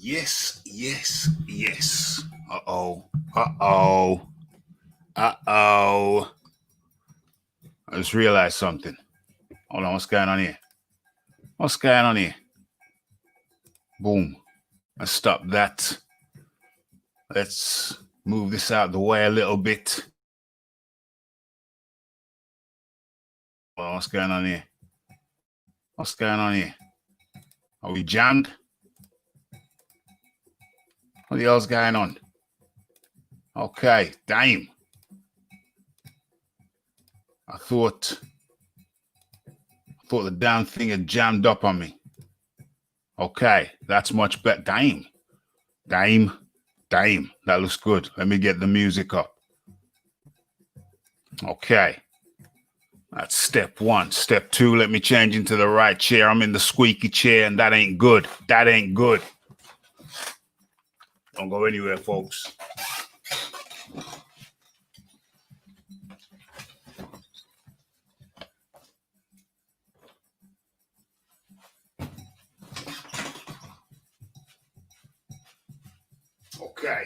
Yes, yes, yes. Uh-oh. Uh-oh. Uh-oh. I just realized something. Hold on, what's going on here? What's going on here? Boom. Let's stop that. Let's move this out the way a little bit. Well, what's going on here? What's going on here? Are we jammed? What the hell's going on? Okay, damn. I thought the damn thing had jammed up on me. Okay, that's much better. Damn. That looks good. Let me get the music up. Okay. That's step one. Step two, let me change into the right chair. I'm in the squeaky chair, and that ain't good. That ain't good. Don't go anywhere, folks. Okay.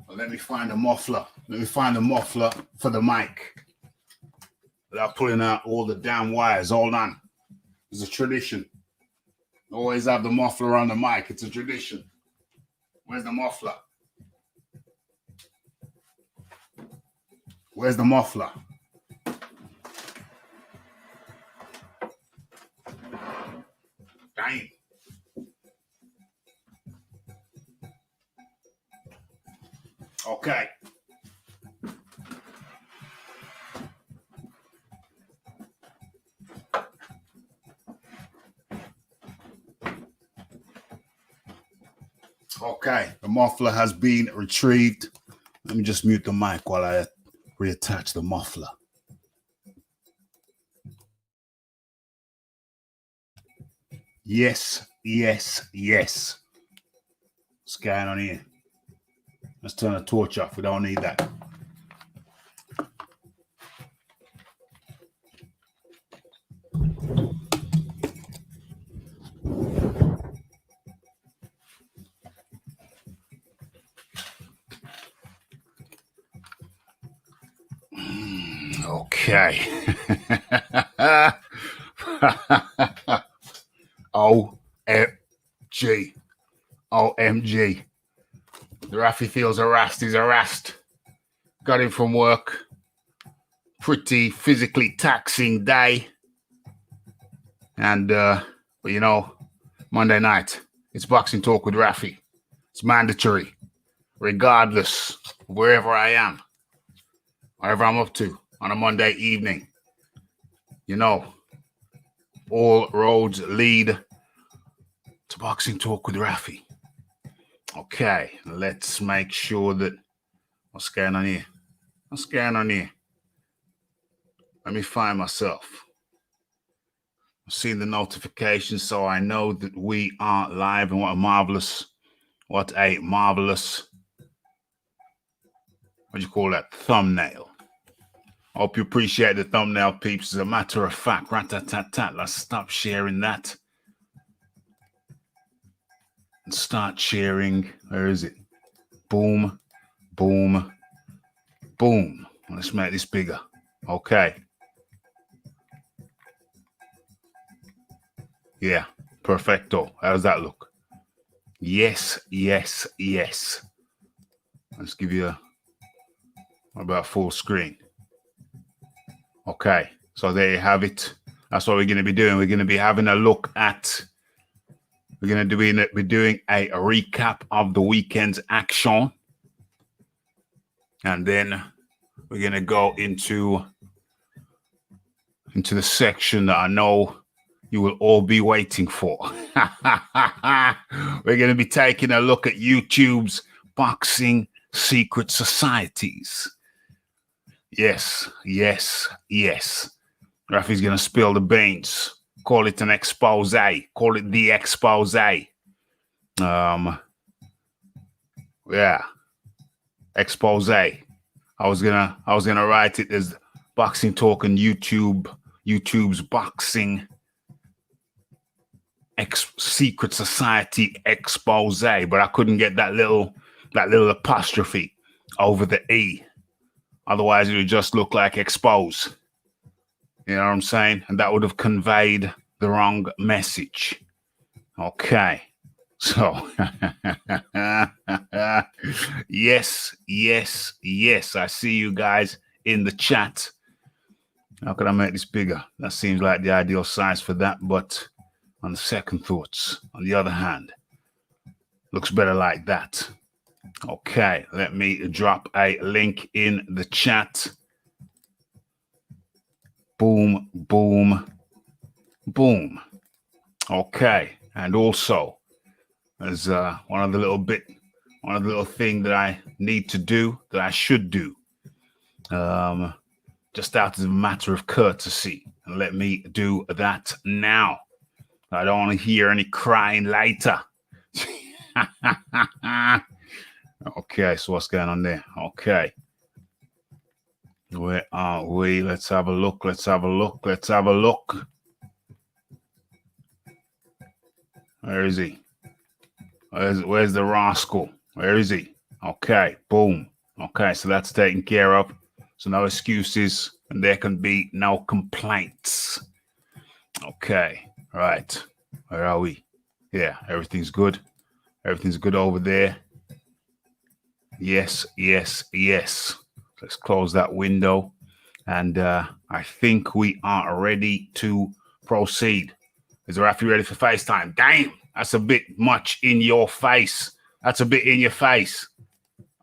Well, let me find a muffler. Let me find a muffler for the mic. Without pulling out all the damn wires. Hold on. It's a tradition. Always have the muffler on the mic. It's a tradition. Where's the muffler? Where's the muffler? Dang. Okay. Okay, the muffler has been retrieved. Let me just mute the mic while I reattach the muffler. Yes, yes, yes. What's going on here? Let's turn the torch off. We don't need that. Okay. OMG. OMG. The Rafi feels harassed. He's harassed. Got him from work. Pretty physically taxing day. And, you know, Monday night, it's Boxing Talk with Rafi. It's mandatory, regardless of wherever I am, whatever I'm up to on a Monday evening. You know, all roads lead to Boxing Talk with Rafi. Okay, let's make sure that what's going on here? What's going on here? Let me find myself. I've seen the notifications, so I know that we are live, and what a marvelous, what do you call that? Thumbnail. I hope you appreciate the thumbnail, peeps. As a matter of fact, rat-tat-tat-tat, let's stop sharing that. And start sharing. Where is it? Boom, boom, boom. Let's make this bigger. Okay. Yeah, perfecto. How does that look? Yes, yes, yes. Let's give you about full screen. Okay, so there you have it. That's what we're going to be doing. We're going to be having a look at, we're going to be doing a recap of the weekend's action. And then we're going to go into the section that I know you will all be waiting for. We're going to be taking a look at YouTube's boxing secret societies. Yes, yes, yes. Rafi's going to spill the beans. Call it an expose. Call it the expose. Yeah. Expose. I was gonna write it as Boxing Talk and YouTube's boxing secret society expose, but I couldn't get that little apostrophe over the E. Otherwise, it would just look like expose. You know what I'm saying? And that would have conveyed the wrong message. Okay. So, yes. I see you guys in the chat. How can I make this bigger? That seems like the ideal size for that, but on the second thoughts, on the other hand, looks better like that. Okay, let me drop a link in the chat. Boom, boom, boom. Okay, and also, there's one other little thing that I need to do, that I should do. Just out of a matter of courtesy. And let me do that now. I don't want to hear any crying later. Okay, so what's going on there? Okay. Where are we? Let's have a look. Where's he? Where's the rascal? Where is he? Okay, boom. Okay, so that's taken care of. So no excuses, and there can be no complaints. Okay, right. Where are we? Yeah, everything's good. Everything's good over there. Yes. Let's close that window. And I think we are ready to proceed. Is Rafi ready for FaceTime? Damn, that's a bit much in your face. That's a bit in your face.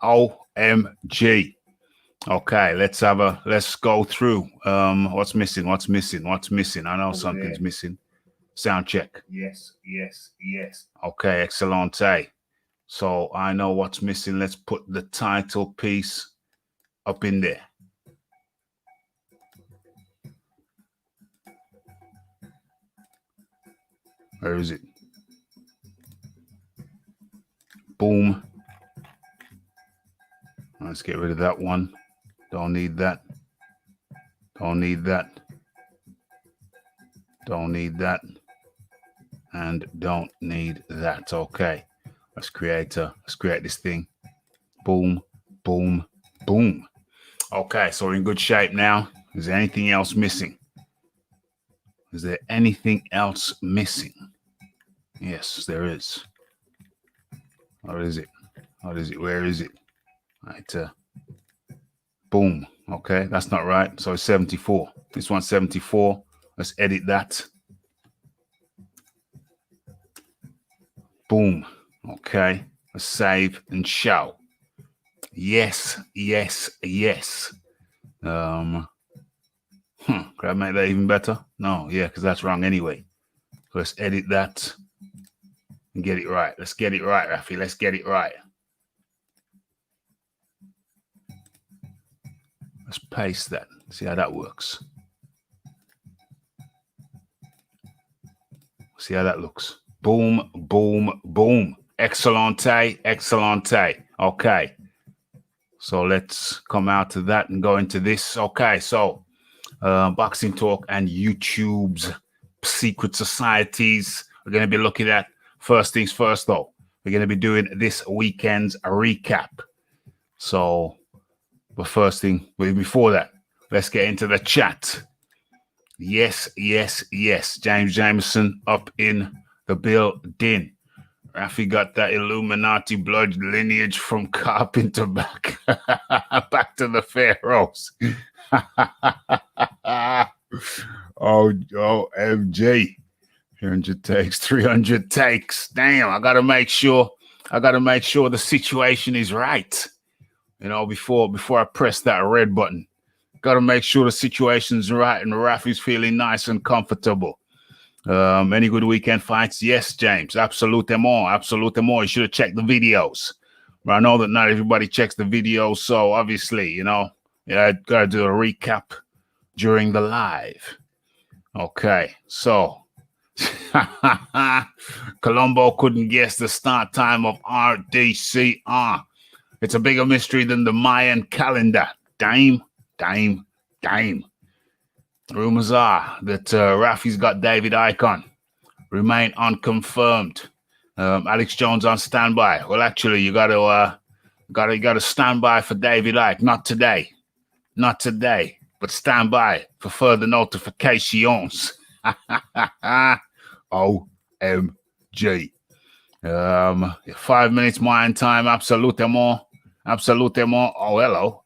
OMG. Okay, let's go through. What's missing? I know something's missing. Sound check. Yes. Okay, excellente. So I know what's missing. Let's put the title piece up in there. Where is it? Boom. Let's get rid of that one. Don't need that. And don't need that. Okay. Let's create this thing. Boom. Okay, so we're in good shape now. Is there anything else missing? Yes, there is. What is it? Where is it? Right. Boom. Okay, that's not right. So it's 74. This one's 74. Let's edit that. Boom. Okay. Let's save and show. Yes. Could I make that even better? No, yeah, because that's wrong anyway. So let's edit that and get it right. Let's get it right, Rafi. Let's get it right. Let's paste that. See how that works. See how that looks. Boom. Excellente. Okay. So let's come out of that and go into this. Okay, so Boxing Talk and YouTube's secret societies. We're going to be looking at first things first, though. We're going to be doing this weekend's recap. So, but before that, let's get into the chat. Yes. James Jameson up in the building. Rafi got that Illuminati blood lineage from Carpenter back to the Pharaohs. OMG. 300 takes, 300 takes. Damn, I gotta make sure the situation is right. You know, before I press that red button. Gotta make sure the situation's right and Rafi's feeling nice and comfortable. Any good weekend fights? Yes, James. Absolutely. You should have checked the videos. But I know that not everybody checks the videos, so obviously, you know, I gotta do a recap during the live. Okay, so Colombo couldn't guess the start time of RDCR. It's a bigger mystery than the Mayan calendar. Dame. Rumors are that Rafi's got David Icon remain unconfirmed. Alex Jones on standby. Well, actually, you gotta stand by for David Icke. Not today, but stand by for further notifications. OMG. 5 minutes Mayan time. Absolutement. Oh, hello.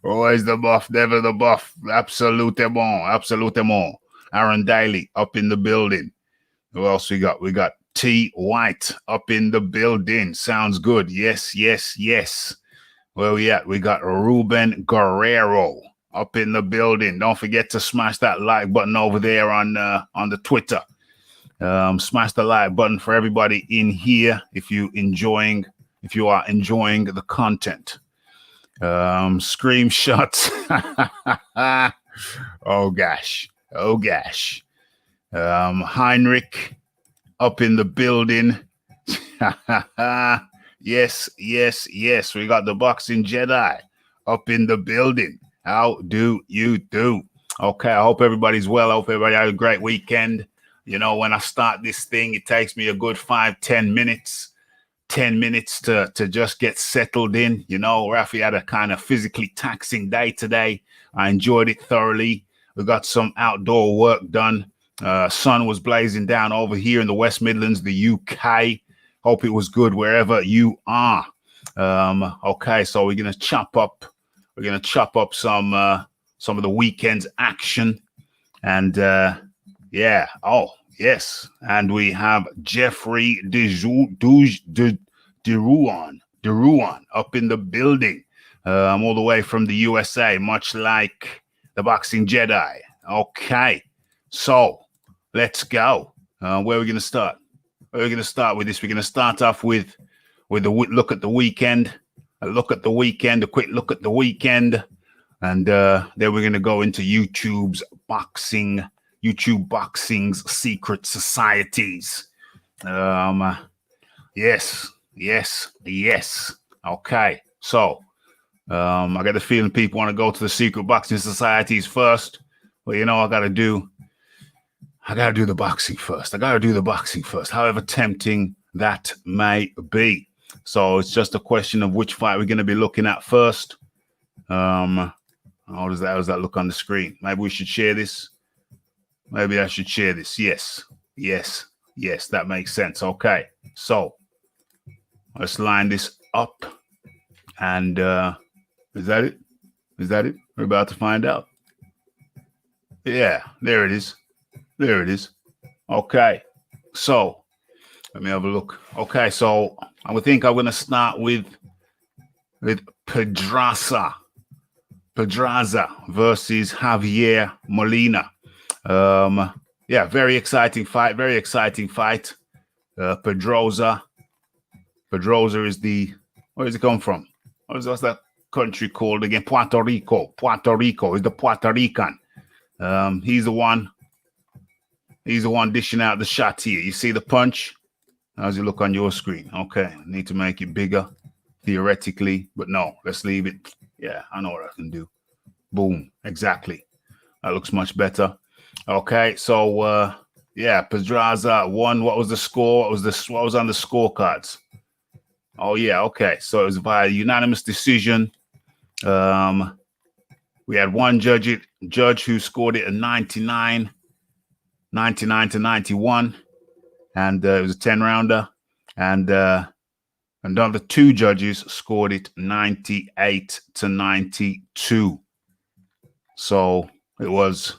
Always the buff, never the buff. Absolutement. Aaron Daly up in the building. Who else we got? We got T White up in the building. Sounds good. Yes. Where we at? We got Ruben Guerrero up in the building. Don't forget to smash that like button over there on the Twitter. Smash the like button for everybody in here if you are enjoying the content. Screenshots. Oh gosh. Heinrich up in the building. Yes. We got the Boxing Jedi up in the building. How do you do? Okay, I hope everybody's well. I hope everybody had a great weekend. You know, when I start this thing, it takes me a good 5-10 minutes. 10 minutes to just get settled in. You know, Rafi had a kind of physically taxing day today. I enjoyed it thoroughly. We got some outdoor work done. Sun was blazing down over here in the West Midlands, the UK. Hope it was good wherever you are. Okay, so we're gonna chop up some of the weekend's action, and yeah. Oh, yes. And we have Jeffrey Deruan up in the building, all the way from the USA, much like the Boxing Jedi. Okay, so let's go. Where are we going to start? Where are we going to start with this? We're going to start off with the look at the weekend, a quick look at the weekend, and then we're going to go into YouTube Boxing's secret societies. Yes. Okay, so I got the feeling people want to go to the secret boxing societies first. Well, you know, I gotta do the boxing first. However tempting that may be. So it's just a question of which fight we're going to be looking at first. How does that look on the screen? Maybe we should share this. Maybe I should share this. Yes, that makes sense. Okay, so let's line this up. And is that it? We're about to find out. Yeah, there it is. Okay, so let me have a look. Okay, so I think I'm going to start with Pedraza versus Javier Molina. Yeah, very exciting fight. Pedroza is where does it come from? What's that country called again? Puerto Rico is the Puerto Rican. He's the one dishing out the shot here. You see the punch? How's it look on your screen? Okay, need to make it bigger theoretically, but no, let's leave it. Yeah, I know what I can do. Boom, exactly. That looks much better. Okay, so yeah, Pedraza won. What was the score? What was on the scorecards? Oh yeah, okay. So it was by unanimous decision. We had one judge who scored it a 99 to 91, and it was a 10-rounder. And another two judges scored it 98 to 92. So it was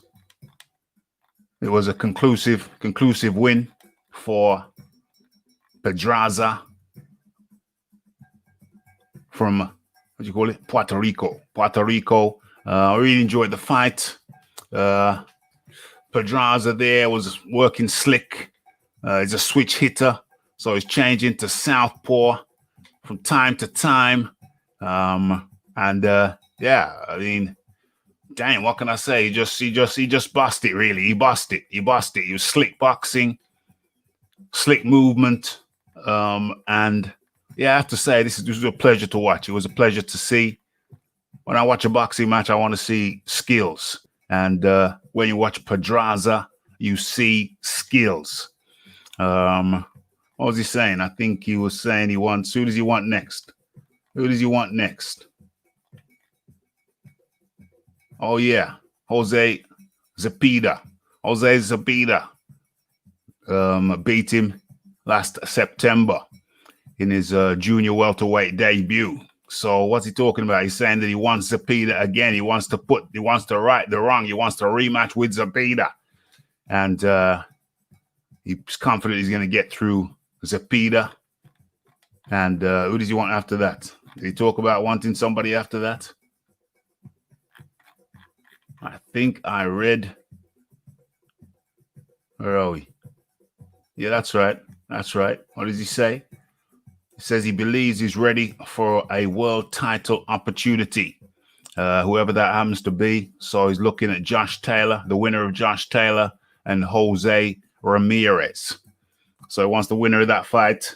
a conclusive win for Pedraza from, what do you call it? Puerto Rico. I really enjoyed the fight. Pedraza there was working slick. He's a switch hitter, so he's changing to southpaw from time to time. And yeah, I mean, damn, what can I say? He just busted, really. He busted. He was slick boxing, slick movement. And yeah, I have to say, this was a pleasure to watch. It was a pleasure to see. when I watch a boxing match, I want to see skills. And when you watch Pedraza, you see skills. What was he saying? I think he was saying he wants, who does he want next? Who does he want next? Oh, yeah. Jose Zepeda. Jose Zepeda beat him last September in his junior welterweight debut. So what's he talking about? He's saying that he wants Zepeda again. He wants to right the wrong. He wants to rematch with Zepeda. And he's confident he's going to get through Zepeda. And who does he want after that? Did he talk about wanting somebody after that? I think I read. Where are we? Yeah, that's right. That's right. What does he say? He says he believes he's ready for a world title opportunity, whoever that happens to be. So he's looking at Josh Taylor, the winner of Josh Taylor, and Jose Ramirez. So he wants the winner of that fight.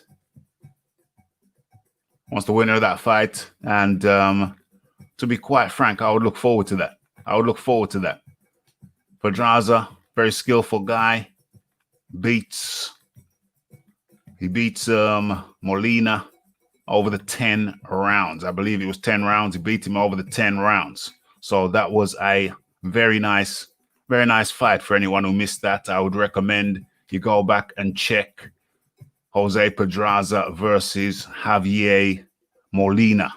And to be quite frank, I would look forward to that. Pedraza, very skillful guy. He beats Molina over the 10 rounds. I believe it was 10 rounds. He beat him over the 10 rounds. So that was a very nice fight for anyone who missed that. I would recommend you go back and check Jose Pedraza versus Javier Molina.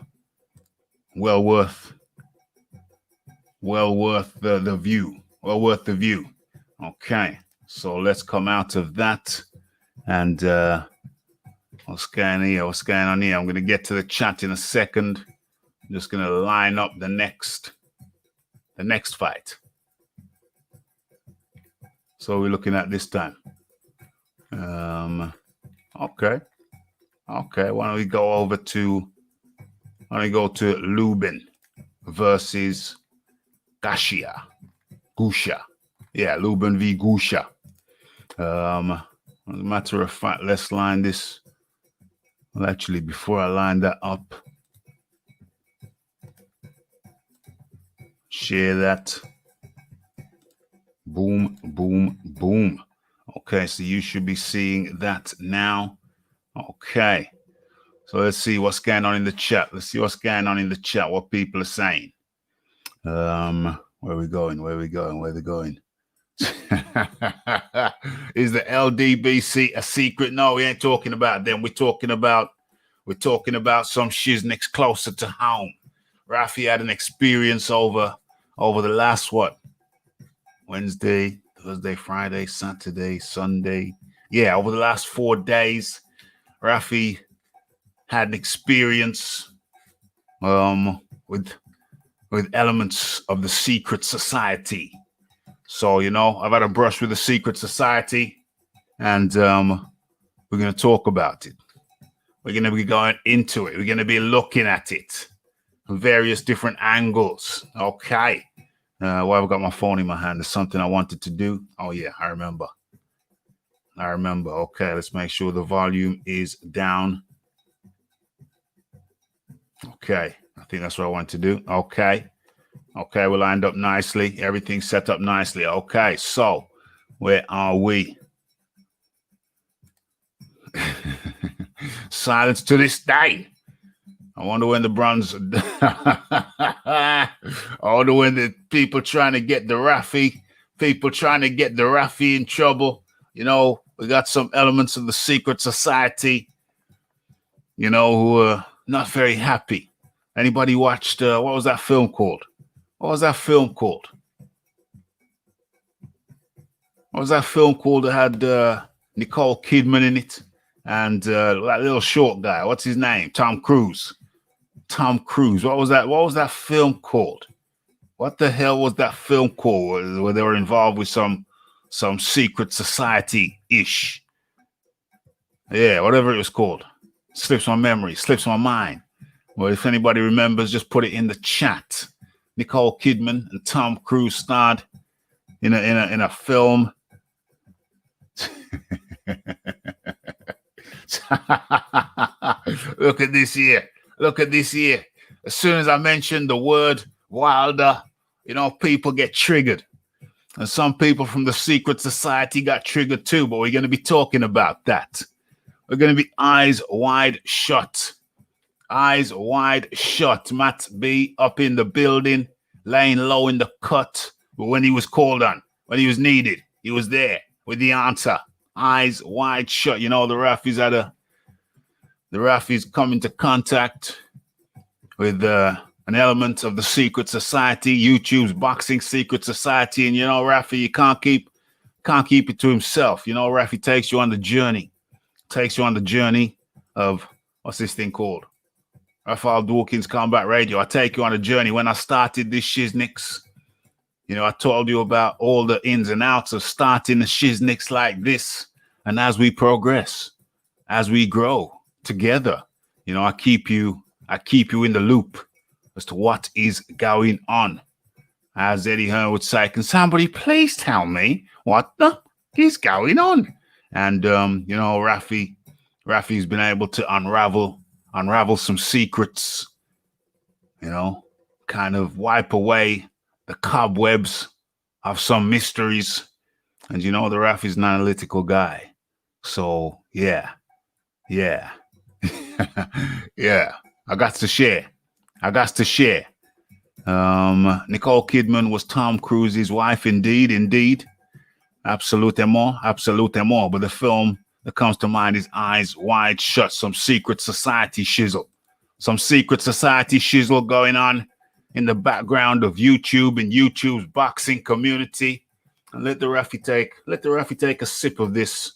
Well worth the view. Okay, so let's come out of that and what's going on here? I'm going to get to the chat in a second. I'm just going to line up the next fight. So we're looking at this time. Okay. Why don't we go to Lubin versus Gusha. Yeah, Lubin v. Gusha. As a matter of fact, let's line this. Well, actually, before I line that up, share that. Boom, boom, boom. Okay, so you should be seeing that now. Okay, so let's see what's going on in the chat. What people are saying. Where are we going? Where are they going? Is the LDBC a secret? No, we ain't talking about them. We're talking about some shizniks closer to home. Rafi had an experience over the last Wednesday, Thursday, Friday, Saturday, Sunday. Yeah, over the last 4 days, Rafi had an experience with elements of the secret society. So, I've had a brush with the secret society, and we're going to talk about it. We're going to be going into it. We're going to be looking at it from various different angles. Okay. Well, I've got my phone in my hand. There's something I wanted to do. Oh, yeah, I remember. Okay, let's make sure the volume is down. Okay, I think that's what I want to do. Okay, we're lined up nicely. Everything's set up nicely. Okay, so where are we? Silence to this day. I wonder when the bronze. I wonder when the people trying to get the Rafi in trouble. We got some elements of the secret society, who are not very happy. Anybody watched, what was that film called? What was that film called that had Nicole Kidman in it? And that little short guy, what's his name? Tom Cruise. What was that film called? What the hell was that film called where they were involved with some secret society-ish? Yeah, whatever it was called. Slips my memory, slips my mind. Well, if anybody remembers, just put it in the chat. Nicole Kidman and Tom Cruise starred in a film. Look at this here. As soon as I mention the word Wilder, you know, people get triggered. And some people from the secret society got triggered too, but we're going to be talking about that. We're going to be eyes wide shut. Eyes wide shut. Matt B up in the building, laying low in the cut. But when he was called on, when he was needed, he was there with the answer. Eyes wide shut. You know, the referees come into contact with an element of the secret society, YouTube's boxing secret society. And you know, Rafi, you can't keep it to himself. You know, Rafi takes you on the journey. Takes you on the journey of, what's this thing called? Raphael Dawkins Combat Radio. I take you on a journey. When I started this Shiznix, you know, I told you about all the ins and outs of starting the Shiznix like this. And as we progress, as we grow together, you know, I keep you in the loop as to what is going on. As Eddie Hearn would say, can somebody please tell me what the is going on? And, you know, Rafi's been able to unravel some secrets, you know, kind of wipe away the cobwebs of some mysteries. And, you know, the Rafi's an analytical guy. So, yeah. Yeah. I got to share. Nicole Kidman was Tom Cruise's wife. Indeed. Absolutement. But the film that comes to mind is Eyes Wide Shut. Some secret society shizzle going on in the background of YouTube and YouTube's boxing community. And let the referee take a sip of this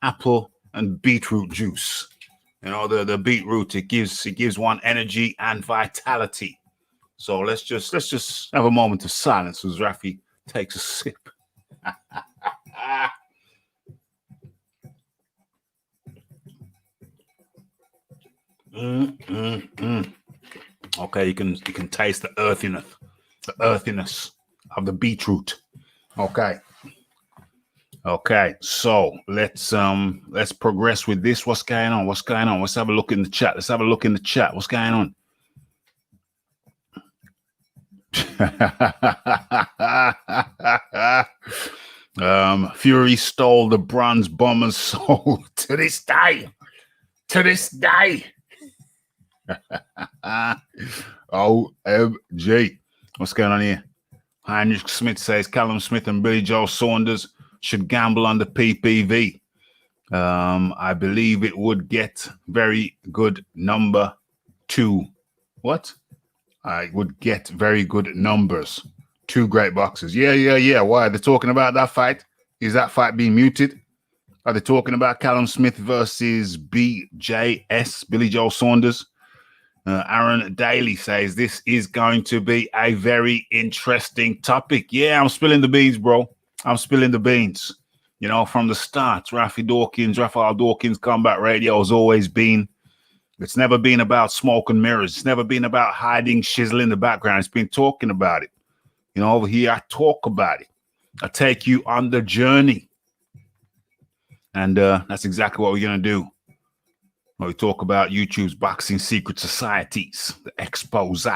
apple and beetroot juice. You know, the beetroot, it gives one energy and vitality. So let's just have a moment of silence as Rafi takes a sip. Okay, you can taste the earthiness of the beetroot. Okay, so let's progress with this. What's going on? Let's have a look in the chat. What's going on? Fury stole the bronze bomber's soul to this day. OMG. What's going on here? Heinrich Smith says Callum Smith and Billy Joe Saunders should gamble on the PPV. I believe it would get very good number 2. What? I would get very good numbers. 2 great boxers. Yeah. Why? Are they talking about that fight? Is that fight being muted? Are they talking about Callum Smith versus BJS, Billy Joe Saunders? Aaron Daly says this is going to be a very interesting topic. Yeah, I'm spilling the beans, bro. I'm spilling the beans. You know, from the start, Raphael Dawkins Combat Radio has always been, it's never been about smoke and mirrors. It's never been about hiding shizzle in the background. It's been talking about it. You know, over here, I talk about it. I take you on the journey. And that's exactly what we're going to do. When we talk about YouTube's boxing secret societies, the expose.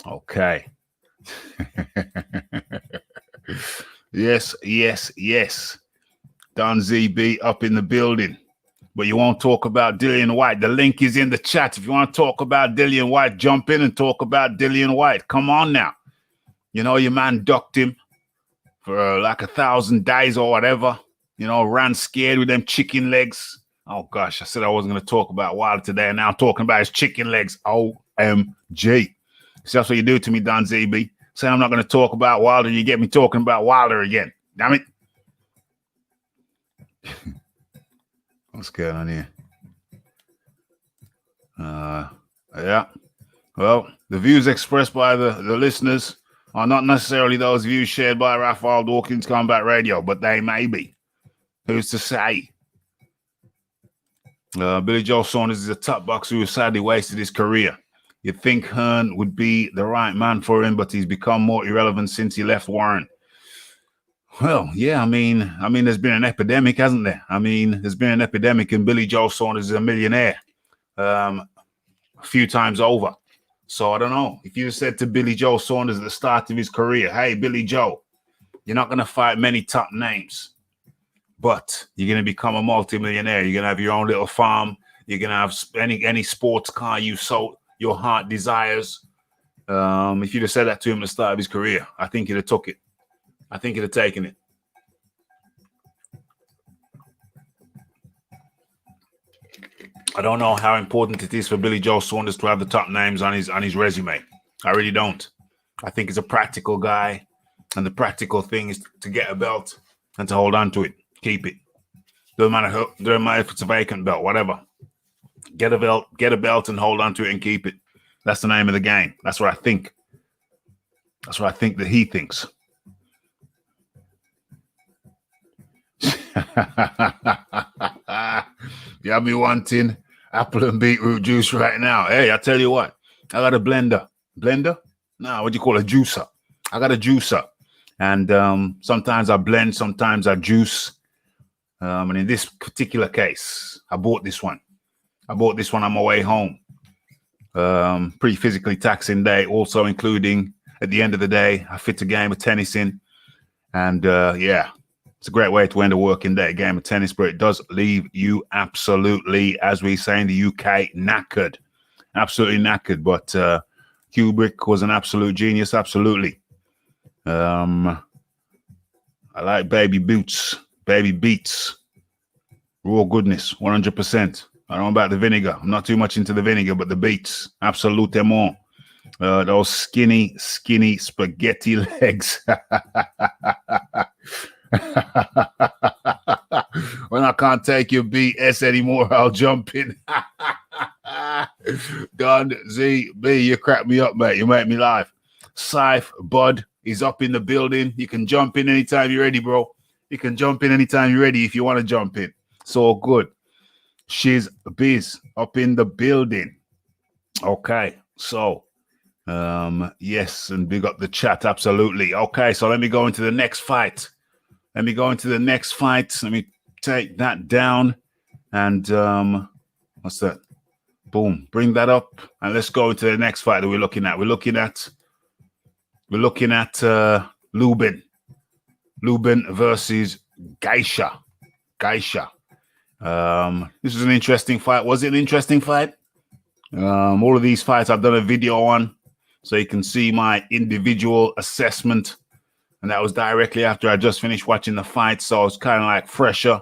Okay. Yes. Don ZB up in the building. But you won't talk about Dillian White. The link is in the chat. If you want to talk about Dillian White, jump in and talk about Dillian White. Come on now. You know, your man ducked him for like 1,000 days or whatever. You know, ran scared with them chicken legs. Oh, gosh, I said I wasn't going to talk about Wilder today, and now I'm talking about his chicken legs. OMG. So that's what you do to me, Don ZB. Saying I'm not going to talk about Wilder, you get me talking about Wilder again. Damn it. What's going on here? Yeah. Well, the views expressed by the listeners are not necessarily those views shared by Raphael Dawkins Combat Radio, but they may be. Who's to say? Billy Joe Saunders is a top boxer who sadly wasted his career. You'd think Hearn would be the right man for him, but he's become more irrelevant since he left Warren. Well, yeah, I mean, there's been an epidemic, hasn't there? I mean, there's been an epidemic, and Billy Joe Saunders is a millionaire a few times over. So I don't know. If you said to Billy Joe Saunders at the start of his career, hey, Billy Joe, you're not going to fight many top names, but you're going to become a multimillionaire. You're going to have your own little farm. You're going to have any sports car your heart desires. If you'd have said that to him at the start of his career, I think he'd have took it. I think he'd have taken it. I don't know how important it is for Billy Joe Saunders to have the top names on his resume. I really don't. I think he's a practical guy, and the practical thing is to get a belt and to hold on to it, keep it. Doesn't matter if it's a vacant belt, whatever. Get a belt and hold on to it and keep it. That's the name of the game. That's what I think. That's what I think that he thinks. You have me wanting apple and beetroot juice right now. Hey, I tell you what, I got a blender. Blender? No, what do you call a juicer? I got a juicer. And sometimes I blend, sometimes I juice. And in this particular case, I bought this one. on my way home. Pretty physically taxing day, also including at the end of the day, I fit a game of tennis in. And yeah, it's a great way to end a working day, a game of tennis, but it does leave you absolutely, as we say in the UK, knackered. Absolutely knackered. But Kubrick was an absolute genius, absolutely. I like baby beats, raw goodness, 100%. I don't know about the vinegar. I'm not too much into the vinegar, but the beets, absolutement. Those skinny spaghetti legs. When I can't take your BS anymore, I'll jump in. Don ZB, you crack me up, mate. You make me laugh. Scythe Bud is up in the building. You can jump in anytime you're ready, bro. You can jump in anytime you're ready if you want to jump in. It's all good. She's Biz up in the building. Okay, so yes, and big up the chat, absolutely. Okay, so let me go into the next fight. Let me take that down and what's that? Boom, bring that up and let's go into the next fight that we're looking at. We're looking at Lubin versus Gaisha. This was an interesting fight. Was it an interesting fight? All of these fights I've done a video on, so you can see my individual assessment. And that was directly after I just finished watching the fight, so it's kind of like fresher.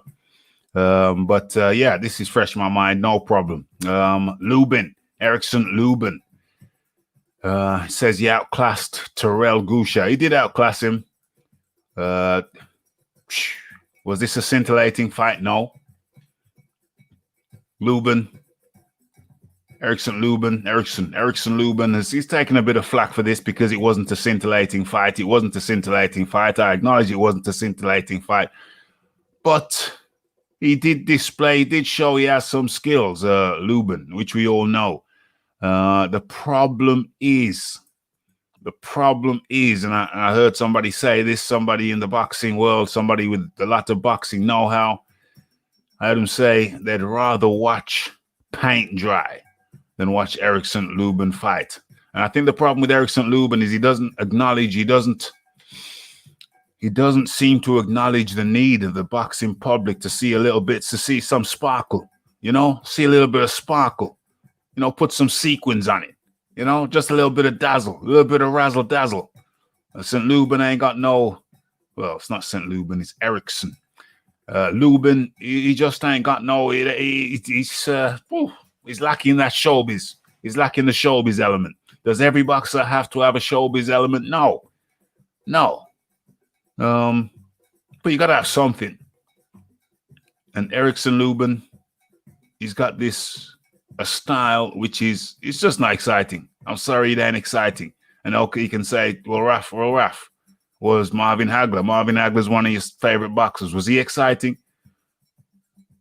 But yeah, this is fresh in my mind, no problem. Erickson Lubin says he outclassed Terrell Gusha. He did outclass him. Was this a scintillating fight? No. Erickson Lubin, he's taking a bit of flack for this because it wasn't a scintillating fight. I acknowledge it wasn't a scintillating fight. But he did show he has some skills, Lubin, which we all know. The problem is, and I heard somebody say this, somebody in the boxing world, somebody with a lot of boxing know-how, I heard him say they'd rather watch paint dry than watch Erickson Lubin fight. And I think the problem with Erickson Lubin is he doesn't seem to acknowledge the need of the boxing public to see some sparkle, see a little bit of sparkle, put some sequins on it, just a little bit of dazzle, a little bit of razzle dazzle. St. Lubin ain't got it's not St. Lubin, it's Erickson. Lubin, he just ain't got he's lacking that showbiz. He's lacking the showbiz element. Does every boxer have to have a showbiz element? No. But you gotta have something. And Erickson Lubin, he's got a style which it's just not exciting. I'm sorry, it ain't exciting. And okay, you can say, well, Raf was Marvin Hagler. Marvin Hagler's one of your favorite boxers. Was he exciting?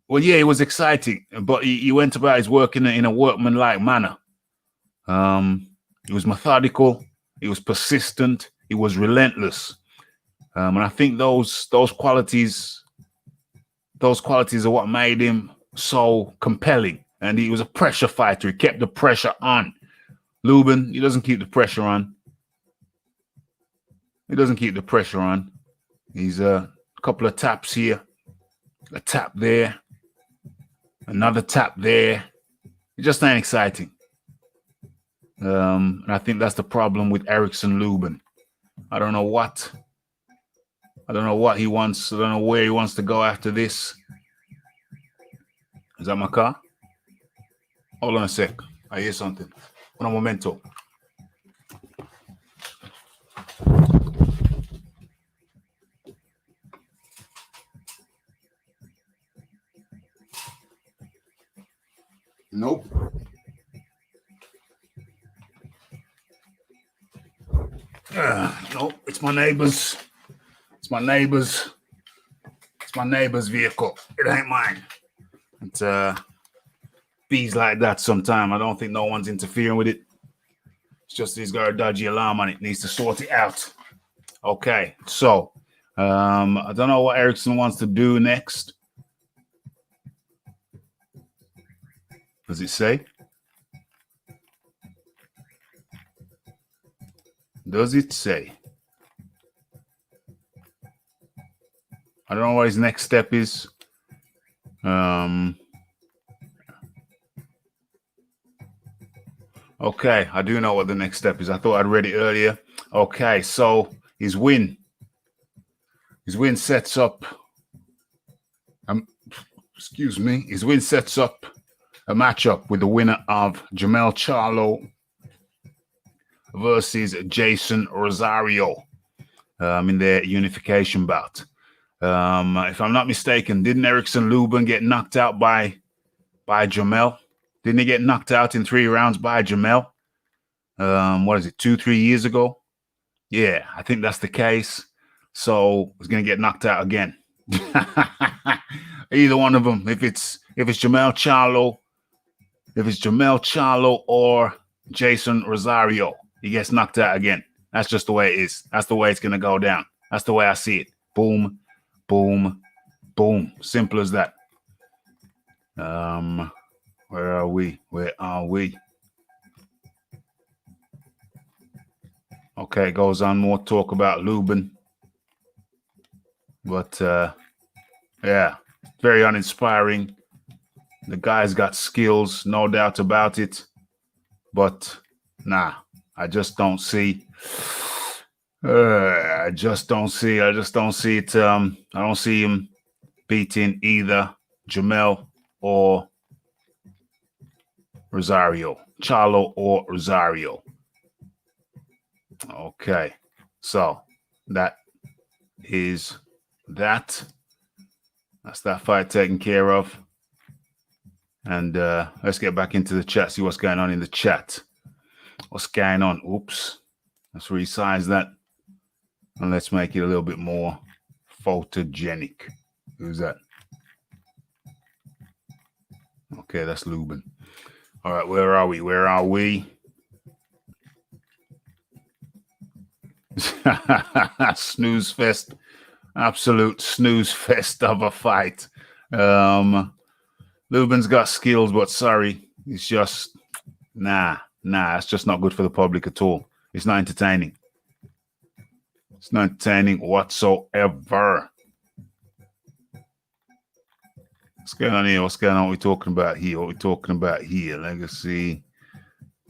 Well, yeah, he was exciting, but he went about his work in a workmanlike manner. He was methodical. He was persistent. He was relentless. And I think those qualities are what made him so compelling. And he was a pressure fighter. He kept the pressure on. Lubin, he doesn't keep the pressure on. He doesn't keep the pressure on. He's a couple of taps here, a tap there, another tap there. It just ain't exciting. And I think that's the problem with Erickson Lubin. I don't know what he wants. I don't know where he wants to go after this. Is that my car? Hold on a sec. I hear something. Un momento. Nope. Nope. It's my neighbor's. It's my neighbor's vehicle. It ain't mine. It's bees like that sometime. I don't think no one's interfering with it. It's just he's got a dodgy alarm on it. Needs to sort it out. Okay, so I don't know what Erickson wants to do next. Does it say? Does it say? I don't know what his next step is. Okay, I do know what the next step is. I thought I'd read it earlier. Okay, so his win sets up. His win sets up a matchup with the winner of Jamel Charlo versus Jason Rosario in their unification bout. If I'm not mistaken, didn't Erickson Lubin get knocked out by Jamel? Didn't he get knocked out in 3 rounds by Jamel? What is it, 2-3 years ago? Yeah, I think that's the case. So he's gonna get knocked out again. Either one of them. If it's Jamel Charlo or Jason Rosario, he gets knocked out again. That's just the way it is. That's the way it's gonna go down. That's the way I see it. Boom, boom, boom. Simple as that. Where are we? Okay, goes on more talk about Lubin. But yeah, very uninspiring. The guy's got skills, no doubt about it. But nah, I just don't see. I just don't see it. I don't see him beating either Jamel or Rosario, Charlo or Rosario. Okay, so that is that. That's that fight taken care of. And let's get back into the chat, see what's going on in the chat. What's going on? Oops. Let's resize that. And let's make it a little bit more photogenic. Who's that? Okay, that's Lubin. All right, where are we? Snooze fest. Absolute snooze fest of a fight. Lubin's got skills, but sorry, it's just nah, it's just not good for the public at all. It's not entertaining. It's not entertaining whatsoever. What's going on here? What are we talking about here? Legacy.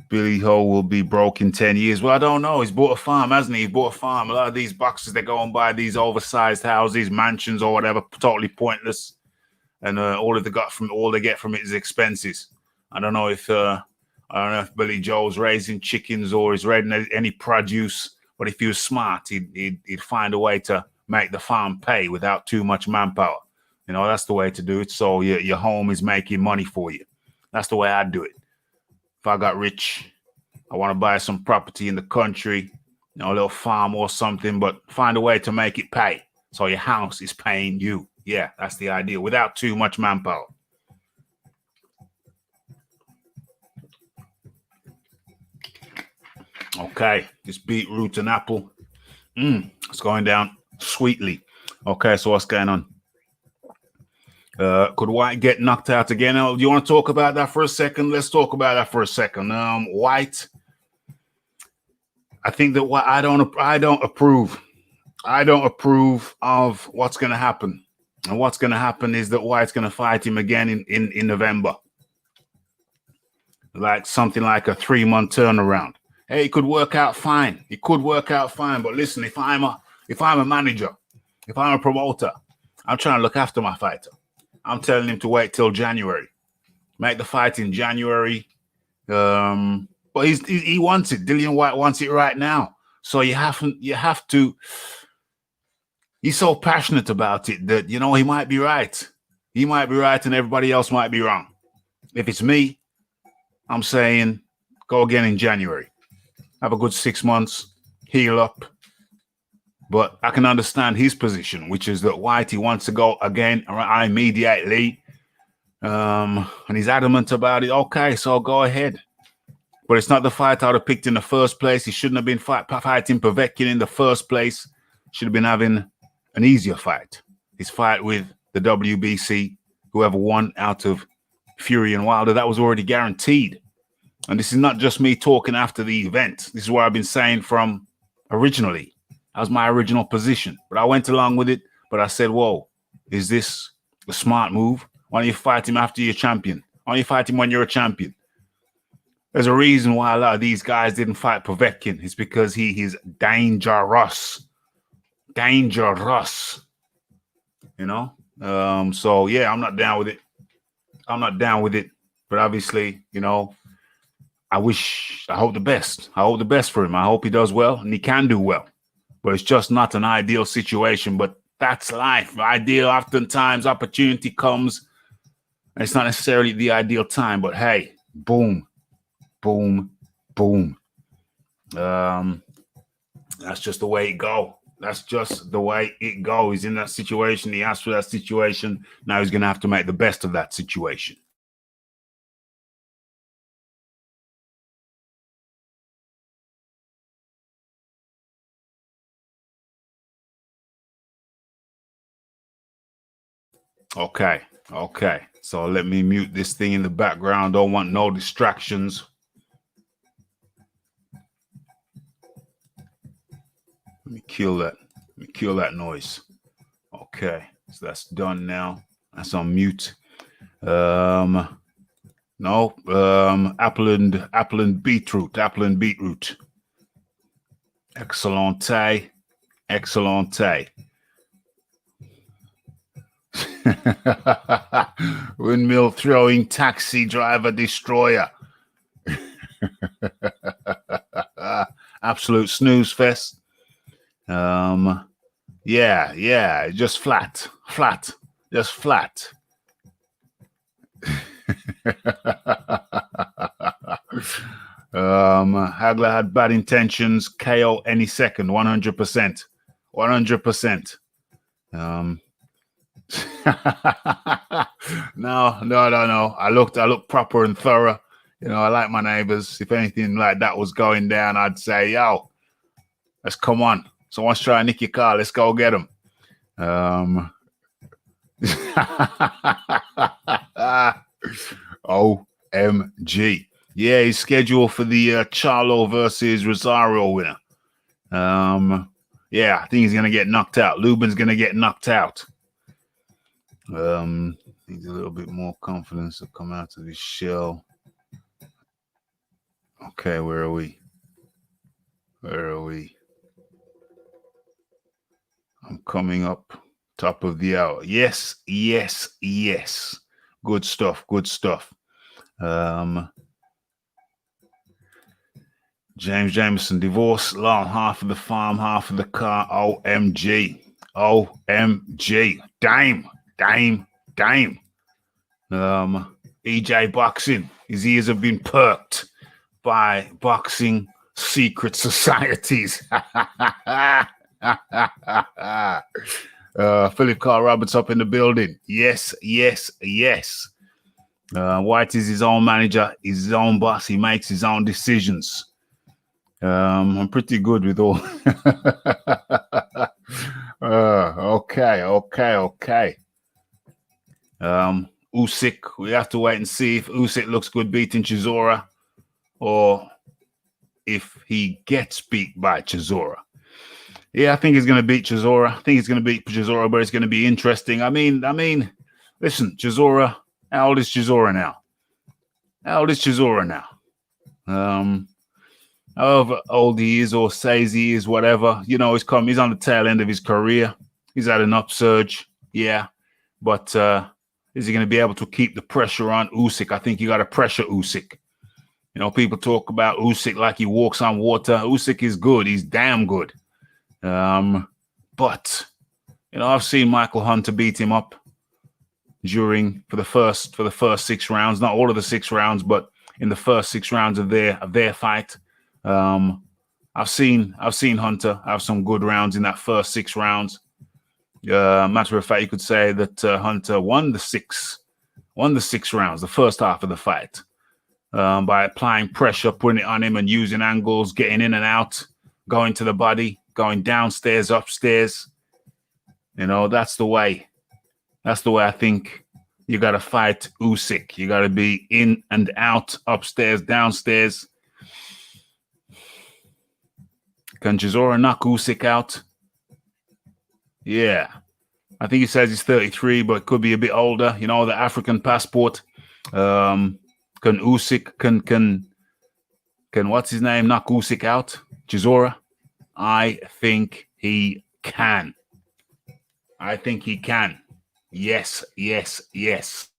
Billy Ho will be broke in 10 years. Well, I don't know. He's bought a farm, hasn't he? He's bought a farm. A lot of these boxers, they go and buy these oversized houses, mansions or whatever, totally pointless. And all they get from it is expenses. I don't know if Billy Joe's raising chickens or is raising any produce, but if he was smart, he'd find a way to make the farm pay without too much manpower. You know, that's the way to do it. So your home is making money for you. That's the way I'd do it. If I got rich, I want to buy some property in the country, a little farm or something, but find a way to make it pay. So your house is paying you. Yeah, that's the idea, without too much manpower. Okay, this beetroot and apple. It's going down sweetly. Okay, so what's going on? Could White get knocked out again? Do you want to talk about that for a second? Let's talk about that for a second. White I think that what I don't approve. I don't approve of what's going to happen. And what's going to happen is that White's going to fight him again in November. Like something like a 3-month turnaround. Hey, it could work out fine. It could work out fine. But listen, if I'm a manager, if I'm a promoter, I'm trying to look after my fighter. I'm telling him to wait till January. Make the fight in January. But he wants it. Dillian White wants it right now. So you have to. He's so passionate about it that, you know, he might be right. He might be right and everybody else might be wrong. If it's me, I'm saying go again in January. Have a good 6 months, heal up. But I can understand his position, which is that Whitey wants to go again immediately. And he's adamant about it. Okay, so go ahead. But it's not the fight I'd have picked in the first place. He shouldn't have been fighting Povetkin in the first place. Should have been having an easier fight. His fight with the WBC, whoever won out of Fury and Wilder, that was already guaranteed. And this is not just me talking after the event. This is what I've been saying from originally. That was my original position. But I went along with it. But I said, whoa, is this a smart move? Why don't you fight him after you're champion? Why don't you fight him when you're a champion? There's a reason why a lot of these guys didn't fight Povetkin. It's because he is dangerous. Dangerous. You know? So, yeah, I'm not down with it. I'm not down with it. But obviously, you know, I hope the best. I hope the best for him. I hope he does well, and he can do well. But it's just not an ideal situation. But that's life. Ideal, oftentimes, opportunity comes. And it's not necessarily the ideal time. But, hey, boom. Boom, boom. That's just the way it go. That's just the way it goes. He's in that situation. He asked for that situation. Now he's going to have to make the best of that situation. Okay. So let me mute this thing in the background. Don't want no distractions. Let me kill that noise. Okay, so that's done now. That's on mute. Apple and beetroot. Excellente. Windmill throwing taxi driver destroyer. Absolute snooze fest. Yeah, just flat. Hagler had bad intentions. KO any second. 100%. No. I looked proper and thorough. You know, I like my neighbors. If anything like that was going down, I'd say, yo, let's come on. Someone's trying to nick your car. Let's go get him. OMG. Yeah, he's scheduled for the Charlo versus Rosario winner. Yeah, I think he's going to get knocked out. Lubin's going to get knocked out. Needs a little bit more confidence to come out of his shell. Okay, where are we? I'm coming up top of the hour. Yes. Good stuff. James Jameson, divorce, long, half of the farm, half of the car. OMG. Dame. EJ Boxing, his ears have been perked by boxing secret societies. Philip Carl Roberts up in the building. Yes. White is his own manager, he's his own boss, he makes his own decisions. I'm pretty good with all. Okay. Usyk, we have to wait and see if Usyk looks good beating Chisora, or if he gets beat by Chisora. Yeah, I think he's going to beat Chisora. I think he's going to beat Chisora, but it's going to be interesting. I mean, listen, Chisora, how old is Chisora now? How old is Chisora now? However old he is or says he is, whatever, he's on the tail end of his career. He's had an upsurge, yeah. But is he going to be able to keep the pressure on Usyk? I think you got to pressure Usyk. People talk about Usyk like he walks on water. Usyk is good. He's damn good. But I've seen Michael Hunter beat him up for the first 6 rounds. Not all of the 6 rounds, but in the first 6 rounds of their fight. I've seen Hunter have some good rounds in that first 6 rounds. Matter of fact, you could say that Hunter won the 6 rounds, the first half of the fight, by applying pressure, putting it on him, and using angles, getting in and out, going to the body, going downstairs, upstairs. That's the way. That's the way I think you got to fight Usyk. You got to be in and out, upstairs, downstairs. Can Chisora knock Usyk out? Yeah. I think he says he's 33, but could be a bit older. The African passport. Can Usyk, can what's his name, knock Usyk out? Chisora? I think he can. I think he can. Yes, yes, yes.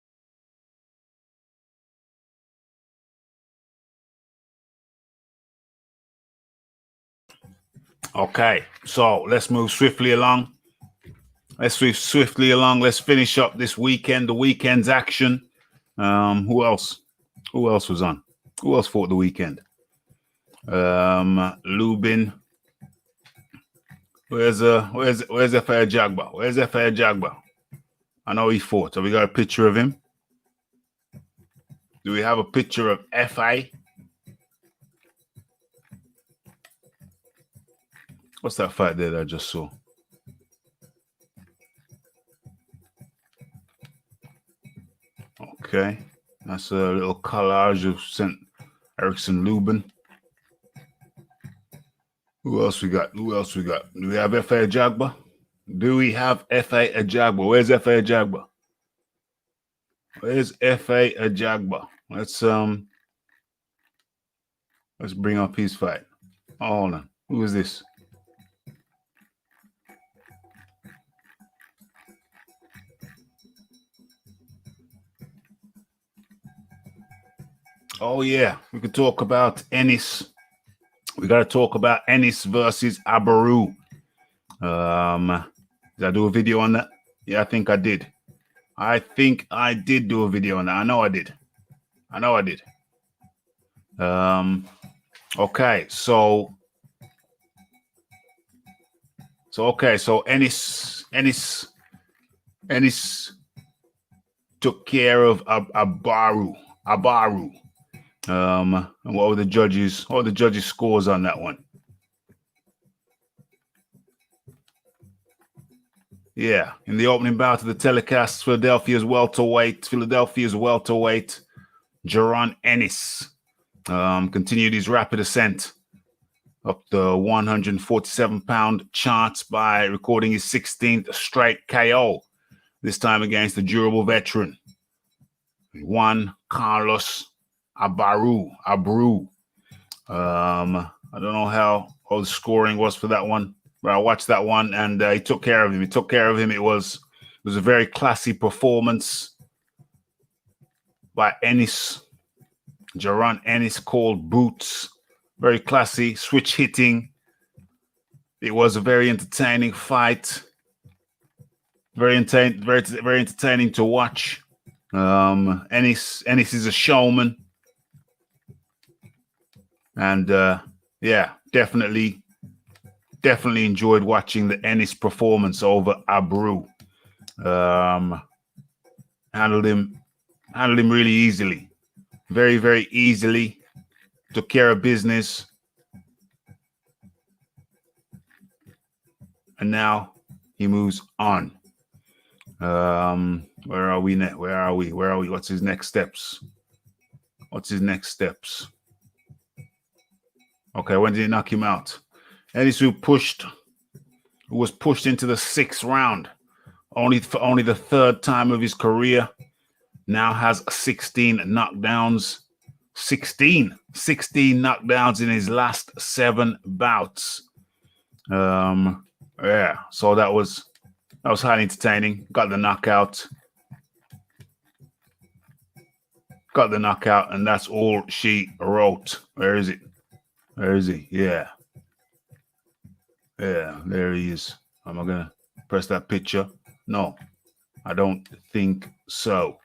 Okay, so let's move swiftly along. Let's finish up this weekend, the weekend's action. Who else? Who else was on? Who else fought the weekend? Lubin. Where's F.A. Jagba? Where's F.A. Jagba? I know he fought. Have we got a picture of him? Do we have a picture of F.A.? What's that fight there that I just saw? Okay. That's a little collage of St. Erickson Lubin. Who else we got? Do we have F.A. Jagba? Where's F.A. Jagba? Where's F.A. Jagba? Let's bring up his fight. Hold on. Who is this? Oh, yeah. We could talk about Ennis. We got to talk about Ennis versus Abaru. Did I do a video on that? Yeah, I think I did. I think I did do a video on that. I know I did. Okay, so Ennis took care of Abaru. And what were the judges' scores on that one? Yeah, in the opening bout of the telecast, Philadelphia's welterweight, Jaron Ennis, continued his rapid ascent up the 147-pound charts by recording his 16th straight KO, this time against the durable veteran, Juan Carlos Abaru. I don't know how the scoring was for that one, but I watched that one and he took care of him. It was a very classy performance by Ennis. Jaron Ennis, called Boots. Very classy, switch hitting. It was a very entertaining fight. Very entertaining to watch. Ennis is a showman. And definitely enjoyed watching the Ennis performance over Abreu. Handled him really easily, very, very easily. Took care of business, and now he moves on. Where are we next? Where are we? What's his next steps? Okay, when did he knock him out? Ellis who was pushed into the 6th round. Only the 3rd time of his career. Now has 16 knockdowns. 16 knockdowns in his last 7 bouts. Yeah, so that was highly entertaining. Got the knockout, and that's all she wrote. Where is it? Where is he? Yeah, there he is. Am I gonna press that picture? No, I don't think so.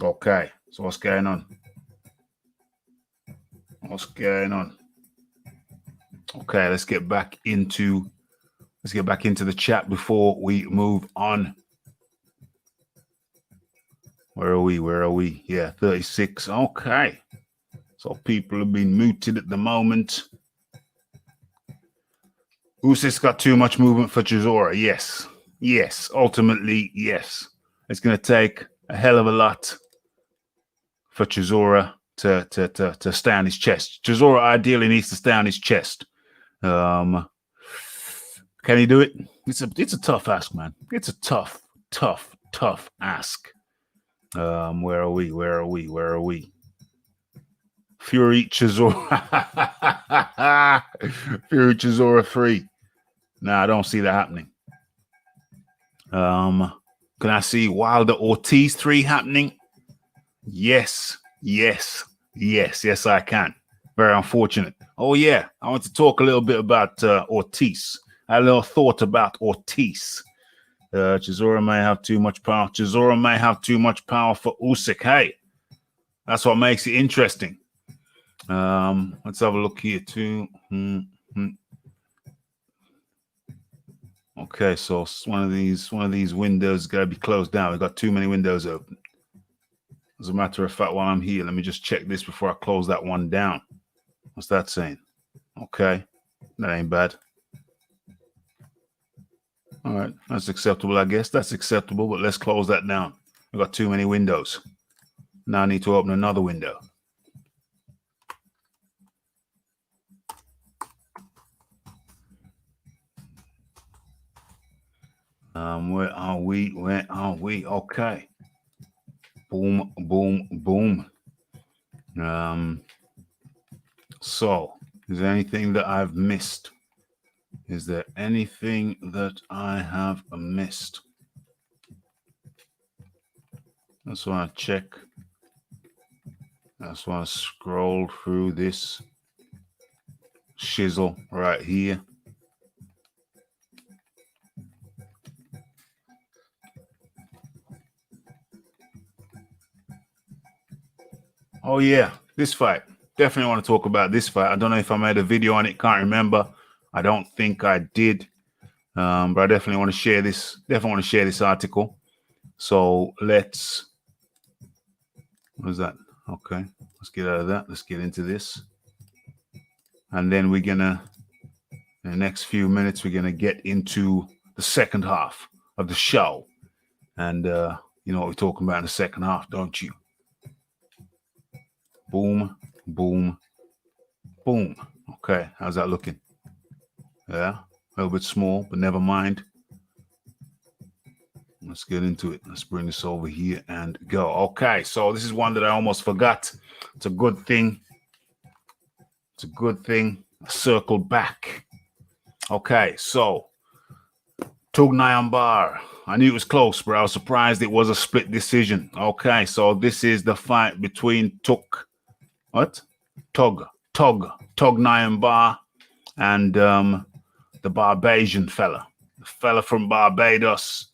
Okay, so what's going on? Okay, let's get back into the chat before we move on. Where are we? Yeah, 36. Okay. So people have been muted at the moment. Usyk's got too much movement for Chisora. Yes. Ultimately, yes. It's going to take a hell of a lot for Chisora to stay on his chest. Chisora ideally needs to stay on his chest. Can he do it? It's a tough ask, man. It's a tough ask. Where are we? Fury Chisora. Fury Chisora 3. Nah, I don't see that happening. Can I see Wilder Ortiz 3 happening? Yes, I can. Very unfortunate. Oh yeah, I want to talk a little bit about Ortiz. I had a little thought about Ortiz. Chisora may have too much power. Chisora may have too much power for Usyk. Hey, that's what makes it interesting. Let's have a look here too. Okay, so one of these windows got to be closed down. We've got too many windows open. As a matter of fact, while I'm here, let me just check this before I close that one down. What's that saying? Okay, that ain't bad. All right, that's acceptable, I guess. That's acceptable, but let's close that down. We've got too many windows. Now I need to open another window. Where are we? Okay. Boom. So, is there anything that I've missed? Is there anything that I have missed? That's why I check. That's why I scroll through this shizzle right here. Oh yeah, this fight. Definitely want to talk about this fight. I don't know if I made a video on it. Can't remember. I don't think I did. But I definitely want to share this. Definitely want to share this article. So let's. What is that? Okay, let's get out of that. Let's get into this. And then we're gonna, in the next few minutes, we're gonna get into the second half of the show. And you know what we're talking about in the second half, don't you? Boom. Okay, how's that looking? Yeah, a little bit small, but never mind. Let's get into it. Let's bring this over here and go. Okay, so this is one that I almost forgot. It's a good thing. I circled back. Okay, so Tugnayan Bar. I knew it was close, but I was surprised it was a split decision. Okay, so this is the fight between Tugnayan Bar and the Barbadian fella. The fella from Barbados,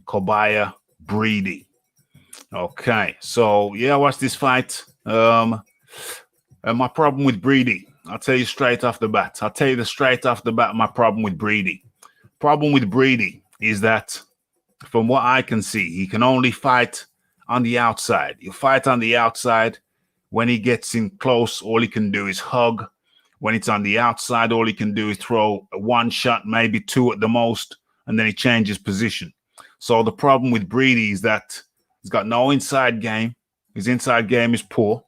Kobaya Breedy. Okay, so yeah, I watched this fight. My problem with Breedy, I'll tell you straight off the bat. My problem with Breedy. Problem with Breedy is that, from what I can see, he can only fight on the outside. You fight on the outside. When he gets in close, all he can do is hug. When it's on the outside, all he can do is throw one shot, maybe two at the most, and then he changes position. So the problem with Breedy is that he's got no inside game. His inside game is poor,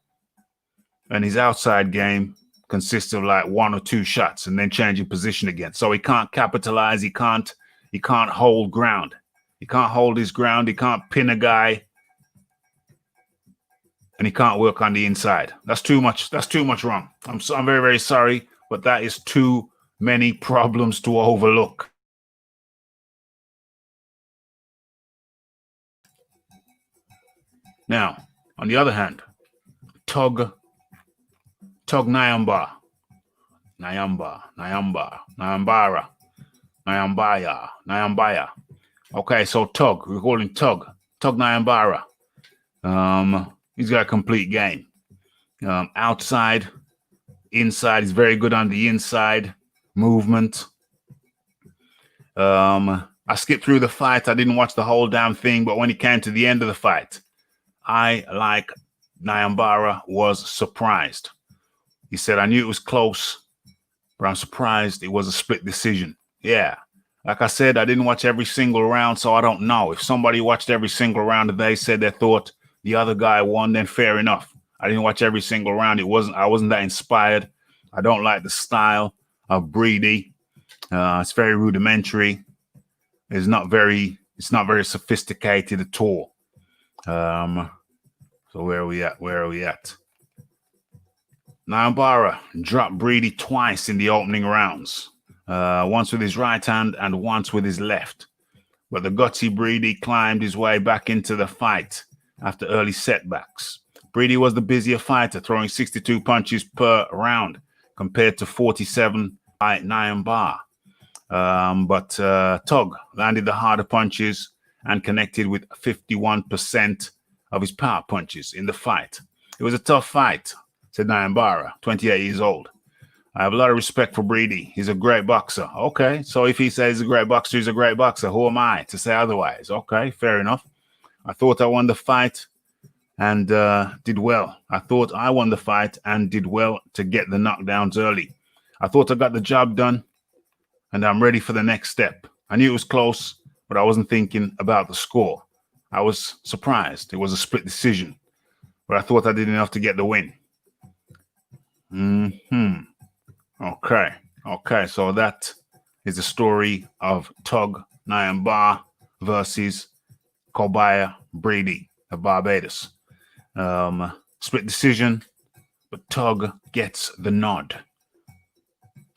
and his outside game consists of like 1 or 2 shots and then changing position again. So he can't capitalize. He can't hold ground. He can't hold his ground. He can't pin a guy. And he can't work on the inside. That's too much. That's too much wrong. I'm very, very sorry, but that is too many problems to overlook. Now, on the other hand, Tug Nyambara. Okay, so Tug, we're calling Tug Nyambara. He's got a complete game. Outside, inside, he's very good on the inside movement. I skipped through the fight. I didn't watch the whole damn thing, but when it came to the end of the fight, I, like Nyambara, was surprised. He said, I knew it was close, but I'm surprised it was a split decision. Yeah. Like I said, I didn't watch every single round, so I don't know. If somebody watched every single round and they said they thought the other guy won, then fair enough. I didn't watch every single round. I wasn't that inspired. I don't like the style of Breedy. It's very rudimentary. It's not very sophisticated at all. So where are we at? Nyambara dropped Breedy twice in the opening rounds. Once with his right hand and once with his left. But the gutsy Breedy climbed his way back into the fight after early setbacks. Breedy was the busier fighter, throwing 62 punches per round compared to 47 by Nyambara. But Tug landed the harder punches and connected with 51% of his power punches in the fight. It was a tough fight, said Nyambara, 28 years old. I have a lot of respect for Breedy. He's a great boxer. Okay, so if he says he's a great boxer, he's a great boxer. Who am I to say otherwise? Okay, fair enough. I thought I won the fight and did well. I thought I won the fight and did well to get the knockdowns early. I thought I got the job done and I'm ready for the next step. I knew it was close, but I wasn't thinking about the score. I was surprised. It was a split decision, but I thought I did enough to get the win. Okay, so that is the story of Tug Nyambara versus Kobaya Breedy of Barbados. Split decision, but Tug gets the nod.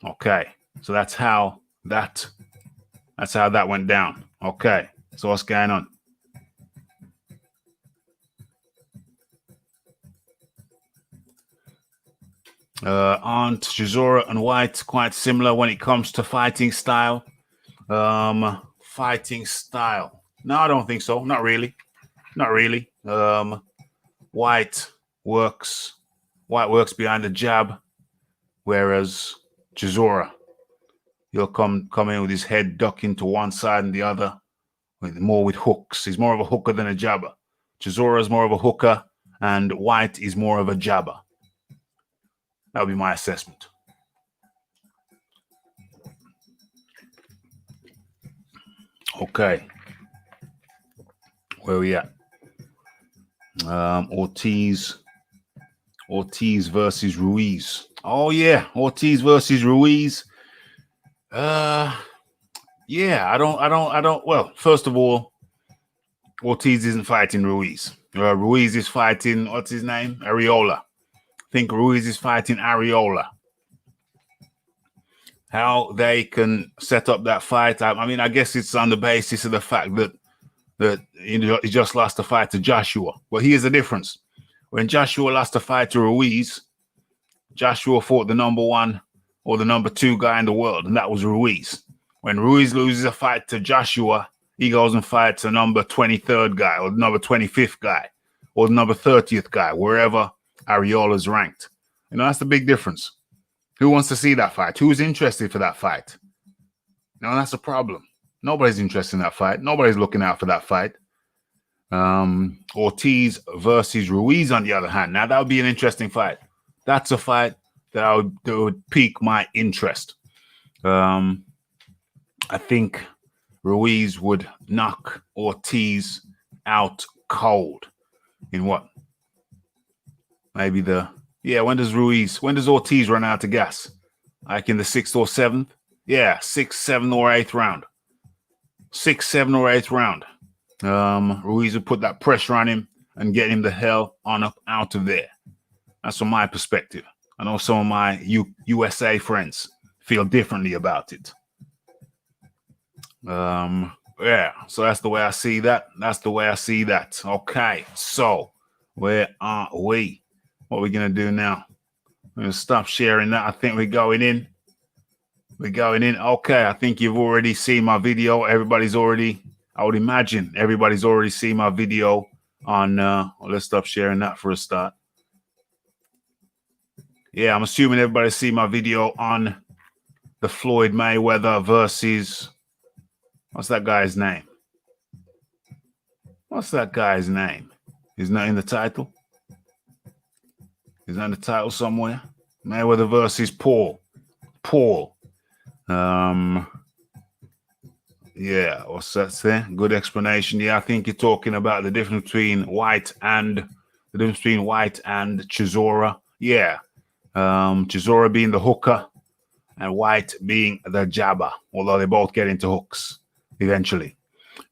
Okay, so that's how that went down. Okay, so what's going on? Aren't Chisora and White quite similar when it comes to fighting style? Fighting style. No, I don't think so. Not really. White works behind the jab, whereas Chisora, he'll come in with his head ducking to one side and the other, more with hooks. He's more of a hooker than a jabber. Chisora is more of a hooker, and White is more of a jabber. That would be my assessment. Okay. Where are we at? Ortiz versus Ruiz. Oh yeah, Ortiz versus Ruiz. Yeah, I don't. Well, first of all, Ortiz isn't fighting Ruiz. Ruiz is fighting, what's his name? Arreola. I think Ruiz is fighting Arreola. How they can set up that fight, I mean, I guess it's on the basis of the fact that he just lost a fight to Joshua. Well, here's the difference. When Joshua lost a fight to Ruiz, Joshua fought the number 1 or the number 2 guy in the world, and that was Ruiz. When Ruiz loses a fight to Joshua, he goes and fights the number 23rd guy or the number 25th guy or the number 30th guy, wherever Arreola's ranked. You know, that's the big difference. Who wants to see that fight? Who's interested for that fight? You know, that's a problem. Nobody's interested in that fight. Nobody's looking out for that fight. Ortiz versus Ruiz, on the other hand. Now, that would be an interesting fight. That's a fight that would pique my interest. I think Ruiz would knock Ortiz out cold in what? Maybe the Yeah, when does Ortiz run out of gas? Like in the 6th or 7th? Yeah, 6th, 7th, or 8th round. 6th, 7th, or 8th round. Ruiz would put that pressure on him and get him the hell on up out of there. That's from my perspective. I know some of my USA friends feel differently about it. Yeah, so that's the way I see that. Okay, so where are we? What are we gonna do now? We're gonna stop sharing that. I think we're going in. Okay, I think you've already seen my video. I would imagine everybody's already seen my video on let's stop sharing that for a start. Yeah, I'm assuming everybody's seen my video on the Floyd Mayweather versus what's that guy's name? He's not in the title. He's not in the title somewhere. Mayweather versus Paul. Yeah, what's that there? Good explanation. Yeah, I think you're talking about the difference between White and Chisora. Yeah. Chisora being the hooker and White being the jabber, although they both get into hooks eventually.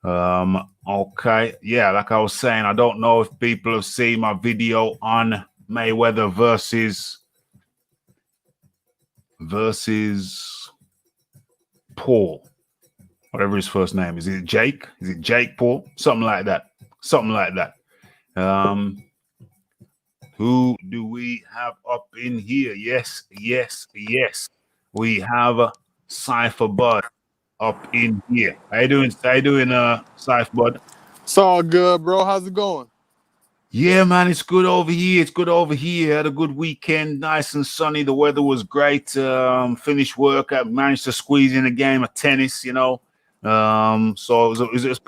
Okay. Yeah, like I was saying, I don't know if people have seen my video on Mayweather versus Paul, whatever his first name is. Is it Jake? Is it Jake Paul? Something like that. Who do we have up in here? Yes. We have Cypher Bud up in here. How you doing, Cypher Bud? It's all good, bro. How's it going? Yeah, man, it's good over here. Had a good weekend, nice and sunny. The weather was great. Finished work. I managed to squeeze in a game of tennis, So it was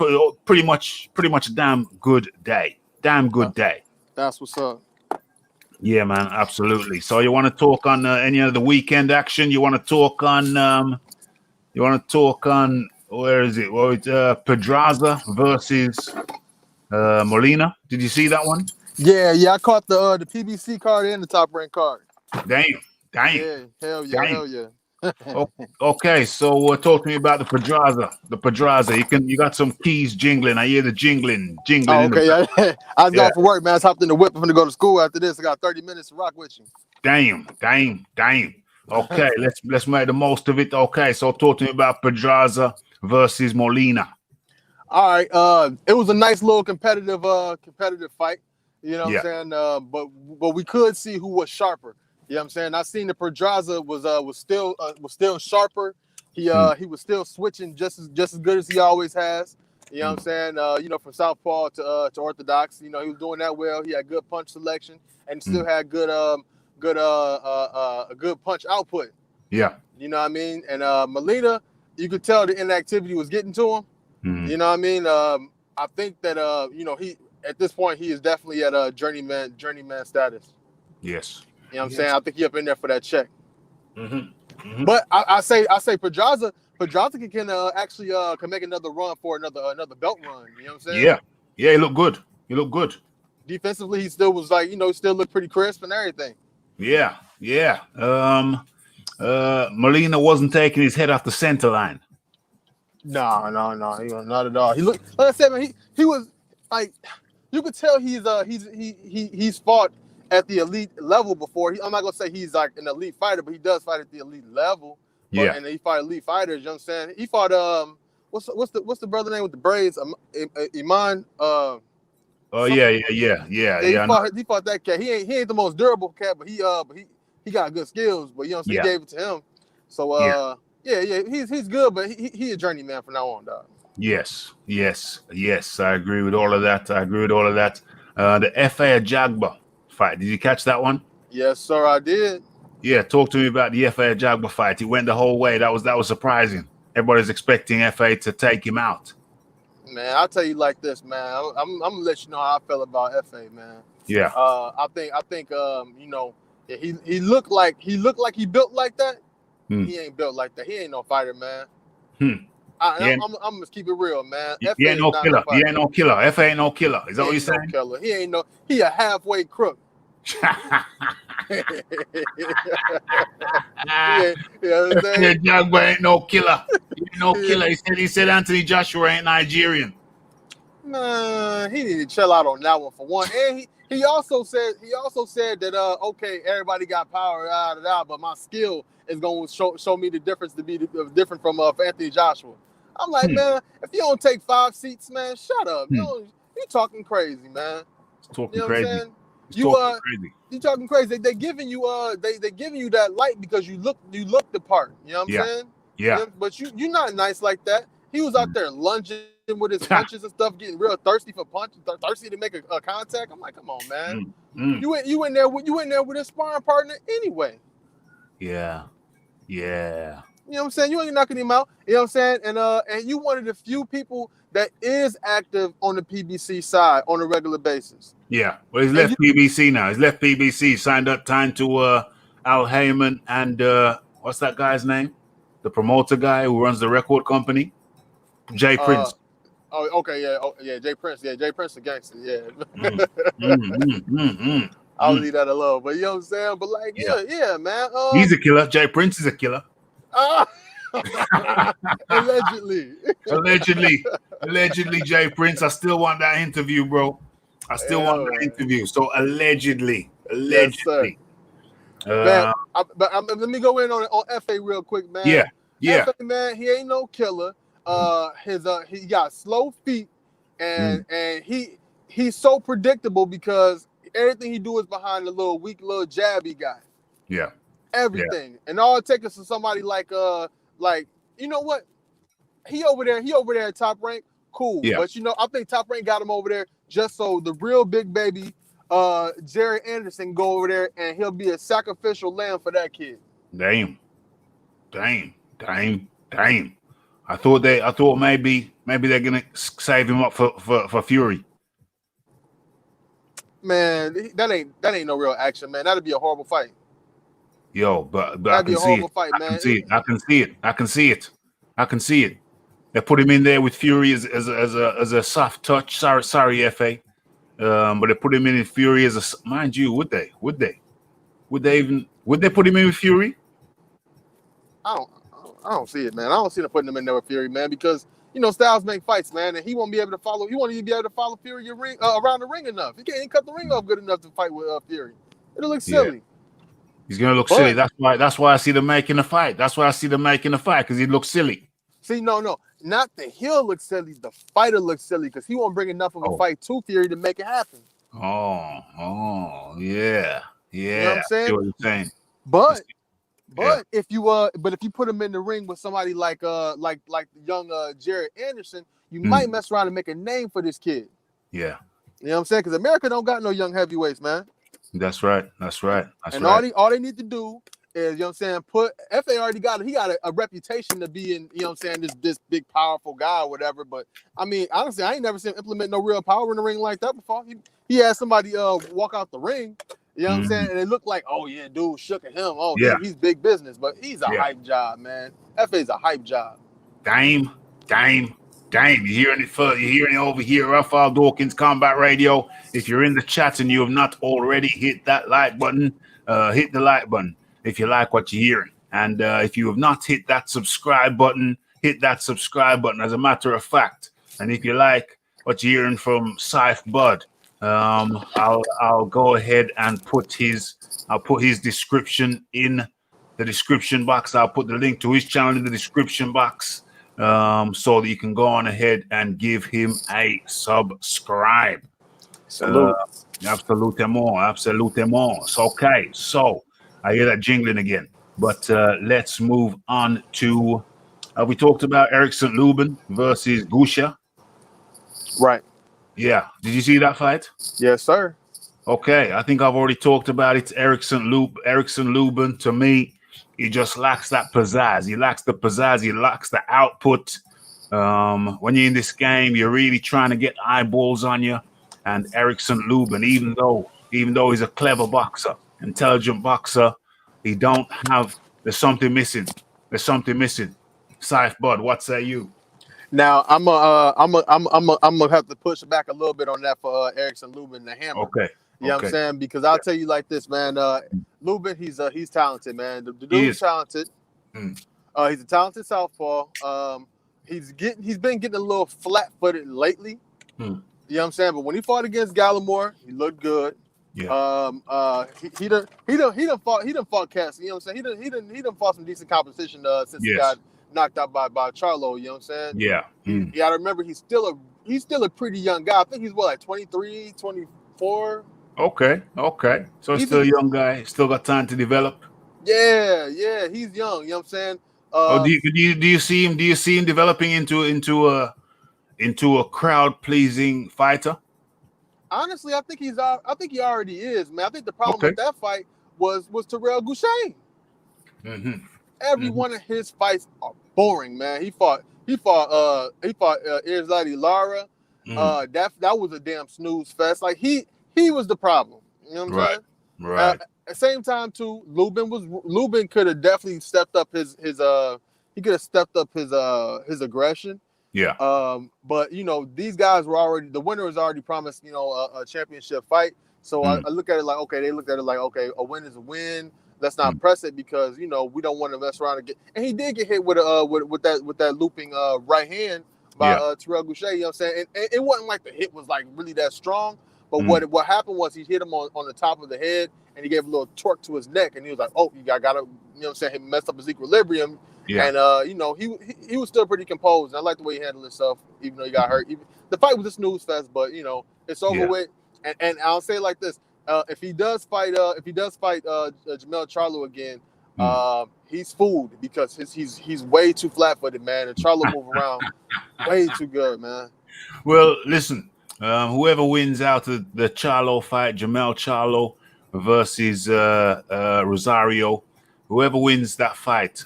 pretty much a damn good day. That's what's up. Yeah, man, absolutely. So you want to talk on any of the weekend action? You want to talk on? Where is it? Well, it's Pedraza versus Molina. Did you see that one? Yeah. I caught the PBC card and the top rank card. Damn. Yeah, hell yeah. Okay, so talk to me about the Pedraza. You got some keys jingling. I hear the jingling. Oh, okay, yeah. I was going for work, man. I was hopped in the whip. I'm gonna go to school after this. I got 30 minutes to rock with you. Damn. Okay, let's make the most of it. Okay, so talk to me about Pedraza versus Molina. All right. It was a nice little competitive fight. You know what I'm saying? But we could see who was sharper. You know what I'm saying? I seen the Pedraza was still sharper. He was still switching just as good as he always has. You know what I'm saying? From southpaw to orthodox. He was doing that well. He had good punch selection and still had good punch output. Yeah. You know what I mean? And Molina, you could tell the inactivity was getting to him. You know what I mean? I think that he at this point he is definitely at a journeyman status. Yes. You know what I'm saying? I think he up in there for that check. But I say Pedraza can actually can make another run for another belt run. You know what I'm saying? Yeah. He looked good. Defensively, he still was still looked pretty crisp and everything. Yeah. Molina wasn't taking his head off the center line. No, he was not at all. He looked, like I said, man, he was like, you could tell he's fought at the elite level before. I'm not gonna say he's like an elite fighter, but he does fight at the elite level. And he fought elite fighters. You know what I'm saying? He fought what's the brother name with the braids? Iman. He fought that cat. He ain't the most durable cat, but he got good skills. But you know what I'm saying? He gave it to him. So he's good, but he a journeyman from now on, dog. Yes. I agree with all of that. The FA Jagba fight. Did you catch that one? Yes, sir, I did. Yeah, talk to me about the FA Jagba fight. It went the whole way. That was surprising. Everybody's expecting FA to take him out. Man, I'll tell you like this, man. I'm gonna let you know how I feel about FA, man. Yeah. I think he looked like he built like that. He ain't built like that. He ain't no fighter, man. I'm gonna keep it real, man. He ain't no killer. He ain't no killer. FA ain't no killer. Is that what you're saying? No killer. He a halfway crook. Yeah, you know what I'm saying? Jagba ain't no killer. He ain't no killer. He said Anthony Joshua ain't Nigerian. Nah, he need to chill out on that one for one. And he also said that okay, everybody got power, but my skill is going to show me the difference to be different from Anthony Joshua. I'm like, man, if you don't take 5 seats, man, shut up. You talking crazy, man. He's talking You know crazy. what I'm saying? He's talking crazy. You talking crazy. They giving you they giving you that light because you look the part. You know what I'm saying? Yeah. You know, but you're not nice like that. He was out there lunging with his punches and stuff, getting real thirsty for punches, thirsty to make a contact. I'm like, come on, man. You in there with a sparring partner anyway. Yeah. Yeah. You know what I'm saying? You ain't knocking him out. You know what I'm saying? And you one of the few people that is active on the PBC side on a regular basis. Yeah. Well, he's left PBC now. He's left PBC, signed up time to Al Heyman and what's that guy's name? The promoter guy who runs the record company? Jay Prince. Oh, okay, yeah, Jay Prince. Yeah, Jay Prince, the gangster. Yeah. I'll leave that alone. But you know what I'm saying? But like, yeah, man. He's a killer. Jay Prince is a killer. Allegedly, Jay Prince. I still want that interview, bro. I still want that interview. So allegedly. Yes, sir. Man, let me go in on FA real quick, man. Yeah. FA, man, he ain't no killer. He got slow feet, and he's so predictable because everything he do is behind the weak little jab he got. Yeah. Everything. Yeah. And all it takes is somebody like you know what? He over there at Top Rank, cool. Yeah. But I think Top Rank got him over there just so the real big baby Jerry Anderson go over there and he'll be a sacrificial lamb for that kid. Damn. I thought maybe they're gonna save him up for Fury. Man, that ain't no real action, man. That'd be a horrible fight. Yo, but I can see it. I can see it. They put him in there with Fury as a soft touch. Sorry, FA. But they put him in Fury as a, mind you, would they put him in with Fury? I don't see it, man. I don't see them putting him in there with Fury, man, because Styles make fights, man, and he won't be able to follow. He won't even be able to follow Fury around the ring enough. He can't even cut the ring off good enough to fight with Fury. It'll look silly. He's gonna look silly. That's why I see them making a fight. Because he looks silly. See, no, not the heel looks silly. The fighter looks silly because he won't bring enough of a fight to Fury to make it happen. Oh, yeah. You know what I'm saying? I see what you're saying. But if you put him in the ring with somebody like the young Jared Anderson, you might mess around and make a name for this kid. Yeah. You know what I'm saying? Because America don't got no young heavyweights, man. That's right. All they need to do is, FA already got it. He got a reputation to be in, this big powerful guy or whatever. But I mean, honestly, I ain't never seen him implement no real power in the ring like that before. He had somebody walk out the ring. You know what I'm saying? And it looked like, oh yeah, dude shook at him. Oh yeah, he's big business, but he's a hype job, man. FA's a hype job. Dame. You're hearing it over here, Raphael Dawkins Combat Radio. If you're in the chat and you have not already hit that like button, hit the like button if you like what you're hearing. And if you have not hit that subscribe button, hit that subscribe button. As a matter of fact, and if you like what you're hearing from Saif Bud, I'll go ahead and put his description in the description box. I'll put the link to his channel in the description box. So that you can go on ahead and give him a subscribe. Absolutely. So, okay, so I hear that jingling again, but let's move on to. We talked about Eric St. Lubin versus Gusha. Right. Yeah. Did you see that fight? Yes, sir. Okay, I think I've already talked about it. Eric St. Lubin, to me, he just lacks that pizzazz. He lacks the pizzazz. He lacks the output. When you're in this game, you're really trying to get eyeballs on you. And Eric St. Lubin, even though he's a clever boxer, intelligent boxer, there's something missing. Saif Bud, what say you? Now I'm gonna have to push back a little bit on that for Eric St. Lubin, the hammer. Okay. You know what I'm saying? Because I'll tell you like this, man. Lubin, he's talented, man. The dude's talented. He's a talented southpaw. He's been getting a little flat-footed lately. You know what I'm saying? But when he fought against Gallimore, he looked good. Yeah. He done fought cats. You know what I'm saying? He done fought some decent competition since he got knocked out by Charlo. You know what I'm saying? Yeah. You gotta remember he's still a pretty young guy. I think he's like 23, 24. Okay. So he's still a young guy. Still got time to develop. Yeah, he's young. You know what I'm saying? Do you see him? Do you see him developing into a crowd pleasing fighter? Honestly, I think he already is, man. I think the problem with that fight was Terrell Goucher. Every one of his fights are boring, man. He fought Irzadi Lara. That was a damn snooze fest. Like he was the problem. You know what I'm saying? Right. At the same time, too, Lubin could have definitely stepped up his aggression. Yeah. But these guys the winner was already promised, a championship fight. So I look at it like, okay, they looked at it like, okay, a win is a win. Let's not press it because we don't want to mess around and get. And he did get hit with that looping right hand by Terrell Goucher. You know what I'm saying? And it wasn't like the hit was like really that strong. But what happened was he hit him on the top of the head and he gave a little torque to his neck and he was like, oh, you got to, you know what I'm saying? He messed up his equilibrium. Yeah. And he was still pretty composed. And I like the way he handled himself, even though he got hurt. The fight was a snooze fest, but it's over with. And I'll say it like this: if he does fight Jamel Charlo again, he's fooled because he's way too flat-footed, man. And Charlo move around way too good, man. Well, listen, whoever wins out of the Charlo fight, Jamel Charlo versus Rosario. Whoever wins that fight,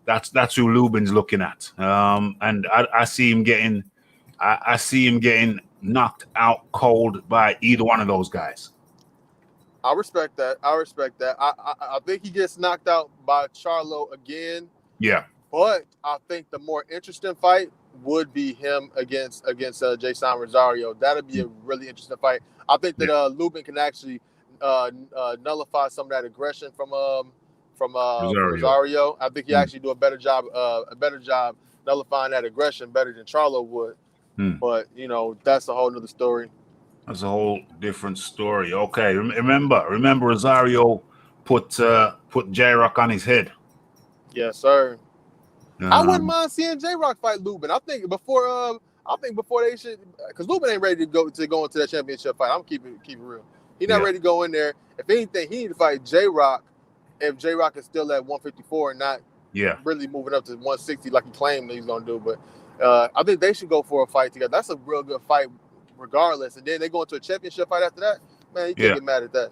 that's who Lubin's looking at, and I see him getting knocked out cold by either one of those guys. I respect that. I think he gets knocked out by Charlo again. Yeah, but I think the more interesting fight would be him against Jason Rosario. That'd be a really interesting fight. I think that Lubin can actually nullify some of that aggression from Rosario. I think he actually do a better job nullifying that aggression better than Charlo would. But that's a whole nother story. That's a whole different story. Okay, remember Rosario put J-Rock on his head. Yes, sir. I wouldn't mind seeing J-Rock fight Lubin. I think before they should, because Lubin ain't ready to go into that championship fight. I'm keeping it real. He's not ready to go in there. If anything, he need to fight J-Rock if J-Rock is still at 154 and not really moving up to 160 like he claimed that he's gonna do. But I think they should go for a fight together. That's a real good fight, regardless. And then they go into a championship fight after that. Man, you can't get mad at that.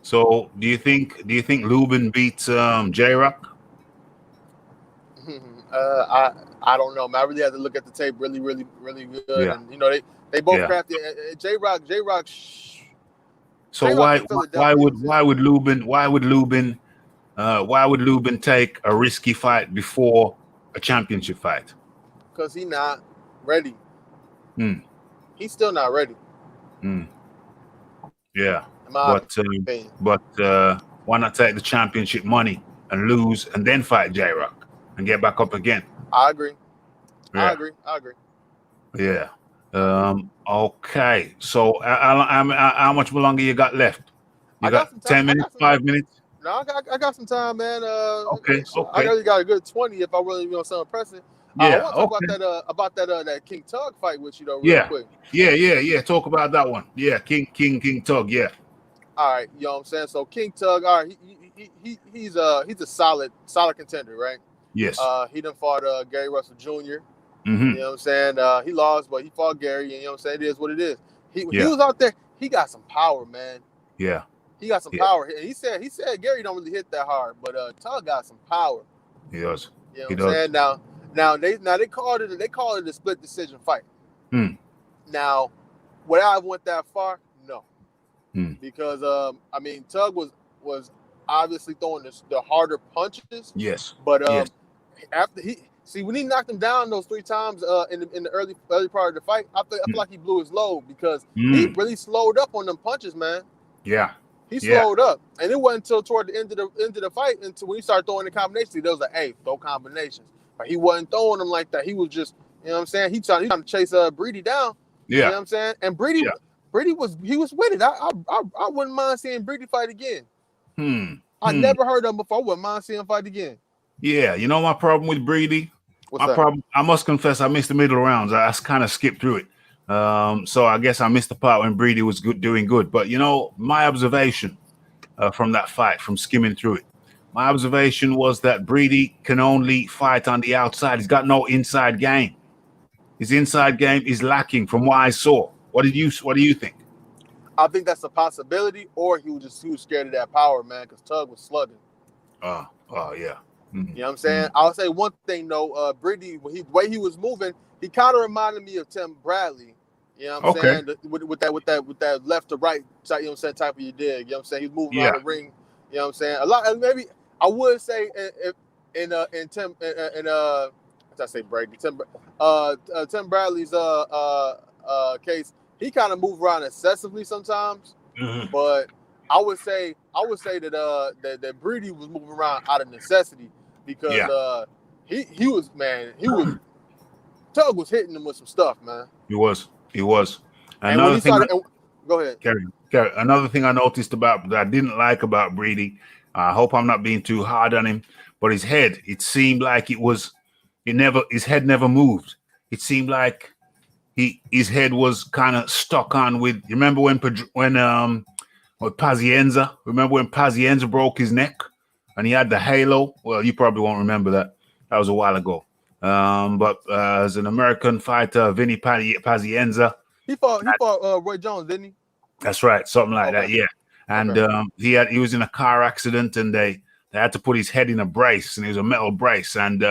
So, do you think Lubin beats J-Rock? I don't know, man. I really have to look at the tape really, really, really good. Yeah. And they both crafted. J-Rock. So why would Lubin take a risky fight before a championship fight? Because he's not ready. He's still not ready. Yeah. But why not take the championship money and lose and then fight J-Rock and get back up again? I agree. Yeah. I agree. Yeah. Okay. So how much longer you got left? You got 10 minutes, 5 minutes? No, I got some time, man. Okay. I really got a good 20 if I really something impressive. Yeah. I want to talk about that King Tug fight with you though, real quick. Yeah. Talk about that one. Yeah, King Tug. Yeah. All right, you know what I'm saying. So King Tug, all right, he's a solid contender, right? Yes. He done fought Gary Russell Jr. Mm-hmm. You know what I'm saying? He lost, but he fought Gary, and you know what I'm saying? It is what it is. He was out there. He got some power, man. Yeah. He got some power. And he said Gary don't really hit that hard, but Tug got some power. He does. You know what I'm saying? Now they called it a split decision fight. Now, would I have went that far? No. Because Tug was obviously throwing the harder punches. Yes. But after See, when he knocked him down those 3 times in the early part of the fight, I feel like he blew his load because he really slowed up on them punches, man. Yeah. He slowed up, and it wasn't until toward the end of the fight until when he started throwing the combinations. There was like, hey, throw combinations. But he wasn't throwing them like that. He was just, you know what I'm saying? He trying to chase Breedy down. Yeah. You know what I'm saying? And Breedy was with it. I wouldn't mind seeing Breedy fight again. I never heard of him before. I wouldn't mind seeing him fight again. Yeah, you know my problem with Breedy? What's that? I must confess, I missed the middle rounds. I kind of skipped through it. So I guess I missed the part when Breedy was doing good. But, you know, my observation from that fight, from skimming through it, my observation was that Breedy can only fight on the outside. He's got no inside game. His inside game is lacking from what I saw. What do you think? I think that's a possibility, or he was scared of that power, man, because Tug was slugging. Oh, yeah. You know what I'm saying? I'll say one thing though, Breedy, the way he was moving, he kind of reminded me of Tim Bradley. You know what I'm saying? With that left to right, you know what I'm saying, type of you dig. You know what I'm saying? He's moving around the ring. You know what I'm saying? A lot, maybe I would say in Tim Bradley's case, he kind of moved around excessively sometimes. But I would say that Breedy was moving around out of necessity because he was Tug was hitting him with some stuff, man. He was. And when he started, go ahead. Carry. Another thing I noticed that I didn't like about Breedy, I hope I'm not being too hard on him, but his head, it seemed like his head never moved. It seemed like his head was kind of stuck on with, you remember when Pazienza, broke his neck and he had the halo? Well, you probably won't remember that. That was a while ago. But as an American fighter, Vinny Pazienza. He fought Roy Jones, didn't he? That's right, something like that, yeah. And he was in a car accident, and they had to put his head in a brace, and it was a metal brace. And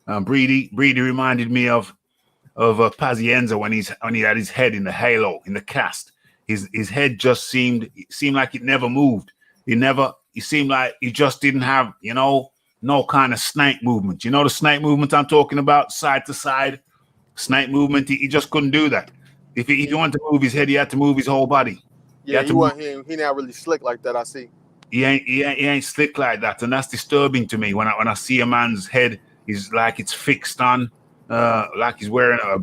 Breedy reminded me of Pazienza when he had his head in the halo, in the cast. His head just seemed like it never moved. He seemed like he just didn't have, you know, no kind of snake movement. You know the snake movement I'm talking about, side to side snake movement. He just couldn't do that. If he wanted to move his head, he had to move his whole body. Yeah, he not really slick like that. I see. He ain't slick like that, and that's disturbing to me when I see a man's head is like it's fixed on, like he's wearing a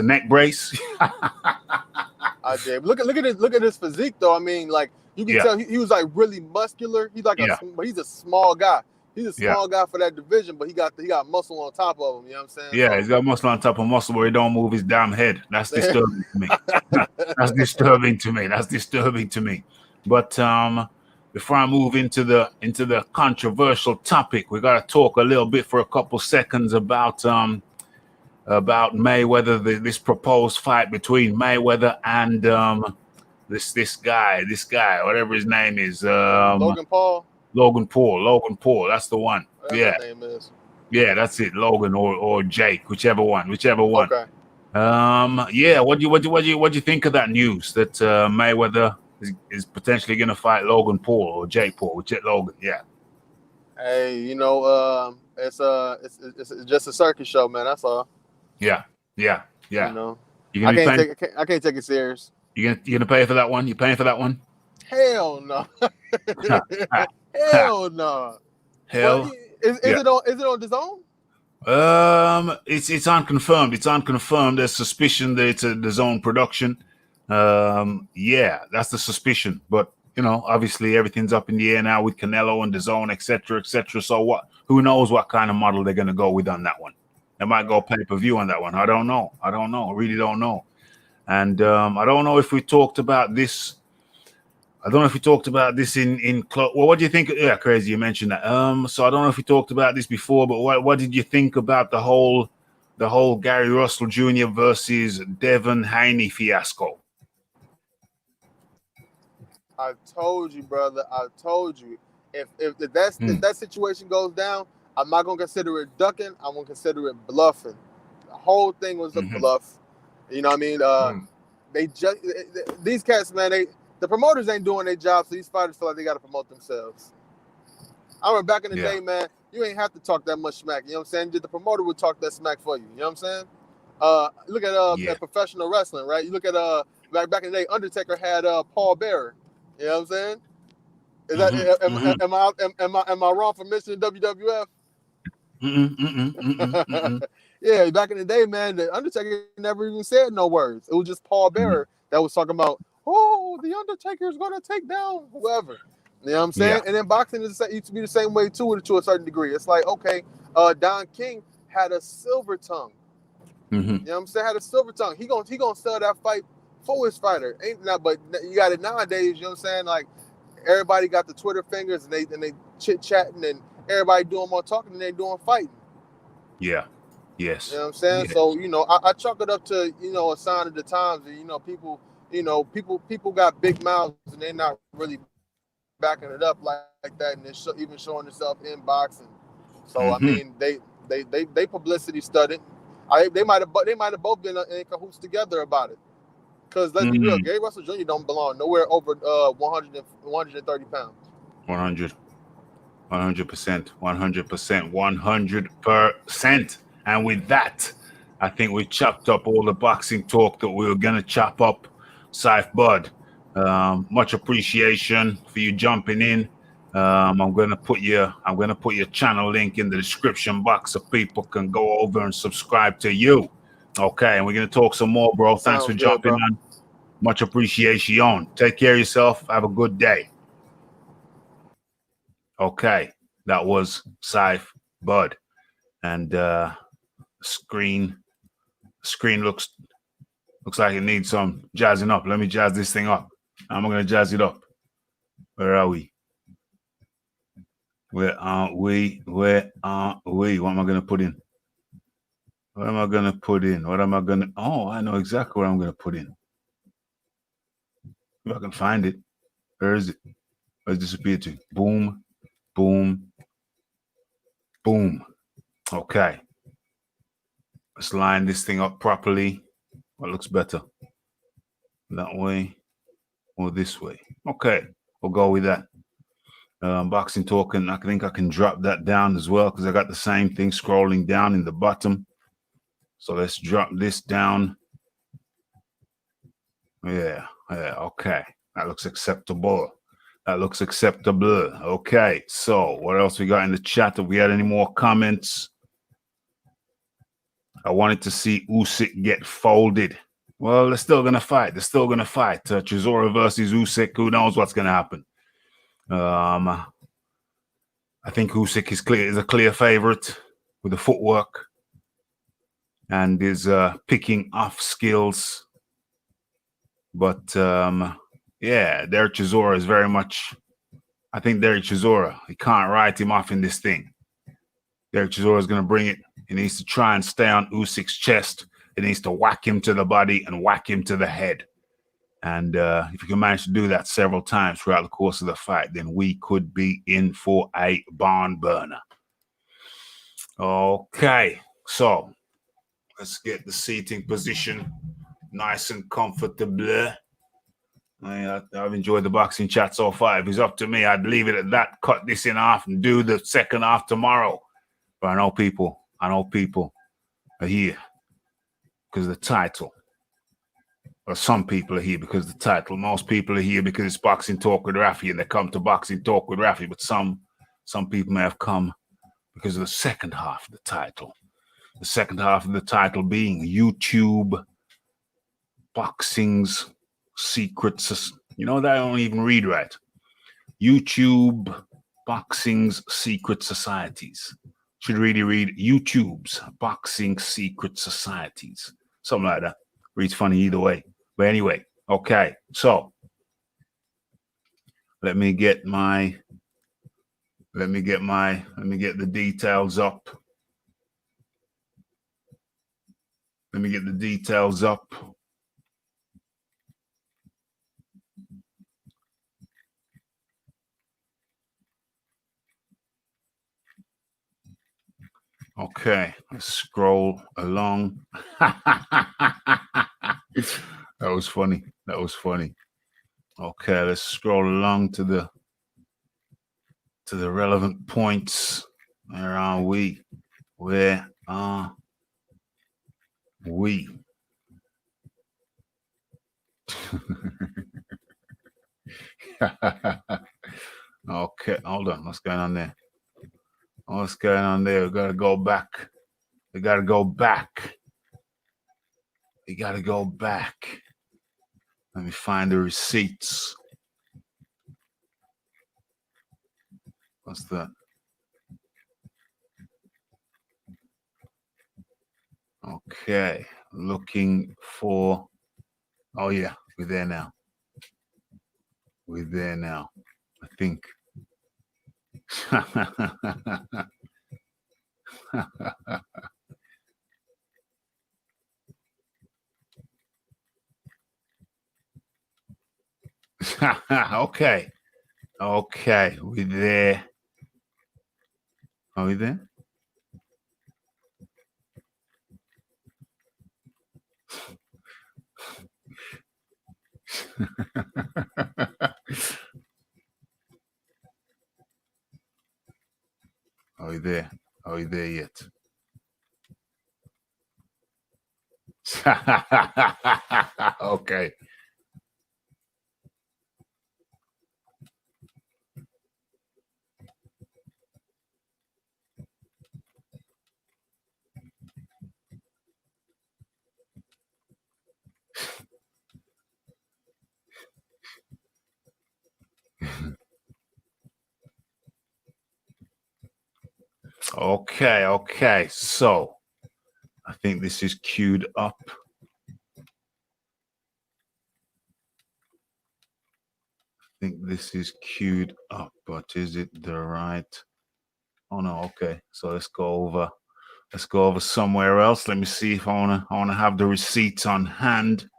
neck brace. I did. Look at his physique though. I mean, like you can tell he was like really muscular. He's like he's a small guy. He's a small guy for that division, but he got muscle on top of him. You know what I'm saying? Yeah, he's got muscle on top of muscle, where he don't move his damn head. That's disturbing to me. That's disturbing to me. But before I move into the controversial topic, we got to talk a little bit for a couple seconds about Mayweather, this proposed fight between Mayweather and this guy, whatever his name is, Logan Paul. Logan Paul, that's the one. Whatever his name is. Yeah, that's it. Logan or Jake, whichever one. Okay. What do you think of that news that Mayweather is potentially going to fight Logan Paul or Jake Paul? Logan, yeah. Hey, you know, it's just a circus show, man. That's all. Yeah. You know, I can't take it serious. You gonna pay for that one? You paying for that one? Hell no. Hell no. Hell. Is it on DAZN? It's unconfirmed. It's unconfirmed. There's suspicion that it's a DAZN production. Yeah, that's the suspicion. But you know, obviously everything's up in the air now with Canelo and DAZN, etc., etc. So what? Who knows what kind of model they're gonna go with on that one? They might go pay-per-view on that one. I don't know. I really don't know. And I don't know if we talked about this. I don't know if we talked about this in well, what do you think? Yeah, crazy you mentioned that. So I don't know if we talked about this before, but what did you think about the whole Gary Russell Jr. versus Devin Haney fiasco? I told you, brother. I told you. If that situation goes down, I'm not gonna consider it ducking. I'm gonna consider it bluffing. The whole thing was a bluff. You know what I mean? They just these cats, man. The promoters ain't doing their job, so these fighters feel like they got to promote themselves. I remember back in the day, man, you ain't have to talk that much smack. You know what I'm saying? The promoter would talk that smack for you. You know what I'm saying? Look at professional wrestling, right? You look at back in the day, Undertaker had Paul Bearer. You know what I'm saying? Is that am I wrong for mentioning WWF? Yeah, back in the day, man, the Undertaker never even said no words. It was just Paul Bearer that was talking about, oh, the Undertaker is gonna take down whoever. You know what I'm saying? Yeah. And then boxing used to be the same way too, to a certain degree. It's like, okay, Don King had a silver tongue. You know what I'm saying? Had a silver tongue. He gonna sell that fight for his fighter. Ain't not, but you got it nowadays. You know what I'm saying? Like everybody got the Twitter fingers and they chit chatting and everybody doing more talking than they doing fighting. Yeah. Yes. You know what I'm saying? Yes. So, I chalk it up to, a sign of the times. And, people got big mouths and they're not really backing it up like that, and they're even showing themselves in boxing. So I mean, they publicity studied. They might have both been in cahoots together about it. Because let's be real, Gary Russell Jr. don't belong nowhere over 130 pounds. 100%, 100%. And with that, I think we chopped up all the boxing talk that we were gonna chop up. Saif Bud, much appreciation for you jumping in. I'm gonna put your channel link in the description box so people can go over and subscribe to you. Okay, and we're gonna talk some more, bro. Thanks for jumping on. Much appreciation. Take care of yourself. Have a good day. Okay, that was Saif Bud, and screen looks like it needs some jazzing up. Let me jazz this thing up. I'm gonna jazz it up. Where are we? Where are we? What am I gonna put in? What am I gonna? Oh, I know exactly what I'm gonna put in. If I can find it. Where is it? Where's it disappeared to? Boom, boom, boom. Okay. Let's line this thing up properly. What looks better? That way or this way? Okay, we'll go with that. Boxing talk, and I think I can drop that down as well because I got the same thing scrolling down in the bottom. So let's drop this down. Yeah, okay. That looks acceptable. Okay, so what else we got in the chat? Have we had any more comments? I wanted to see Usyk get folded. Well, they're still gonna fight. Chisora versus Usyk. Who knows what's gonna happen? I think Usyk is a clear favorite with the footwork and his picking off skills. But yeah, Derek Chisora is very much. I think Derek Chisora, he can't write him off in this thing. Derek Chisora is going to bring it. He needs to try and stay on Usyk's chest. He needs to whack him to the body and whack him to the head. And if you can manage to do that several times throughout the course of the fight, then we could be in for a barn burner. Okay, so let's get the seating position nice and comfortable. I've enjoyed the boxing chat so far. If it's up to me, I'd leave it at that, cut this in half and do the second half tomorrow. But I know people are here because of the title. Or some people are here because of the title. Most people are here because it's Boxing Talk with Rafi and they come to Boxing Talk with Rafi. But some people may have come because of the second half of the title. The second half of the title being YouTube Boxing's Secrets. You know that I don't even read right. YouTube Boxing's Secret Societies. Should really read YouTube's Boxing Secret Societies. Something like that. Reads funny either way. But anyway, okay. So let me get the details up. Okay, let's scroll along. That was funny. Okay, let's scroll along to the relevant points. Where are we? Where are we? Okay, hold on. What's going on there? What's going on there? We gotta go back. We gotta go back. We gotta go back. Let me find the receipts. What's that? Okay, looking for. Oh yeah, we're there now. We're there now. I think. Okay. Okay. We're there. Are we there? Are we there? Are we there yet? Okay. Okay, okay. So I think this is queued up. I think this is queued up, but is it the right? Oh no, okay. So let's go over somewhere else. Let me see if I wanna have the receipts on hand.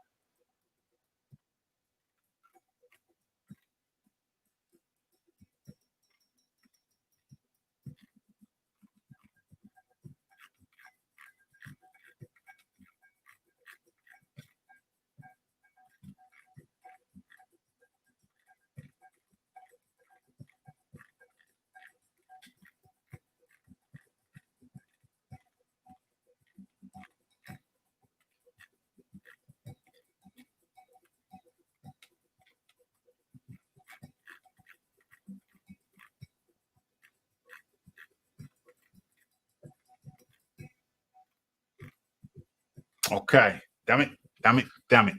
Okay. Damn it. Damn it. Damn it.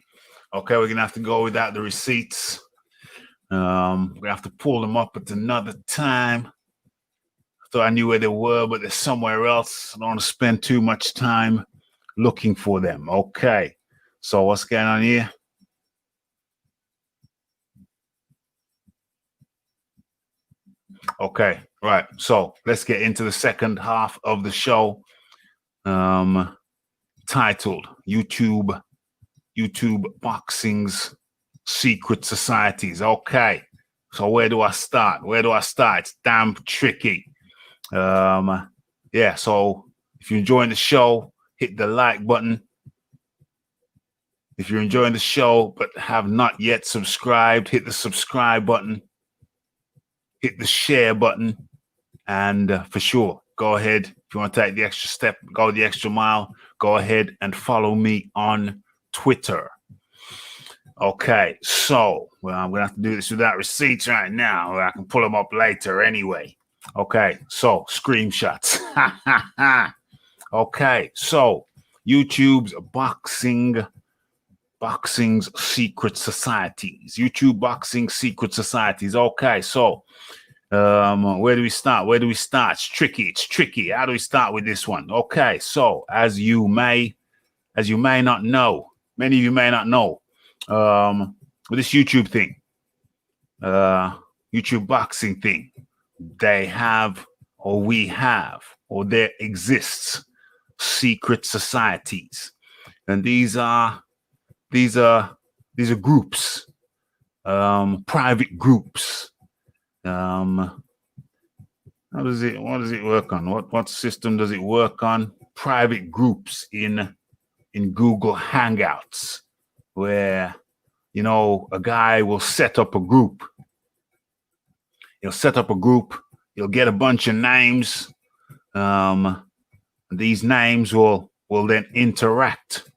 Okay, we're gonna have to go without the receipts. We have to pull them up at another time. I thought I knew where they were, but they're somewhere else. I don't want to spend too much time looking for them. Okay. So what's going on here? Okay, right. So let's get into the second half of the show. Titled YouTube Boxing's Secret Societies. Okay. So where do I start? Where do I start? It's damn tricky. Yeah, so if you're enjoying the show, hit the like button. If you're enjoying the show but have not yet subscribed, hit the subscribe button, hit the share button, and for sure, go ahead. If you want to take the extra step, go the extra mile, go ahead and follow me on Twitter. Okay, so I'm gonna have to do this without receipts right now, or I can pull them up later anyway. Okay, so screenshots. Okay, so YouTube's boxing's secret societies. YouTube boxing secret societies. Okay, so where do we start? Where do we start? It's tricky. It's tricky. How do we start with this one? Okay, so as you may not know, many of you may not know, with this YouTube thing, YouTube boxing thing, they have, or we have, or there exists secret societies, and these are groups, private groups. What does it work on? What system does it work on? Private groups in Google Hangouts, where a guy will set up a group. He'll set up a group. He'll get a bunch of names. These names will then interact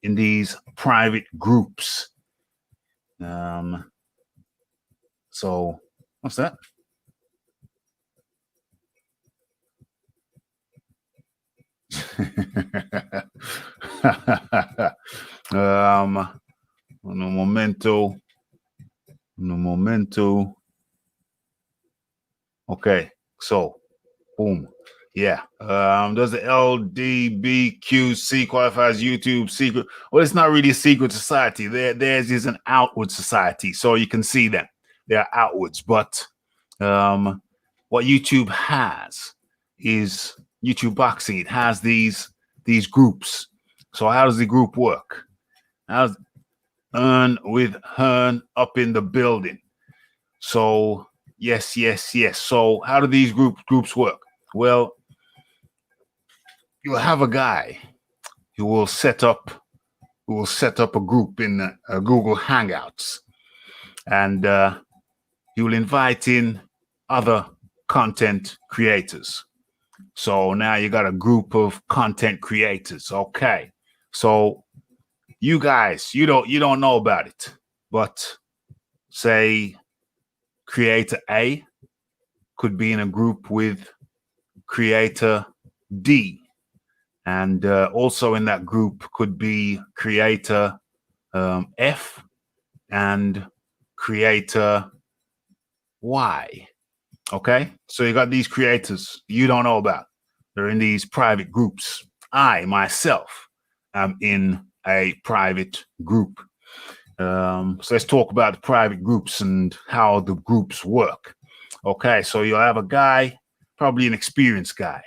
in these private groups. So what's that? Un momento. Okay, so boom. Yeah. Does the LDBQC qualify as YouTube secret? Well, it's not really a secret society. Theirs is an outward society, so you can see them. They're outwards, but what YouTube has is YouTube Boxing. It has these groups. So how does the group work? How's Earn with Hearn up in the building? So yes. So how do these groups work? Well, you'll have a guy who will set up a group in Google Hangouts, and he will invite in other content creators. So now you got a group of content creators. Okay, so you guys, you don't know about it, but say creator A could be in a group with creator D. And also in that group could be creator F and creator Y. Okay, so you got these creators you don't know about. They're in these private groups. I myself am in a private group. So let's talk about the private groups and how the groups work. Okay, so you'll have a guy, probably an experienced guy.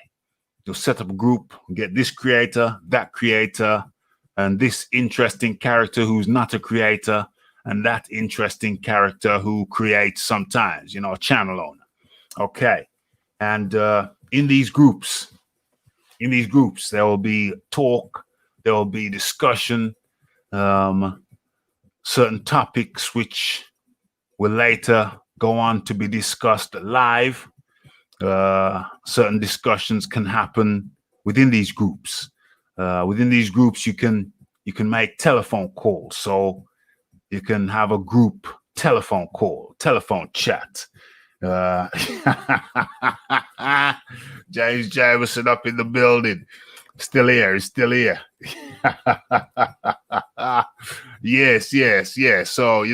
You'll set up a group, get this creator, that creator, and this interesting character who's not a creator, and that interesting character who creates sometimes, a channel owner. Okay. And in these groups, there will be talk, there will be discussion, certain topics which will later go on to be discussed live. Certain discussions can happen within these groups. Within these groups, you can make telephone calls. So you can have a group telephone call, telephone chat. James Jamison up in the building. Still here. He's still here. Yes. So,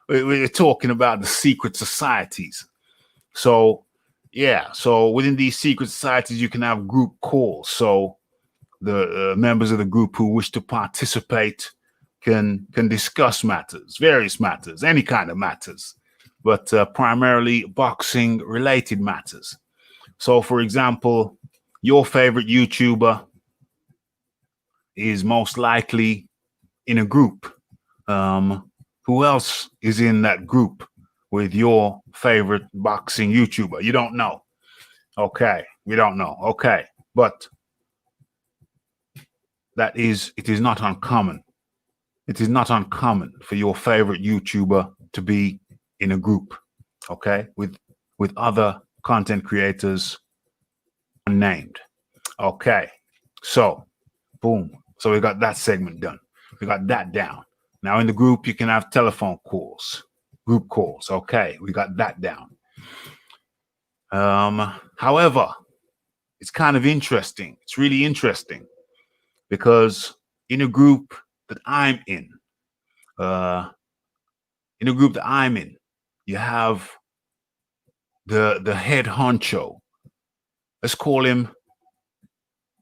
we're talking about the secret societies. So, yeah. So within these secret societies, you can have group calls. So the members of the group who wish to participate can discuss matters, various matters, any kind of matters, but primarily boxing related matters. So, for example, your favorite YouTuber is most likely in a group. Who else is in that group with your favorite boxing YouTuber? You don't know. Okay, we don't know. Okay, but it is not uncommon. It is not uncommon for your favorite YouTuber to be in a group, okay, with other content creators unnamed. Okay, so boom. So we got that segment done. We got that down. Now in the group, you can have telephone calls, group calls. Okay, we got that down. However, it's kind of interesting. It's really interesting because in a group that I'm in, you have the head honcho. Let's call him.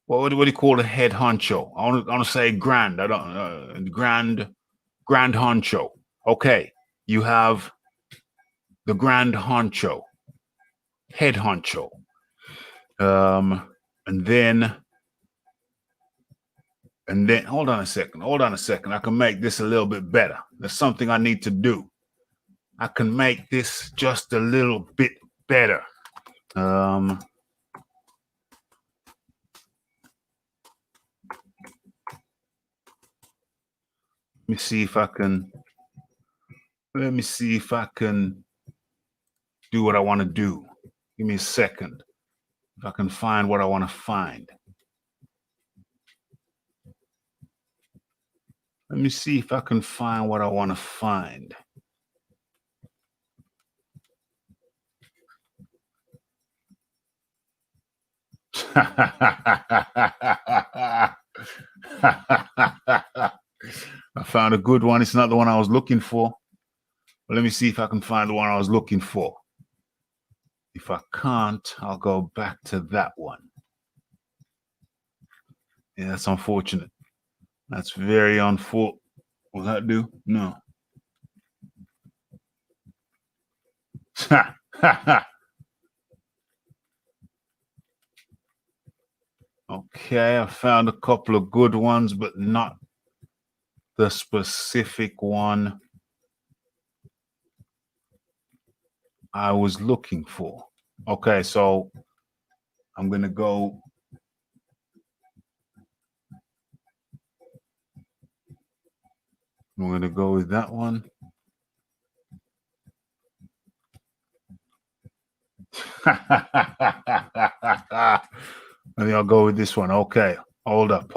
What do you call the head honcho? I want to say grand. I don't grand honcho. Okay, you have the grand honcho, head honcho, and then hold on a second. I can make this a little bit better. There's something I need to do. I can make this just a little bit better. Let me see if I can do what I want to do. Give me a second. If I can find what I want to find. Let me see if I can find what I want to find. I found a good one. It's not the one I was looking for. But let me see if I can find the one I was looking for. If I can't, I'll go back to that one. Yeah, that's unfortunate. That's very unfortunate. Will that do? No. Okay, I found a couple of good ones, but not the specific one I was looking for. Okay, so I'm going to go. I'm going to go with that one. I think I'll go with this one. Okay, hold up.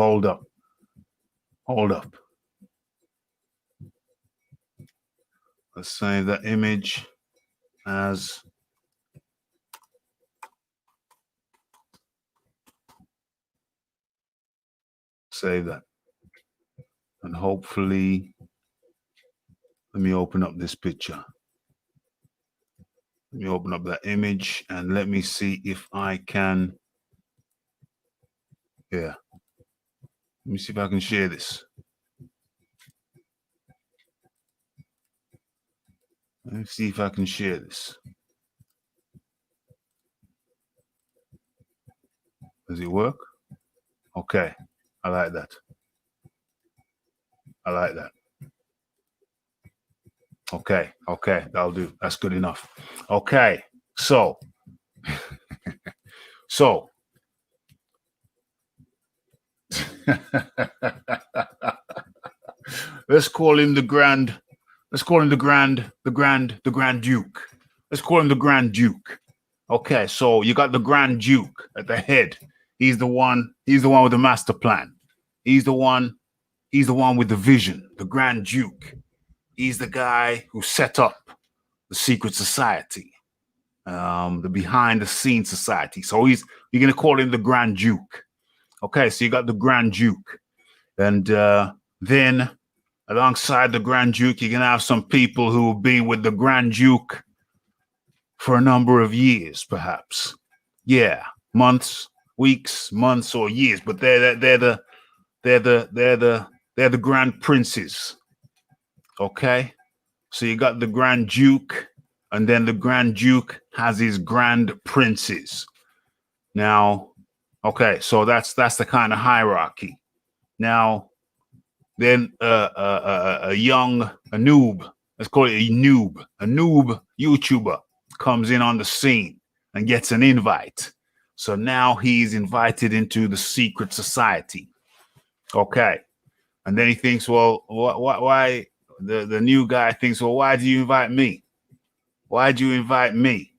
Let's save that image as save that. And hopefully, let me open up this picture. Let me open up that image and let me see if I can. Yeah. Let me see if I can share this. Let me see if I can share this. Does it work? Okay. I like that. Okay, that'll do. That's good enough. Okay, so let's call him the Grand. Let's call him the Grand Duke. Let's call him the Grand Duke. Okay, so you got the Grand Duke at the head. He's the one with the master plan. He's the one with the vision, the Grand Duke. He's the guy who set up the secret society, the behind the scenes society. So you're going to call him the Grand Duke. Okay, so you got the Grand Duke. And then alongside the Grand Duke, you're going to have some people who will be with the Grand Duke for a number of years, perhaps. Yeah, months, weeks, months, or years. But they're the Grand Princes. Okay, so you got the Grand Duke, and then the Grand Duke has his Grand Princes. Now, okay, so that's the kind of hierarchy. Now, then a noob, let's call it a noob YouTuber comes in on the scene and gets an invite. So now he's invited into the secret society. Okay, and then he thinks, well, why? The new guy thinks, well, why do you invite me? Why'd you invite me?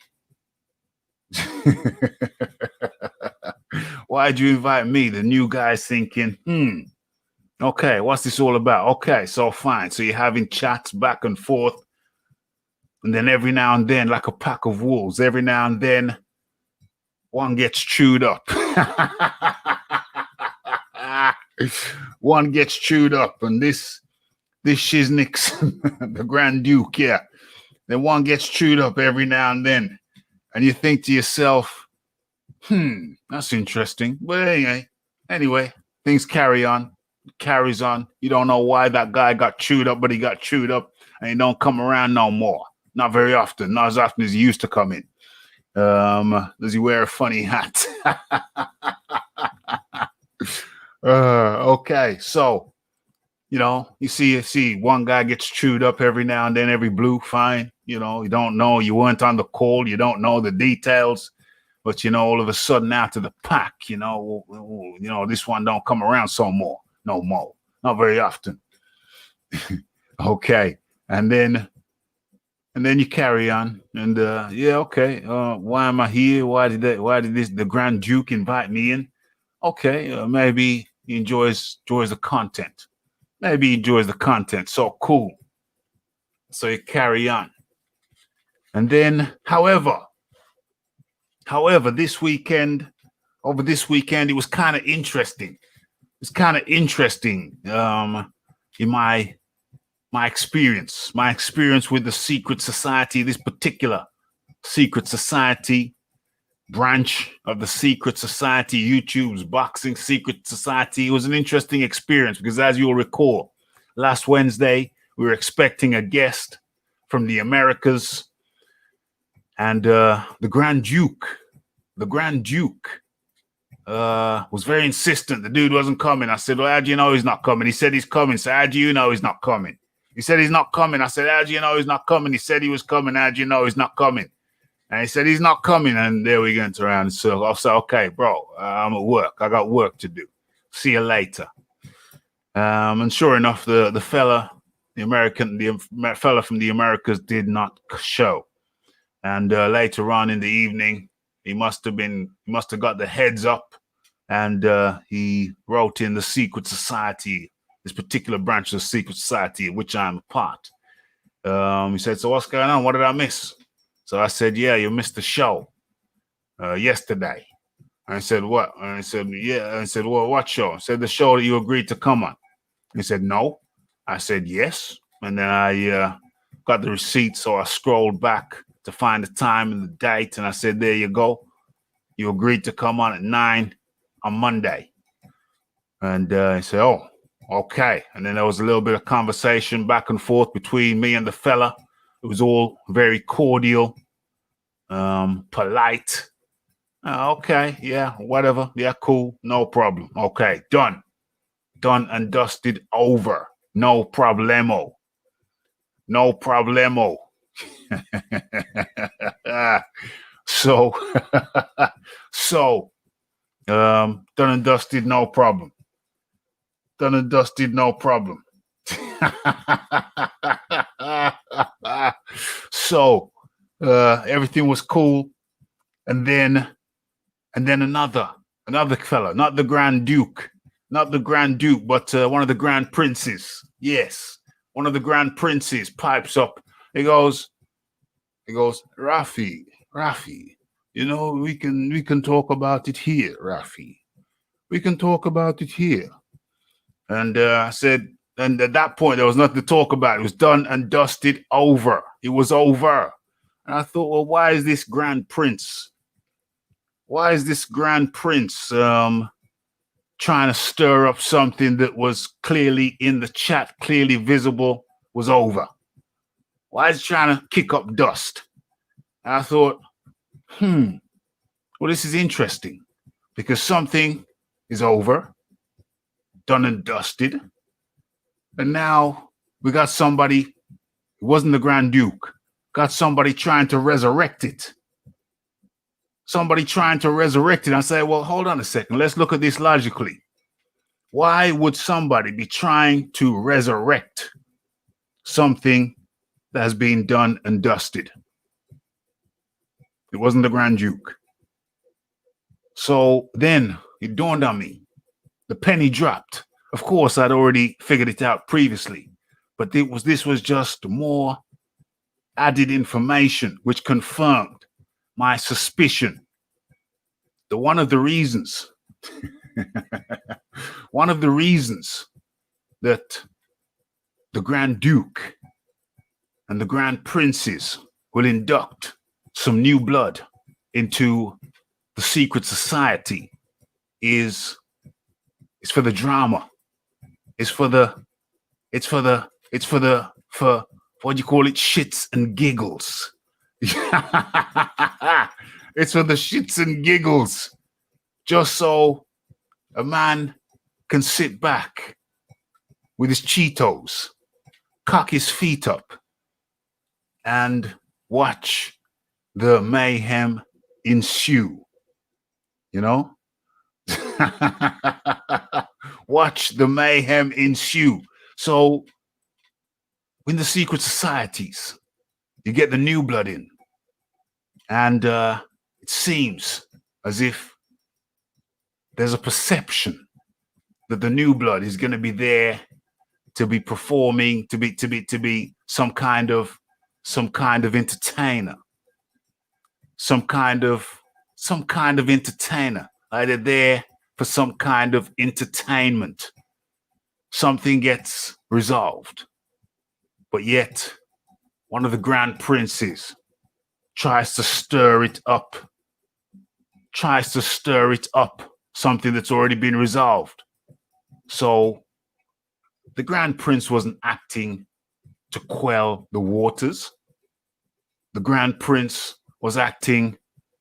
Why'd you invite me? The new guy's thinking, okay, what's this all about? Okay, so fine. So you're having chats back and forth. And then every now and then, like a pack of wolves, every now and then, one gets chewed up. One gets chewed up. And this shiznix, the Grand Duke, yeah. Then one gets chewed up every now and then. And you think to yourself, that's interesting. But anyway, things carries on. You don't know why that guy got chewed up, but he got chewed up and he don't come around no more. Not very often, not as often as he used to come in. Does he wear a funny hat? Okay, so, you see one guy gets chewed up every now and then, every blue, fine. You don't know, you weren't on the call, you don't know the details. But, all of a sudden after the pack, this one don't come around no more, not very often. Okay. And then and then you carry on. And yeah, okay. Why am I here? Why did the Grand Duke invite me in? Okay, maybe he enjoys the content. Maybe he enjoys the content. So cool. So you carry on. And then, however, this weekend, it was kind of interesting. It's kind of interesting. In my experience with the secret society, this particular secret society branch of the secret society, YouTube's boxing secret society. It was an interesting experience because, as you'll recall, last Wednesday we were expecting a guest from the Americas, and the Grand Duke was very insistent. The dude wasn't coming. I said, well, how do you know he's not coming? He said he's coming. So how do you know he's not coming? He said he's not coming. I said, how do you know he's not coming? He said he was coming. How do you know he's not coming? And he said he's not coming. And there we went around in circles. I said, okay, bro, I'm at work. I got work to do. See you later. And sure enough, the fella from the Americas did not show. And later on in the evening, he must have got the heads up, and he wrote in the secret society, this particular branch of the secret society, of which I'm a part. He said, so what's going on? What did I miss? So I said, yeah, you missed the show yesterday. And I said, what? And I said, yeah. And I said, well, what show? I said, the show that you agreed to come on. He said, no. I said, yes. And then I got the receipt, so I scrolled back to find the time and the date, and I said, there you go. You agreed to come on at 9 on Monday. And he said, oh, okay. And then there was a little bit of conversation back and forth between me and the fella. It was all very cordial, polite. Okay, yeah, whatever. Yeah, cool, no problem. Okay, done and dusted, over. No problemo. So done and dusted, no problem. So everything was cool, and then another fella, not the Grand Duke, but one of the Grand Princes. Yes, one of the Grand Princes pipes up. He goes, Rafi, you know, we can talk about it here, Rafi. We can talk about it here. And I said, and at that point, there was nothing to talk about. It was done and dusted, over. It was over. And I thought, well, why is this Grand Prince trying to stir up something that was clearly in the chat, clearly visible, was over? Why is he trying to kick up dust? And I thought, well, this is interesting, because something is over, done and dusted, and now we got somebody, it wasn't the Grand Duke, got somebody trying to resurrect it. I say, well, hold on a second. Let's look at this logically. Why would somebody be trying to resurrect something that has been done and dusted? It wasn't the Grand Duke. So then it dawned on me. The penny dropped. Of course, I'd already figured it out previously, but this was just more added information which confirmed my suspicion that one of the reasons that the Grand Duke and the Grand Princes will induct some new blood into the secret society is for the drama. It's for what do you call it? Shits and giggles. It's for the shits and giggles. Just so a man can sit back with his Cheetos, cock his feet up, and watch the mayhem ensue. You know? Watch the mayhem ensue. So in the secret societies, You get the new blood in, and it seems as if there's a perception that the new blood is going to be there to be performing, to be some kind of entertainer, some kind of entertainer. They're there for some kind of entertainment. Something gets resolved, but yet one of the grand princes tries to stir it up, something that's already been resolved. So the grand prince wasn't acting to quell the waters. The grand prince was acting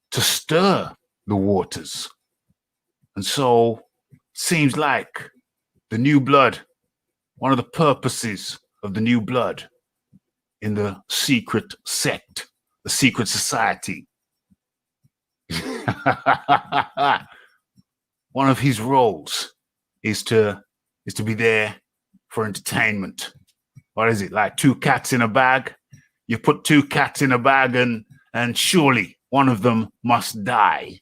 to stir the waters. And so seems like the new blood, one of the purposes of the new blood in the secret sect, the secret society, one of his roles is to be there for entertainment. What is it, like 2 cats in a bag? You put 2 cats in a bag and surely one of them must die.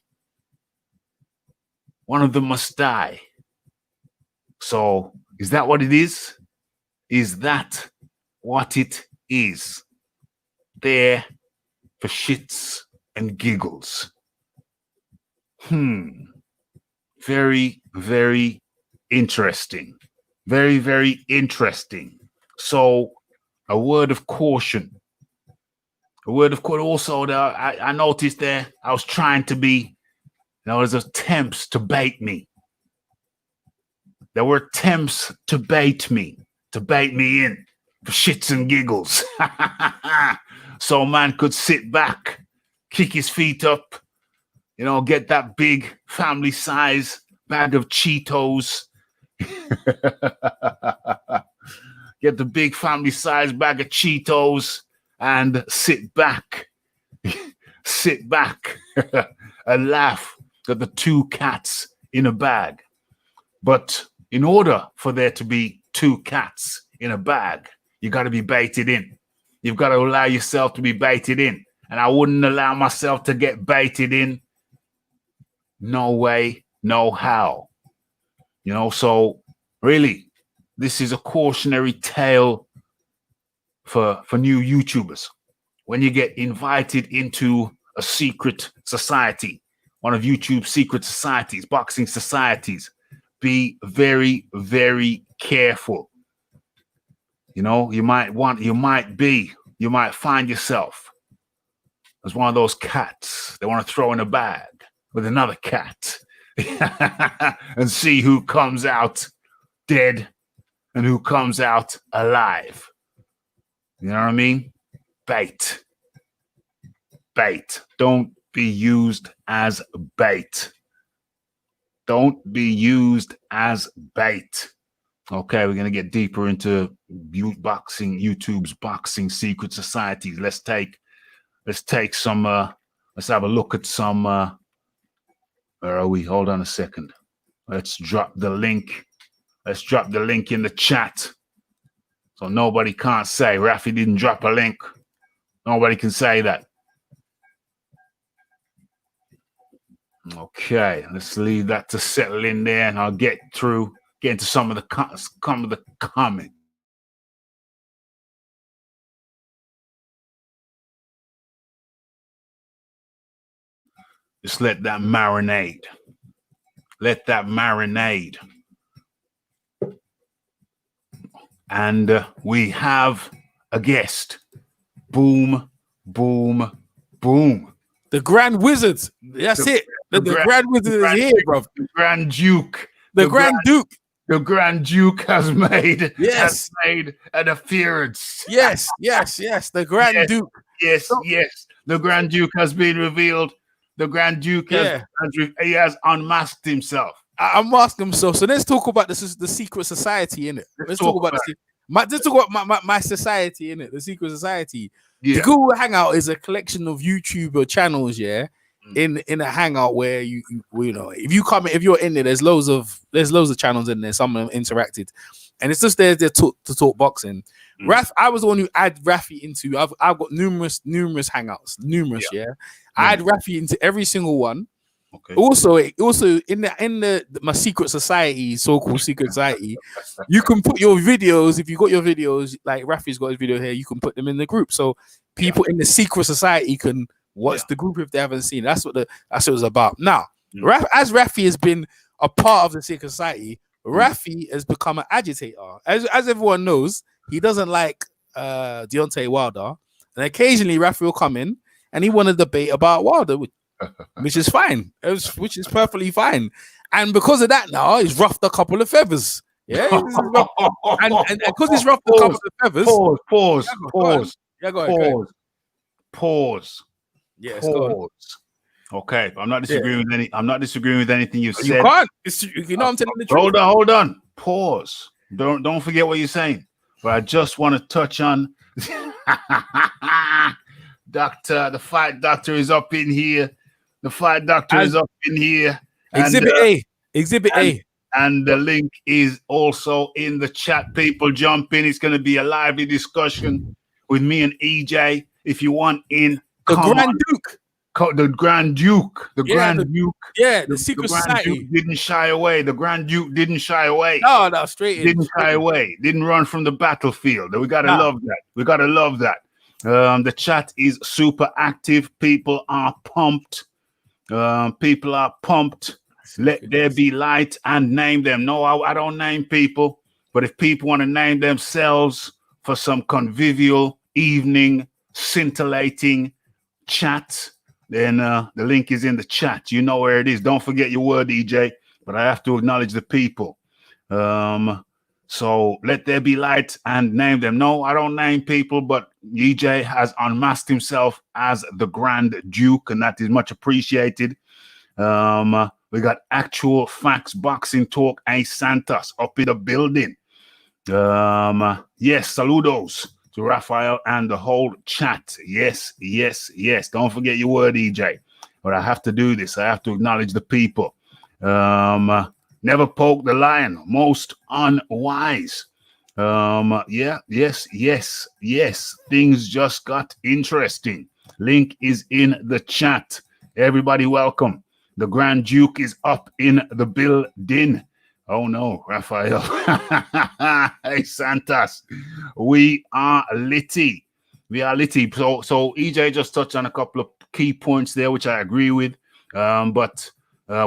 One of them must die. So is that what it is? Is that what it is? There for shits and giggles. Very, very interesting. Very, very interesting. So a word of caution. Also, I noticed there, I was trying to be, there was attempts to bait me. There were attempts to bait me in for shits and giggles. So man could sit back, kick his feet up, get that big family size bag of Cheetos. Get the big family size bag of Cheetos and sit back and laugh at the 2 cats in a bag. But in order for there to be 2 cats in a bag, you got to be baited in. You've got to allow yourself to be baited in. And I wouldn't allow myself to get baited in. No way, no how. So really, this is a cautionary tale for new YouTubers. When you get invited into a secret society, one of YouTube's secret societies, boxing societies, be very, very careful. You might find yourself as one of those cats they want to throw in a bag with another cat and see who comes out dead and who comes out alive. You know what I mean? Bait. Don't be used as bait. Don't be used as bait. Okay, we're going to get deeper into YouTube's boxing secret societies. Let's take some, let's have a look at some, where are we? Hold on a second. Let's drop the link. Let's drop the link in the chat. So nobody can't say Rafi didn't drop a link. Nobody can say that. Okay, let's leave that to settle in there, and I'll get into some of the comments. Just let that marinate. Let that marinate. And we have a guest. Boom, boom, boom. The Grand Wizard. That's it. The Grand Wizard is here, bro. The Grand Duke. The Grand Duke. The Grand Duke has made an appearance. Yes. The Grand Duke. Yes. The Grand Duke has been revealed. The Grand Duke has unmasked himself. Unmasked himself. So let's talk about the secret society, innit? Let's talk about my society, innit? The secret society. Yeah. The Google Hangout is a collection of YouTuber channels, in a hangout where you know, if you're in there, there's loads of channels in there. Some of them interacted, and it's just there to talk boxing. I was the one who added Rafi into. I've got numerous hangouts, yeah. I add Rafi into every single one. Okay. Also in my secret society, so-called secret society, you can put your videos. If you got your videos, like Rafi's got his video here, you can put them in the group, so people in the secret society can watch the group if they haven't seen. That's what it was about. Now, as Rafi has been a part of the secret society, Rafi has become an agitator. As everyone knows, he doesn't like Deontay Wilder, and occasionally Rafi will come in and he want to debate about Wilder, which is fine, which is perfectly fine. And because of that, now he's ruffed a couple of feathers. Yeah, and because he's ruffed a couple of feathers. Pause. Yeah, go ahead. Pause. Yes, pause. Okay, I'm not disagreeing with any. I'm not disagreeing with anything you've said. You can't. I'm telling the truth. Hold on. Pause. Don't forget what you're saying. But I just want to touch on Doctor. The fight doctor is up in here. The fight doctor is up in here. Exhibit A. And the link is also in the chat. People jump in. It's going to be a lively discussion with me and EJ. If you want in, the Grand Duke. The Grand Duke. The secret society. Duke didn't shy away. The Grand Duke didn't shy away. No, straight in. Didn't shy away. Didn't run from the battlefield. We got to love that. We got to love that. The chat is super active. People are pumped. Let there be light and name them. No, I don't name people. But if people want to name themselves for some convivial evening, scintillating chat, then the link is in the chat. You know where it is. Don't forget your word, EJ. But I have to acknowledge the people. So let there be light and name them. No, I don't name people, but EJ has unmasked himself as the Grand Duke, and that is much appreciated. We got Actual Facts Boxing Talk, Ace Santos up in the building. Yes, saludos to Raphael and the whole chat. Yes. Don't forget your word, EJ. But I have to do this. I have to acknowledge the people. Never poke the lion. Most unwise. Yes. Things just got interesting. Link is in the chat. Everybody welcome. The Grand Duke is up in the building. Oh no, Raphael. Hey, Santos. We are litty. So EJ just touched on a couple of key points there, which I agree with. But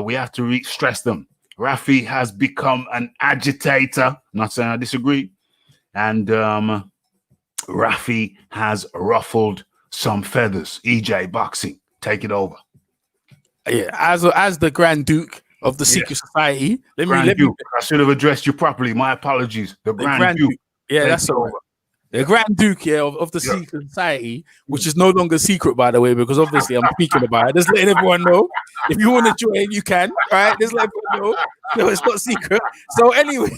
we have to stress them. Rafi has become an agitator. I'm not saying I disagree. And Rafi has ruffled some feathers. EJ Boxing, take it over. Yeah, as the Grand Duke of the Secret Society. Let me. I should have addressed you properly. My apologies. The Grand Duke. Yeah, that's all right. The Grand Duke, of the Secret Society, which is no longer secret, by the way, because obviously I'm speaking about it. Just letting everyone know. If you want to join, you can. All right, just let everyone know. No, it's not secret. So anyway,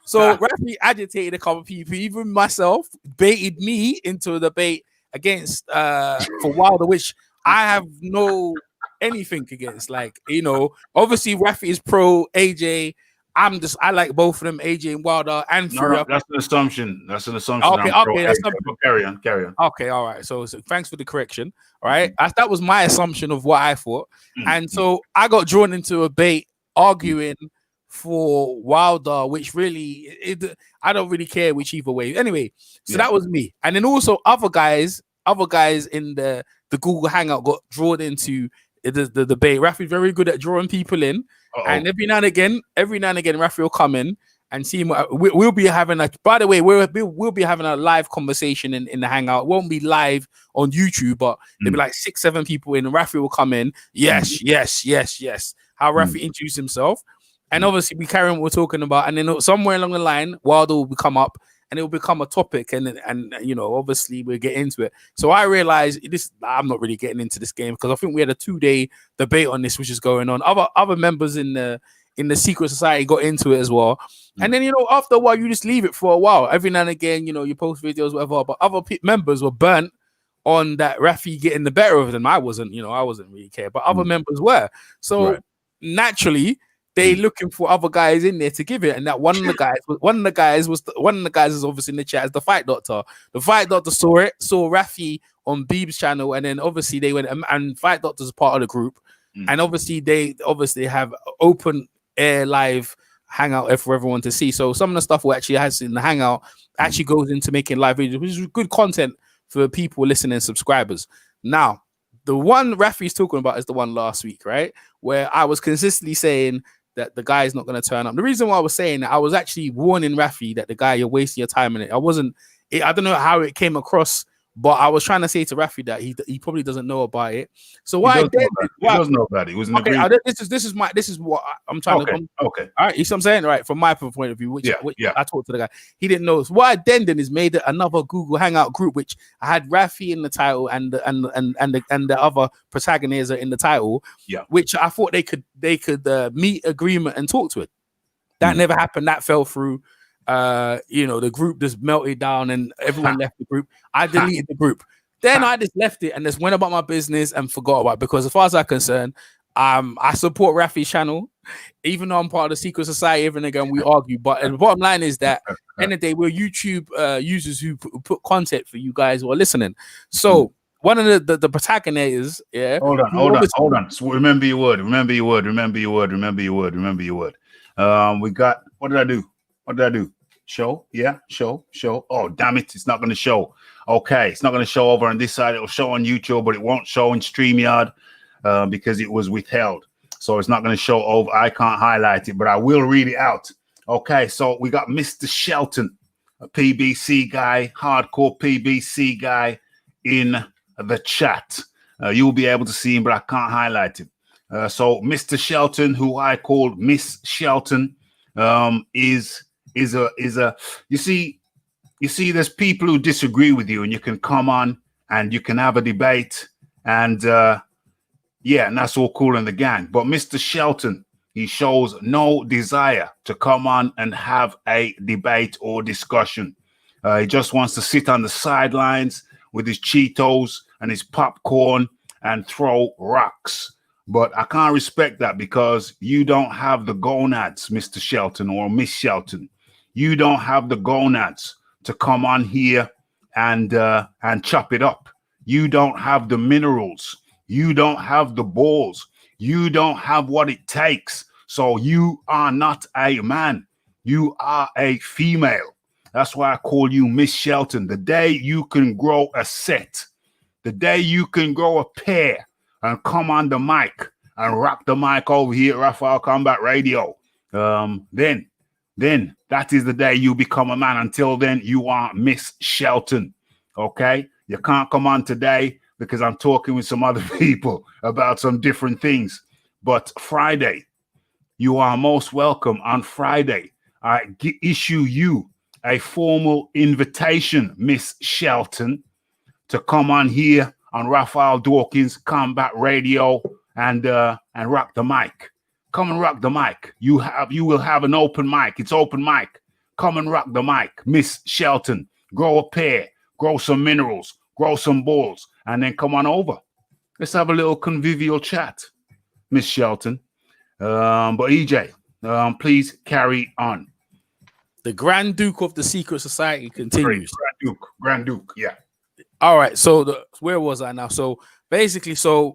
So Rafi agitated a couple of people, even myself, baited me into a debate against for Wilder, which I have no anything against. Like, obviously Rafi is pro AJ. I like both of them, AJ and Wilder and Fury. No, that's an assumption. Okay, that's carry on. Okay, all right. So thanks for the correction. All right, that was my assumption of what I thought, and so I got drawn into a debate arguing for Wilder, which really I don't really care which either way. Anyway, so that was me, and then also other guys in the Google Hangout got drawn into the debate. Rafi's very good at drawing people in. And every now and again, Rafi will come in and see him. We'll be having by the way, we'll be having a live conversation in the Hangout. It won't be live on YouTube, but there'll be like 6-7 people in, and Rafi will come in. Yes. How Rafi introduced himself. And obviously we carry on what we're talking about. And then somewhere along the line, Wilder will come up and it will become a topic. And obviously we'll get into it. So I realized I'm not really getting into this game because I think we had a 2-day debate on this, which is going on. Other members in the secret society got into it as well. And then, after a while, you just leave it for a while. Every now and again, you post videos, whatever. But other members were burnt on that Rafi getting the better of them. I wasn't really care, but other members were. So naturally, they looking for other guys in there to give it, and that one of the guys is obviously in the chat as the Fight Doctor. The Fight Doctor saw Rafi on Beeb's channel, and then obviously they went and Fight Doctor's part of the group, and obviously they have open air live hangout for everyone to see. So some of the stuff we actually has in the hangout actually goes into making live videos, which is good content for people listening, subscribers. Now, the one Rafi's talking about is the one last week, right? Where I was consistently saying that the guy is not going to turn up. The reason why I was saying that, I was actually warning Rafi that the guy, you're wasting your time in it. I don't know how it came across, but I was trying to say to Rafi that he probably doesn't know about it. So what he does know about it. It was an agreement. This is what I'm trying to. Okay. All right, you see what I'm saying? Right, from my point of view, which I talked to the guy, he didn't know. So what I then did is made another Google Hangout group, which I had Rafi in the title and the other protagonists in the title. Yeah. Which I thought they could meet agreement and talk to it. That never happened. That fell through. The group just melted down and everyone left the group. I deleted the group. Then I just left it and just went about my business and forgot about it, because as far as I'm concerned, I support Rafi's channel, even though I'm part of the secret society. Even again, we argue, but the bottom line is that at the end of the day, we're YouTube users who put content for you guys who are listening. So one of the protagonists, Hold on. So remember your word. We got, what did I do? Show. Oh, damn it. It's not going to show. Okay. It's not going to show over on this side. It'll show on YouTube, but it won't show in StreamYard because it was withheld. So it's not going to show over. I can't highlight it, but I will read it out. Okay. So we got Mr. Shelton, a PBC guy, hardcore PBC guy in the chat. You'll be able to see him, but I can't highlight him. So Mr. Shelton, who I called Miss Shelton, is a you see there's people who disagree with you, and you can come on and you can have a debate, and and that's all cool in the gang. But Mr. Shelton, he shows no desire to come on and have a debate or discussion. He just wants to sit on the sidelines with his Cheetos and his popcorn and throw rocks. But I can't respect that, because you don't have the gonads, Mr. Shelton or Miss Shelton. You don't have the gonads to come on here and chop it up. You don't have the minerals. You don't have the balls. You don't have what it takes. So you are not a man. You are a female. That's why I call you Miss Shelton. The day you can grow a set, the day you can grow a pair and come on the mic and rock the mic over here at Raphael Combat Radio, then that is the day you become a man. Until then, you are Miss Shelton. Okay? You can't come on today because I'm talking with some other people about some different things. But Friday, you are most welcome on Friday. I issue you a formal invitation, Miss Shelton, to come on here on Raphael Dawkins Combat Radio and rock the mic. Come and rock the mic. You will have an open mic. It's open mic. Come and rock the mic, Miss Shelton. Grow a pair, grow some minerals, grow some balls, and then come on over. Let's have a little convivial chat, Miss Shelton. But EJ, please carry on. The Grand Duke of the Secret Society continues. Grand Duke, yeah. All right, so where was I now? So basically,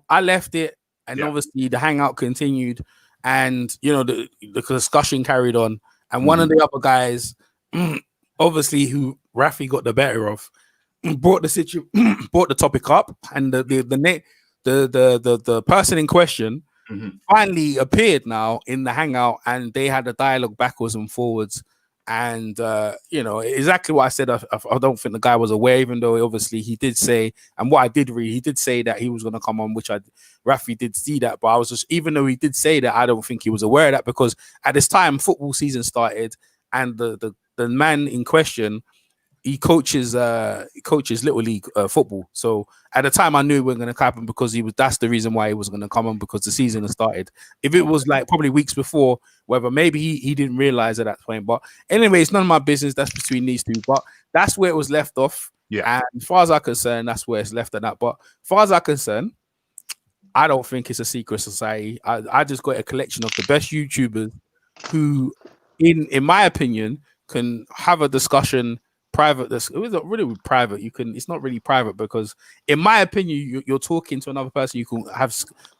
I left it, and obviously the hangout continued, and the discussion carried on. And one of the other guys, obviously, who Rafi got the better of, brought the topic up, and the person in question finally appeared now in the hangout, and they had a dialogue backwards and forwards. And exactly what I said. I don't think the guy was aware, even though obviously he did say, and what I did read, he did say that he was going to come on, which Rafi did see that, but I was just, even though he did say that, I don't think he was aware of that, because at this time football season started, and the man in question, he coaches Little League football. So at the time I knew it wasn't going to happen, because that's the reason why he was going to come on, because the season has started. If it was like probably weeks before, whether maybe he didn't realize at that point. But anyway, it's none of my business. That's between these two. But that's where it was left off. Yeah. And as far as I'm concerned, that's where it's left at that. But as far as I'm concerned, I don't think it's a secret society. I just got a collection of the best YouTubers who, in my opinion, can have a discussion private. This it was not really private. You can. It's not really private because, in my opinion, you're talking to another person. You can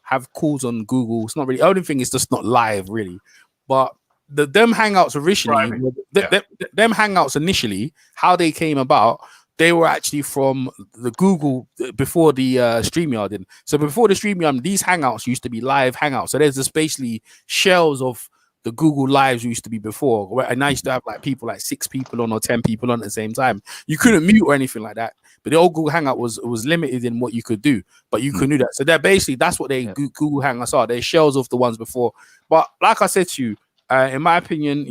have calls on Google. It's not really. The only thing is just not live, really. But them hangouts originally, them hangouts initially, how they came about. They were actually from the Google before the StreamYard did. So before the StreamYard, these hangouts used to be live hangouts. So there's just basically shells of the Google Lives used to be before. And I used to have like people like 6 people on or 10 people on at the same time. You couldn't mute or anything like that. But the old Google Hangout was limited in what you could do, but you could do that. So that's what they Google Hangouts are. They're shells of the ones before. But like I said to you, in my opinion,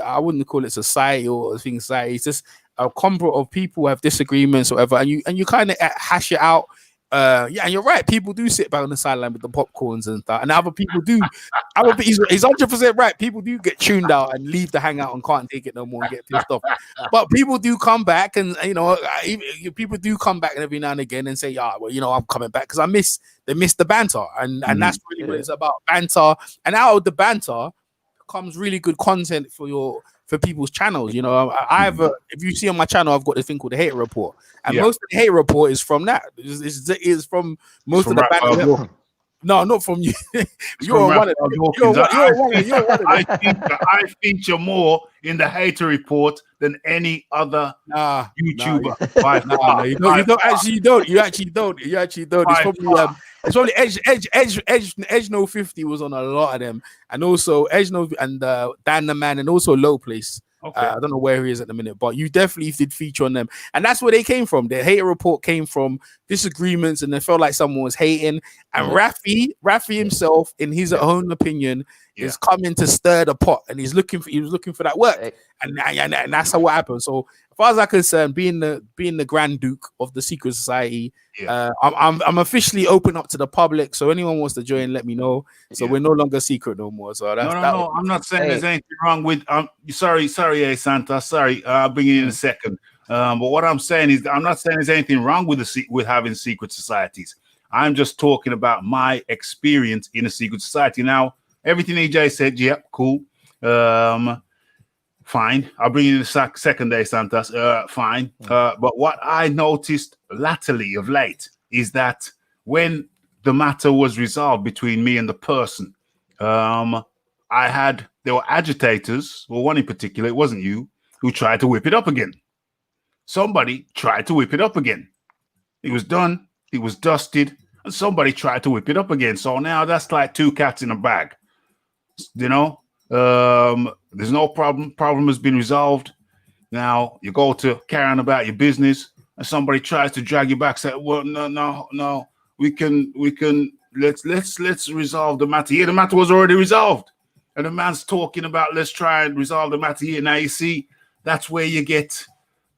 I wouldn't call it society or thing society. It's just a combo of people who have disagreements or whatever, and you kind of hash it out. And you're right. People do sit back on the sideline with the popcorns and stuff, and other people do. He's 100% right. People do get tuned out and leave the hangout and can't take it no more and get pissed off. But people do come back, and people do come back every now and again and say, "Yeah, well, I'm coming back because they miss the banter," and that's really what it's about, banter. And out of the banter comes really good content for people's channels. If you see on my channel, I've got this thing called the Hater Report, and most of the Hater Report is from that. Is from most of the banter. No, not from you. You're one of them. I feature more in the Hater Report than any other YouTuber. You actually don't. It's probably Edge No 50 was on a lot of them, and also Edge No and Dan the Man, and also Low Place. Okay. I don't know where he is at the minute, but you definitely did feature on them, and that's where they came from. The Hater Report came from disagreements, and they felt like someone was hating. And Rafi himself, in his own opinion, is coming to stir the pot, and he was looking for that work, and that's how what happened. So, as far as I'm concerned, being the Grand Duke of the Secret Society, I'm officially open up to the public. So anyone wants to join, let me know. So we're no longer secret no more. So that's no. I'm not saying there's anything wrong with. Sorry, Santa. Sorry, I'll bring it in a second. But what I'm saying is, I'm not saying there's anything wrong with with having secret societies. I'm just talking about my experience in a secret society. Now, everything EJ said, cool. Fine. I'll bring you the second day, Santos. Fine. But what I noticed latterly of late is that when the matter was resolved between me and the person, there were agitators, or one in particular, it wasn't you, who tried to whip it up again. Somebody tried to whip it up again. It was done. It was dusted. And somebody tried to whip it up again. So now that's like 2 cats in a bag. There's no problem. Problem has been resolved. Now you go to carry on about your business, and somebody tries to drag you back. Say, "Well, no. We can. Let's resolve the matter here. The matter was already resolved, and the man's talking about let's try and resolve the matter here." Now you see, that's where you get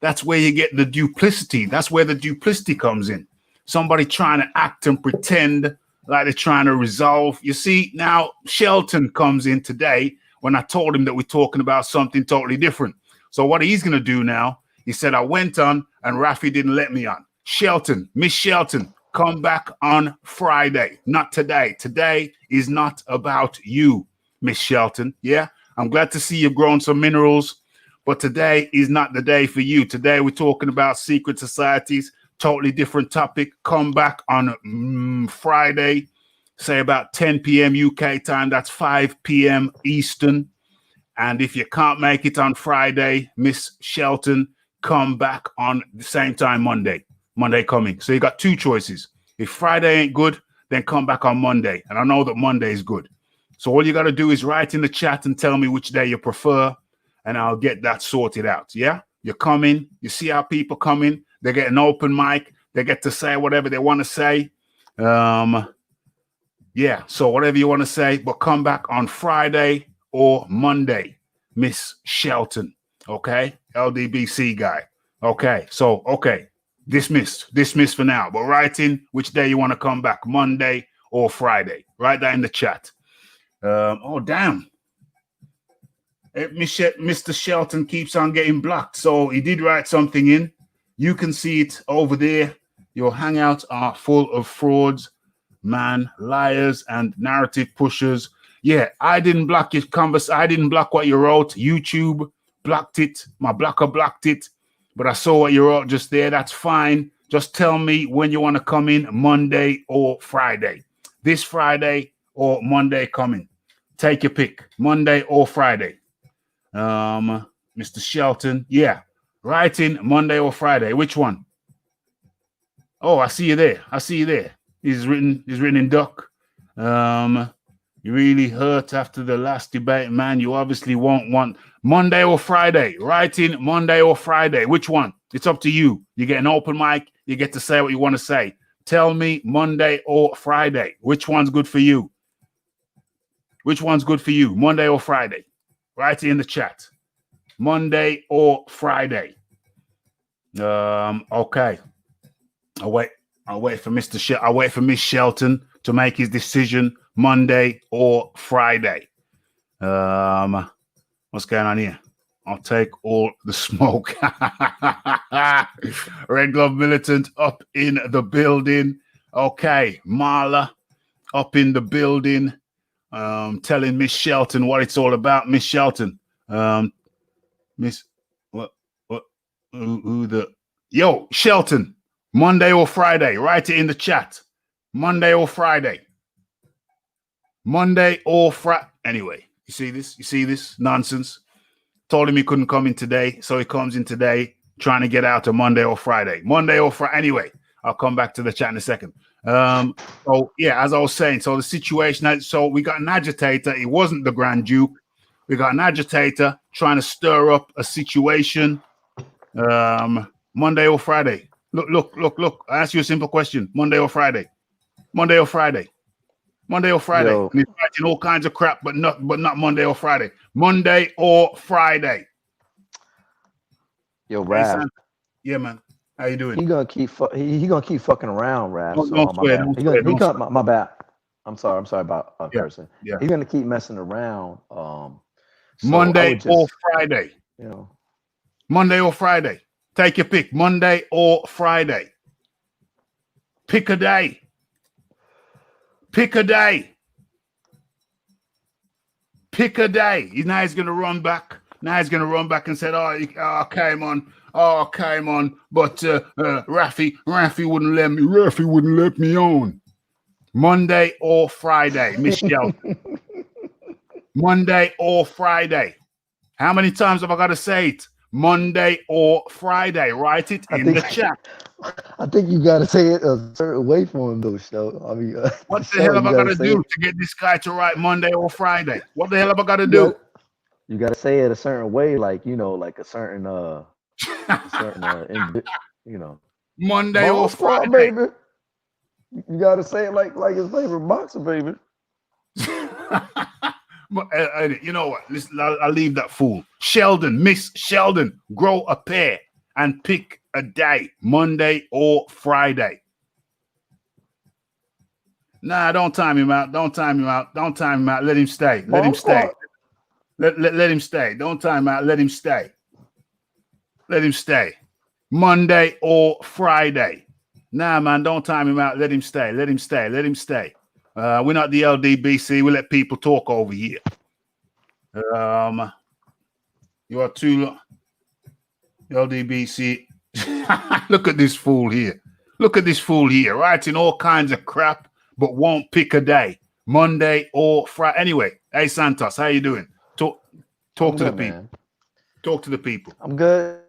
the duplicity. That's where the duplicity comes in. Somebody trying to act and pretend like they're trying to resolve. You see, now Shelton comes in today when I told him that we're talking about something totally different. So what he's going to do now, he said, I went on and Rafi didn't let me on. Shelton, Miss Shelton, come back on Friday, not today. Today is not about you, Miss Shelton. Yeah, I'm glad to see you've grown some minerals, but today is not the day for you. Today we're talking about secret societies. Totally different topic. Come back on Friday, say about 10 p.m. UK time. That's 5 p.m. Eastern. And if you can't make it on Friday, Miss Shelton, come back on the same time Monday. Monday coming. So you got 2 choices. If Friday ain't good, then come back on Monday. And I know that Monday is good. So all you got to do is write in the chat and tell me which day you prefer, and I'll get that sorted out. Yeah? You're coming. You see how people come in. They get an open mic. They get to say whatever they want to say. So whatever you want to say, but come back on Friday or Monday, Miss Shelton. Okay? LDBC guy. Okay. So, dismissed for now. But write in which day you want to come back, Monday or Friday. Write that in the chat. Damn. Mr. Shelton keeps on getting blocked. So he did write something in. You can see it over there. Your hangouts are full of frauds. man, liars and narrative pushers. Yeah, I didn't block your converse. I didn't block what you wrote. YouTube blocked it. My blocker blocked it. But I saw what you wrote just there. That's fine. Just tell me when you want to come in, Monday or Friday. This Friday or Monday coming. Take your pick. Monday or Friday. Mr. Shelton. Yeah. Write in Monday or Friday. Which one? Oh, I see you there. I see you there. He's written in duck. You really hurt after the last debate, man. You obviously won't want Monday or Friday. Write in Monday or Friday. Which one? It's up to you. You get an open mic. You get to say what you want to say. Tell me Monday or Friday. Which one's good for you? Which one's good for you? Monday or Friday? Write it in the chat. Monday or Friday. Okay. I'll wait for I'll wait for Miss Shelton to make his decision. Monday or Friday. What's going on here? I'll take all the smoke. Red Glove Militant up in the building. Okay, Marla up in the building. Telling Miss Shelton what it's all about. Miss Shelton. Miss who the yo Shelton. Monday or Friday. Write it in the chat. Monday or Friday. Monday or Friday. Anyway, you see this? You see this nonsense? Told him he couldn't come in today, so he comes in today trying to get out to Monday or Friday. Monday or Friday. Anyway, I'll come back to the chat in a second. So yeah, as I was saying, so the situation, so we got an agitator. It wasn't the Grand Duke. We got an agitator trying to stir up a situation. Monday or Friday. Look. I ask you a simple question. Monday or Friday. Monday or Friday. Monday or Friday. Yo. And he's writing all kinds of crap, but not Monday or Friday. Monday or Friday. Yo, Raph. Yeah, man. How you doing? He gonna keep fucking around, Raph. My bad. I'm sorry about cursing. Yeah. He's gonna keep messing around. So Monday or Friday. You know. Monday or Friday. Take your pick. Monday or Friday. Pick a day. Pick a day. Pick a day. Now he's going to run back. Now he's going to run back and say, oh, came on. Oh, came on. But Rafi wouldn't let me. Rafi wouldn't let me on. Monday or Friday, Miss Shelton. Monday or Friday. How many times have I got to say it? Monday or Friday. Write it in the chat. I think you got to say it a certain way for him, though, Shelton. I mean, what the hell have I got to do to get this guy to write Monday or Friday? What the hell have I got to do? You got to say it a certain way, like a certain, Monday or Friday, baby. You got to say it like his favorite boxer, baby. You know what? Listen, I'll leave that fool. Sheldon, Miss Sheldon, grow a pair and pick a day, Monday or Friday. Nah, don't time him out. Don't time him out. Don't time him out. Let him stay. Let him stay. Let him stay. Don't time him out. Let him stay. Let him stay. Monday or Friday. Nah, man, don't time him out. Let him stay. Let him stay. Let him stay. We're not the LDBC. We let people talk over here. You are too LDBC. Look at this fool here. Look at this fool here, writing all kinds of crap, but won't pick a day. Monday or Friday. Anyway, hey Santos, how you doing? Talk to the people. Man. Talk to the people. I'm good.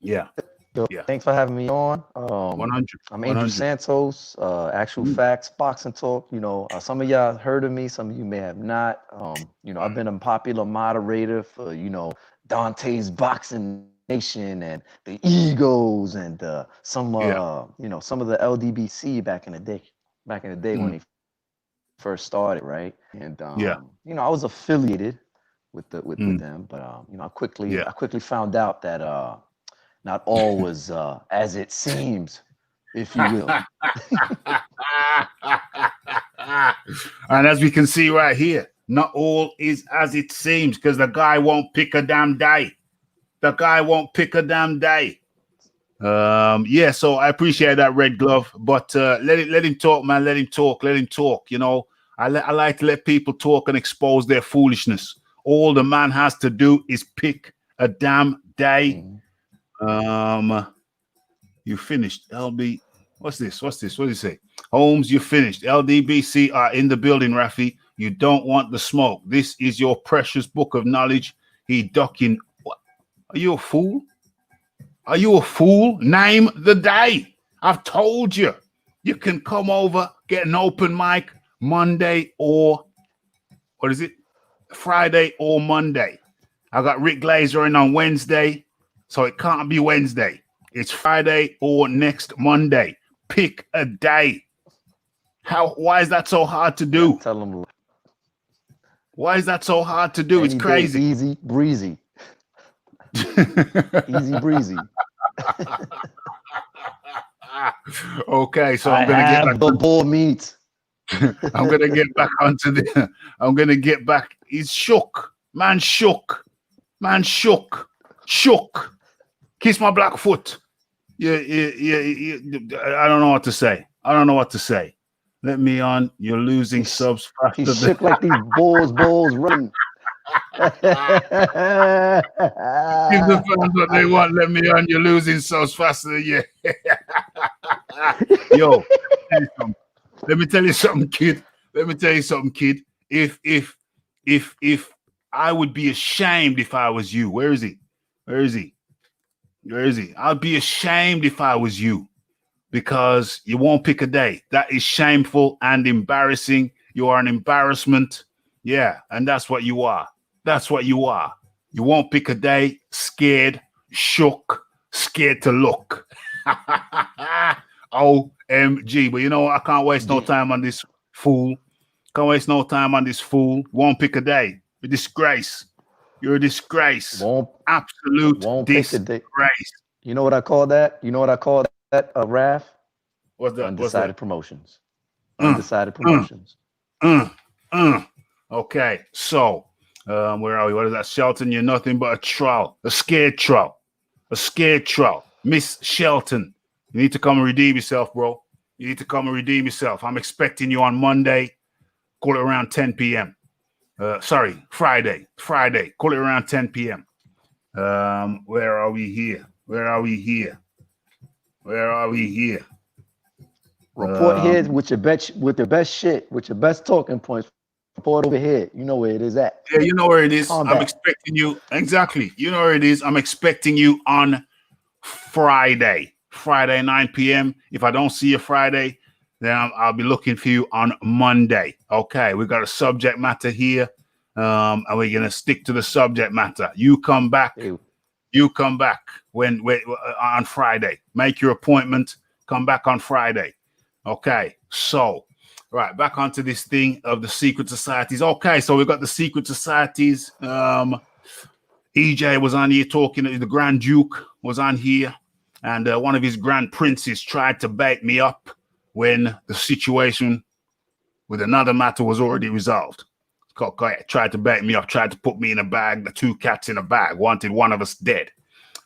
Yeah. So, yeah. Thanks for having me on. 100. I'm Andrew Santos, Actual Facts, Boxing Talk. Some of y'all heard of me, some of you may have not. I've been a popular moderator for, Dante's Boxing Nation and the Egos and some of the LDBC back in the day when they first started, right? And I was affiliated with them, but I quickly found out that not all was as it seems, if you will. And as we can see right here, not all is as it seems, because the guy won't pick a damn day. The guy won't pick a damn day. Yeah, so I appreciate that, Red Glove, but let him talk, man. Let him talk. You know, I like to let people talk and expose their foolishness. All the man has to do is pick a damn day. You finished, LB. What's this? What did he say? Holmes, you finished. LDBC are in the building, Rafi. You don't want the smoke. This is your precious book of knowledge. He ducking. What? Are you a fool? Are you a fool? Name the day. I've told you. You can come over, get an open mic Monday or what is it? Friday or Monday. I got Rick Glazer in on Wednesday, so it can't be Wednesday. It's Friday or next Monday. Pick a day. Why is that so hard to do? Yeah, tell them. Why is that so hard to do? It's crazy. Easy breezy. Easy breezy. Okay, so I'm gonna get back the bull meat. I'm gonna get back onto the. I'm gonna get back. He's shook, man. Shook. Kiss my black foot. Yeah. I don't know what to say. Let me on. You're losing subs faster. He shook like these bulls running. Give the fans what they want. Let me on. You're losing subs faster. Yeah. Yo, let me tell you something, kid. If I would be ashamed if I was you. Where is he? I'd be ashamed if I was you because you won't pick a day. That is shameful and embarrassing. You are an embarrassment. Yeah, and that's what you are. You won't pick a day, scared, shook, scared to look. OMG. But you know what? I can't waste no time on this fool. Won't pick a day. A disgrace. You're a disgrace. Absolute disgrace. You know what I call that? Raf? What's that? Undecided promotions. Undecided promotions. Okay, so where are we? What is that? Shelton, you're nothing but a troll. A scared troll. Miss Shelton, you need to come and redeem yourself, bro. I'm expecting you on Monday. Call it around 10 p.m. Friday. Call it around 10 p.m. Where are we here? Report here with the best shit, with your best talking points. Report over here. You know where it is at. Yeah, you know where it is. I'm expecting you. Exactly. You know where it is. I'm expecting you on Friday 9 p.m. If I don't see you Friday, then I'll be looking for you on Monday. Okay, we got a subject matter here, and we're gonna stick to the subject matter. You come back when on Friday. Make your appointment. Come back on Friday. Okay, so right back onto this thing of the secret societies. Okay, so we got the secret societies. EJ was on here talking. The Grand Duke was on here, and one of his grand princes tried to bait me up when the situation with another matter was already resolved. Tried to bait me up, tried to put me in a bag, the two cats in a bag, wanted one of us dead.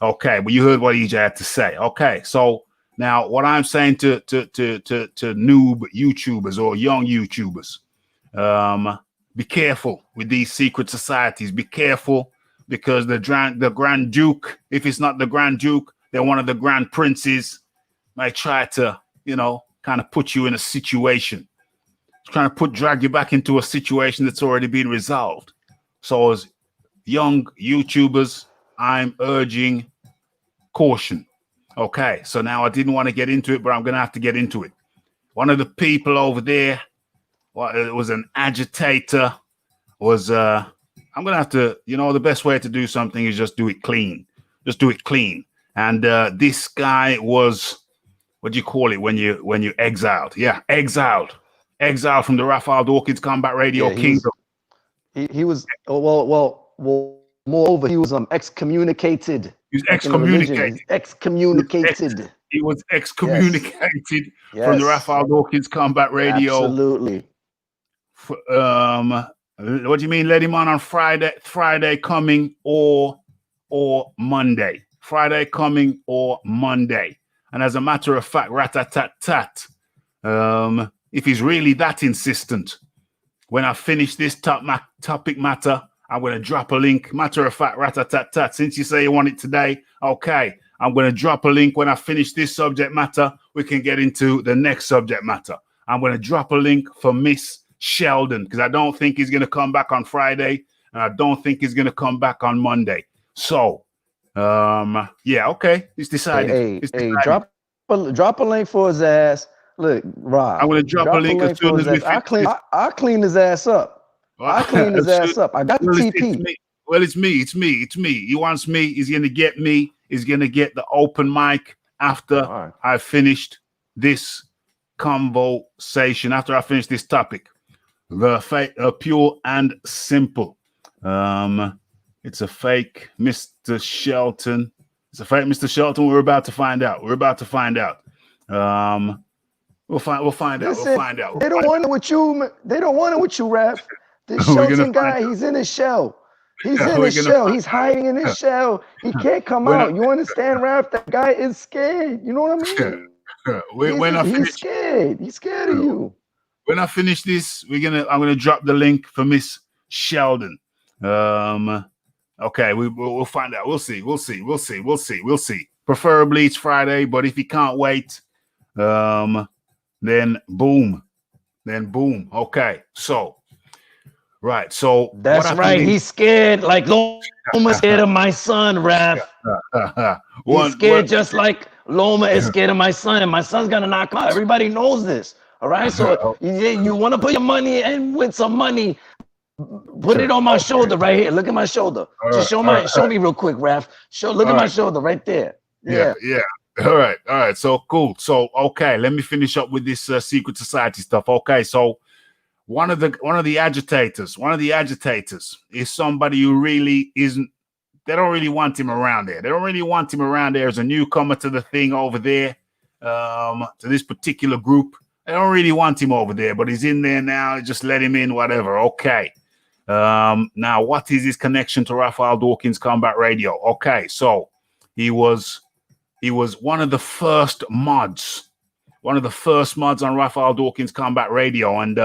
Okay, but you heard what EJ had to say. Okay, so now what I'm saying to noob YouTubers or young YouTubers, be careful with these secret societies. Be careful because the Grand Duke, if it's not the Grand Duke, then one of the Grand Princes might try to, kind of put you in a situation, trying to drag you back into a situation that's already been resolved. So as young YouTubers, I'm urging caution. Okay, so now I didn't want to get into it, but I'm going to have to get into it. One of the people over there, it was an agitator, I'm going to have to, the best way to do something is just do it clean. And this guy was, what do you call it when you exiled? Yeah, exiled from the Raphael Dawkins Combat Radio Kingdom. He was well. Moreover, he was excommunicated. He was excommunicated. He was excommunicated from the Raphael Dawkins Combat Radio. Absolutely. What do you mean? Let him on Friday coming or Monday? Friday coming or Monday. And as a matter of fact, rat-a-tat-tat, if he's really that insistent, when I finish this topic matter, I'm going to drop a link. Matter of fact, rat-a-tat-tat, since you say you want it today, okay, I'm going to drop a link. When I finish this subject matter, we can get into the next subject matter. I'm going to drop a link for Miss Sheldon, because I don't think he's going to come back on Friday, and I don't think he's going to come back on Monday. So, yeah, okay, it's decided. Hey, it's decided. drop a link for his ass. Look, Rob, I'm going to drop a link as soon as we finish. I'll clean his ass up. I clean his ass up. I got the TP. It's me. He wants me. He's going to get me. He's going to get the open mic after I finished this conversation, after I finish this topic. Pure and simple. It's a fake Mr. Shelton. It's a fake Mr. Shelton. We're about to find out. We'll find out. We'll find out. They don't want it with you. They don't want it with you, Raph. This Shelton guy, he's in his shell. He's in his shell. He's hiding in his shell. He can't come out. You understand, Raph? That guy is scared. You know what I mean? He's scared. He's scared of you. When I finish this, I'm gonna drop the link for Miss Sheldon. Okay, we'll find out. We'll see. Preferably it's Friday, but if you can't wait, then boom. Okay, so right, so that's right. He's scared, like Loma scared of my son, Raph. He's scared just like Loma is scared of my son, and my son's gonna knock him out. Everybody knows this. All right, so you want to put your money and win some money. Put it on my shoulder right here. Look at my shoulder. Just show me real quick, Raph. Look at my shoulder right there. Yeah. All right. So cool. So okay, let me finish up with this secret society stuff. Okay, so one of the agitators is somebody who really isn't. They don't really want him around there. They don't really want him around there as a newcomer to the thing over there, to this particular group. They don't really want him over there, but he's in there now. Just let him in, whatever. Okay. Now, what is his connection to Raphael Dawkins Combat Radio? Okay, so he was one of the first mods on Raphael Dawkins Combat Radio, and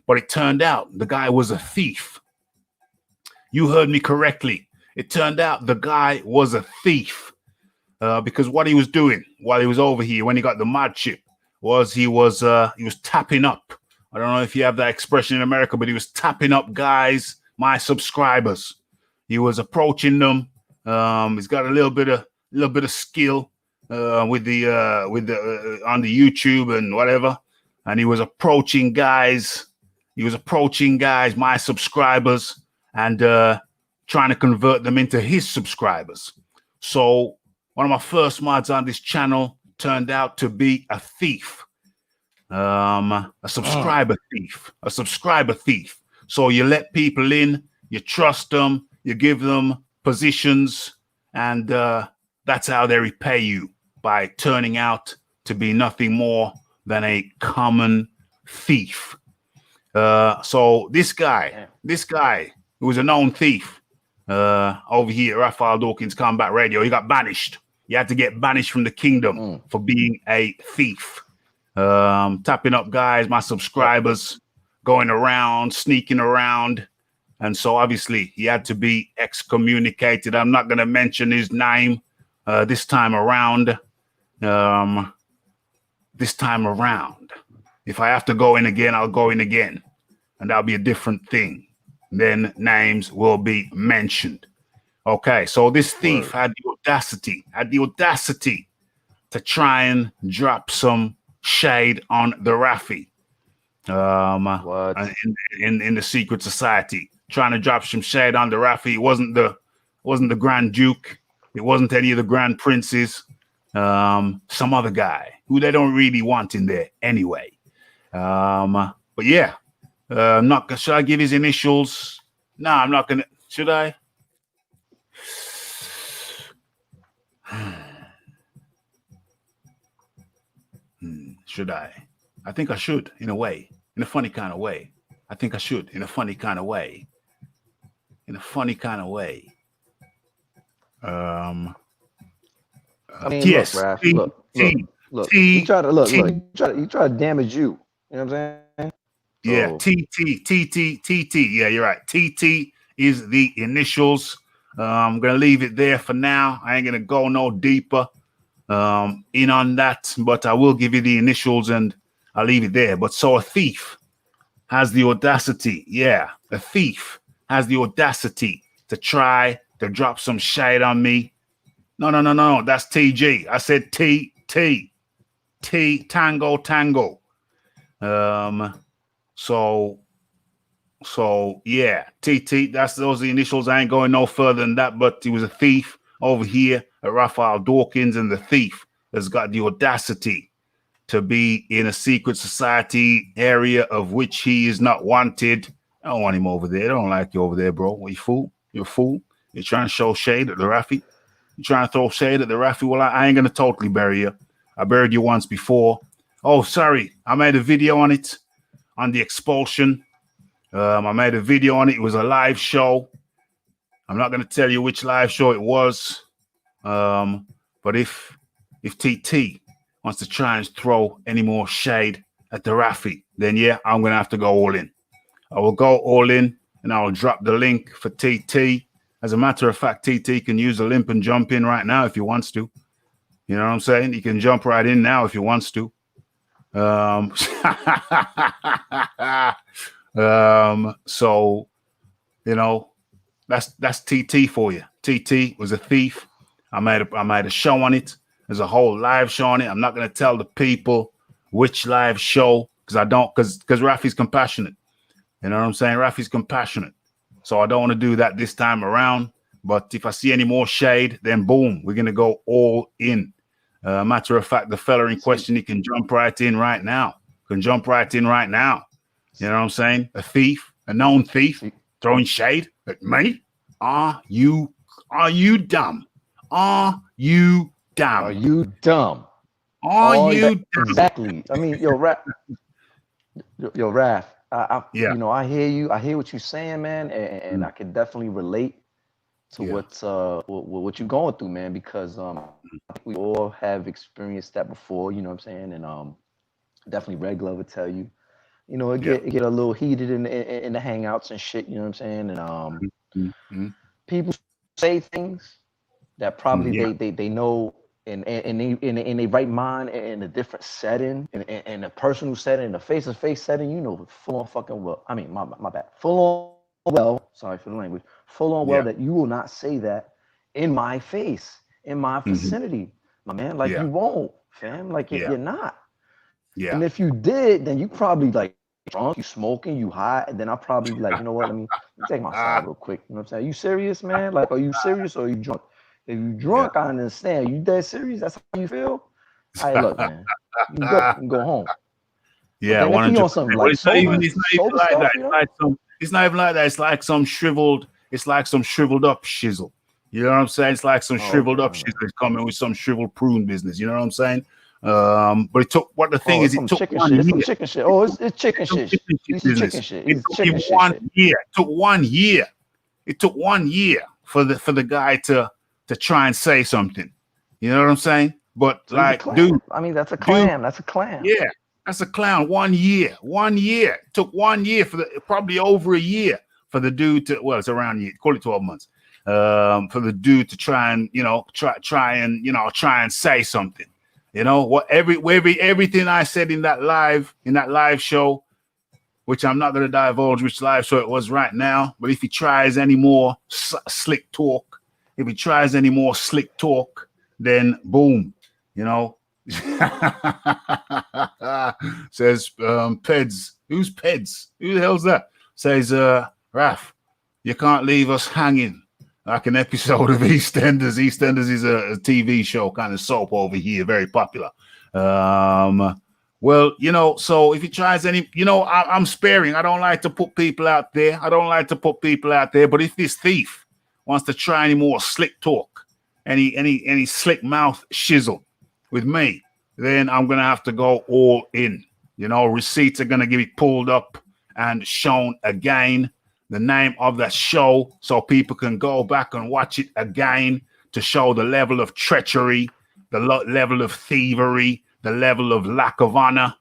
but it turned out the guy was a thief. You heard me correctly. It turned out the guy was a thief, because what he was doing while he was over here, when he got the mod chip, was he was tapping up. I don't know if you have that expression in America, but he was tapping up guys, my subscribers. He was approaching them. He's got a little bit of skill with the on the YouTube and whatever, and he was approaching guys. My subscribers, and trying to convert them into his subscribers. So one of my first mods on this channel turned out to be a thief, a subscriber thief. So you let people in, you trust them, you give them positions, and that's how they repay you, by turning out to be nothing more than a common thief. So this guy who was a known thief over here at Raphael Dawkins Combat Radio, he got banished. You had to get banished from the kingdom for being a thief. Tapping up guys, my subscribers, going around, sneaking around. And so obviously he had to be excommunicated. I'm not going to mention his name this time around. If I have to go in again, I'll go in again. And that'll be a different thing. Then names will be mentioned. Okay, so this thief had the audacity to try and drop some shade on the Rafi. In the secret society, trying to drop some shade on the Rafi. It wasn't the Grand Duke. It wasn't any of the Grand Princes. Some other guy who they don't really want in there anyway. But yeah, should I give his initials? No, I'm not gonna. Should I? Should I? I think I should, in a way, in a funny kind of way. I think I should, in a funny kind of way. I mean, yes, look, Raph, T, look. T, He tried to look. T, He tried to damage you. You know what I'm saying? yeah, So, T. Yeah, you're right. TT is the initials. I'm gonna leave it there for now. I ain't gonna go no deeper in on that, but I will give you the initials and I'll leave it there. But so a thief has the audacity, a thief has the audacity to try to drop some shade on me. No, that's TG. I said T, Tango. So yeah, TT, those are the initials. I ain't going no further than that, but he was a thief over here at Raphael Dawkins, and the thief has got the audacity to be in a secret society area of which he is not wanted. I don't want him over there. I don't like you over there, bro. What, you fool? You're a fool. You're trying to show shade at the Rafi. You're trying to throw shade at the Rafi. Well, I ain't gonna totally bury you. I buried you once before. Oh, sorry. I made a video on it, on the expulsion. I made a video on it. It was a live show. I'm not going to tell you which live show it was. But if TT wants to try and throw any more shade at the Rafi, then yeah, I'm going to have to go all in. I will go all in and I will drop the link for TT. As a matter of fact, TT can use the limp and jump in right now if he wants to. You know what I'm saying? He can jump right in now if he wants to. So, you know, that's TT for you. TT was a thief. I made a show on it. There's a whole live show on it. I'm not going to tell the people which live show because Rafi's compassionate. You know what I'm saying? Rafi's compassionate. So I don't want to do that this time around. But if I see any more shade, then boom, we're going to go all in. Matter of fact, the fella in question, he can jump right in right now. You know what I'm saying? A thief, a known thief, throwing shade at me. Are you dumb? Are you dumb? Are you dumb? Exactly. I mean, yo, Raph. Yeah. You know, I hear you. I hear what you're saying, man, and I can definitely relate to what you're going through, man, because I think we all have experienced that before, you know what I'm saying? And definitely Red Glove would tell you, you know, it get a little heated in the hangouts and shit, you know what I'm saying? And people say things that probably they know in a right mind in a different setting, in a personal setting, in a face-to-face setting, you know, full on fucking well. I mean, my bad. Full on well, sorry for the language. Full on well that you will not say that in my face, in my vicinity, my man. Like you won't, fam. Like you're not. Yeah. And if you did, then you probably like drunk, you smoking, you high, and then I'll probably be like, you know what, let me take my side real quick. You know what I'm saying? Are you serious, man? Like, are you serious or are you drunk? If you drunk, I understand. You dead serious? That's how you feel? All right, look, man. You can go home. Yeah, if you on something like it's not even like that. You know? It's not even like that. It's like some shriveled up shizzle. You know what I'm saying? It's like some shriveled up shizzle is coming with some shriveled prune business. You know what I'm saying? But it took it took 1 year. It's some chicken shit. Oh, it's chicken shit. Chicken shit. It took 1 year. It took 1 year. It took 1 year for the guy to try and say something. You know what I'm saying? But so like, dude, I mean, that's a clam. That's a clam. Yeah, that's a clown. 1 year. 1 year. It took 1 year probably over a year for the dude to, well, it's around a year, call it 12 months. For the dude to try and, you know, try and say something. You know, what everything I said in that live show, which I'm not going to divulge which live show it was right now, but if he tries any more slick talk, then boom, you know. Says Peds. Who's Peds? Who the hell's that? Says Raf, you can't leave us hanging like an episode of EastEnders. EastEnders is a TV show, kind of soap over here, very popular. Well, you know, so if he tries any, you know, I'm sparing. I don't like to put people out there. But if this thief wants to try any more slick talk, any slick mouth shizzle with me, then I'm gonna have to go all in. You know, receipts are gonna be pulled up and shown again. The name of that show, so people can go back and watch it again to show the level of treachery the level of thievery, the level of lack of honor,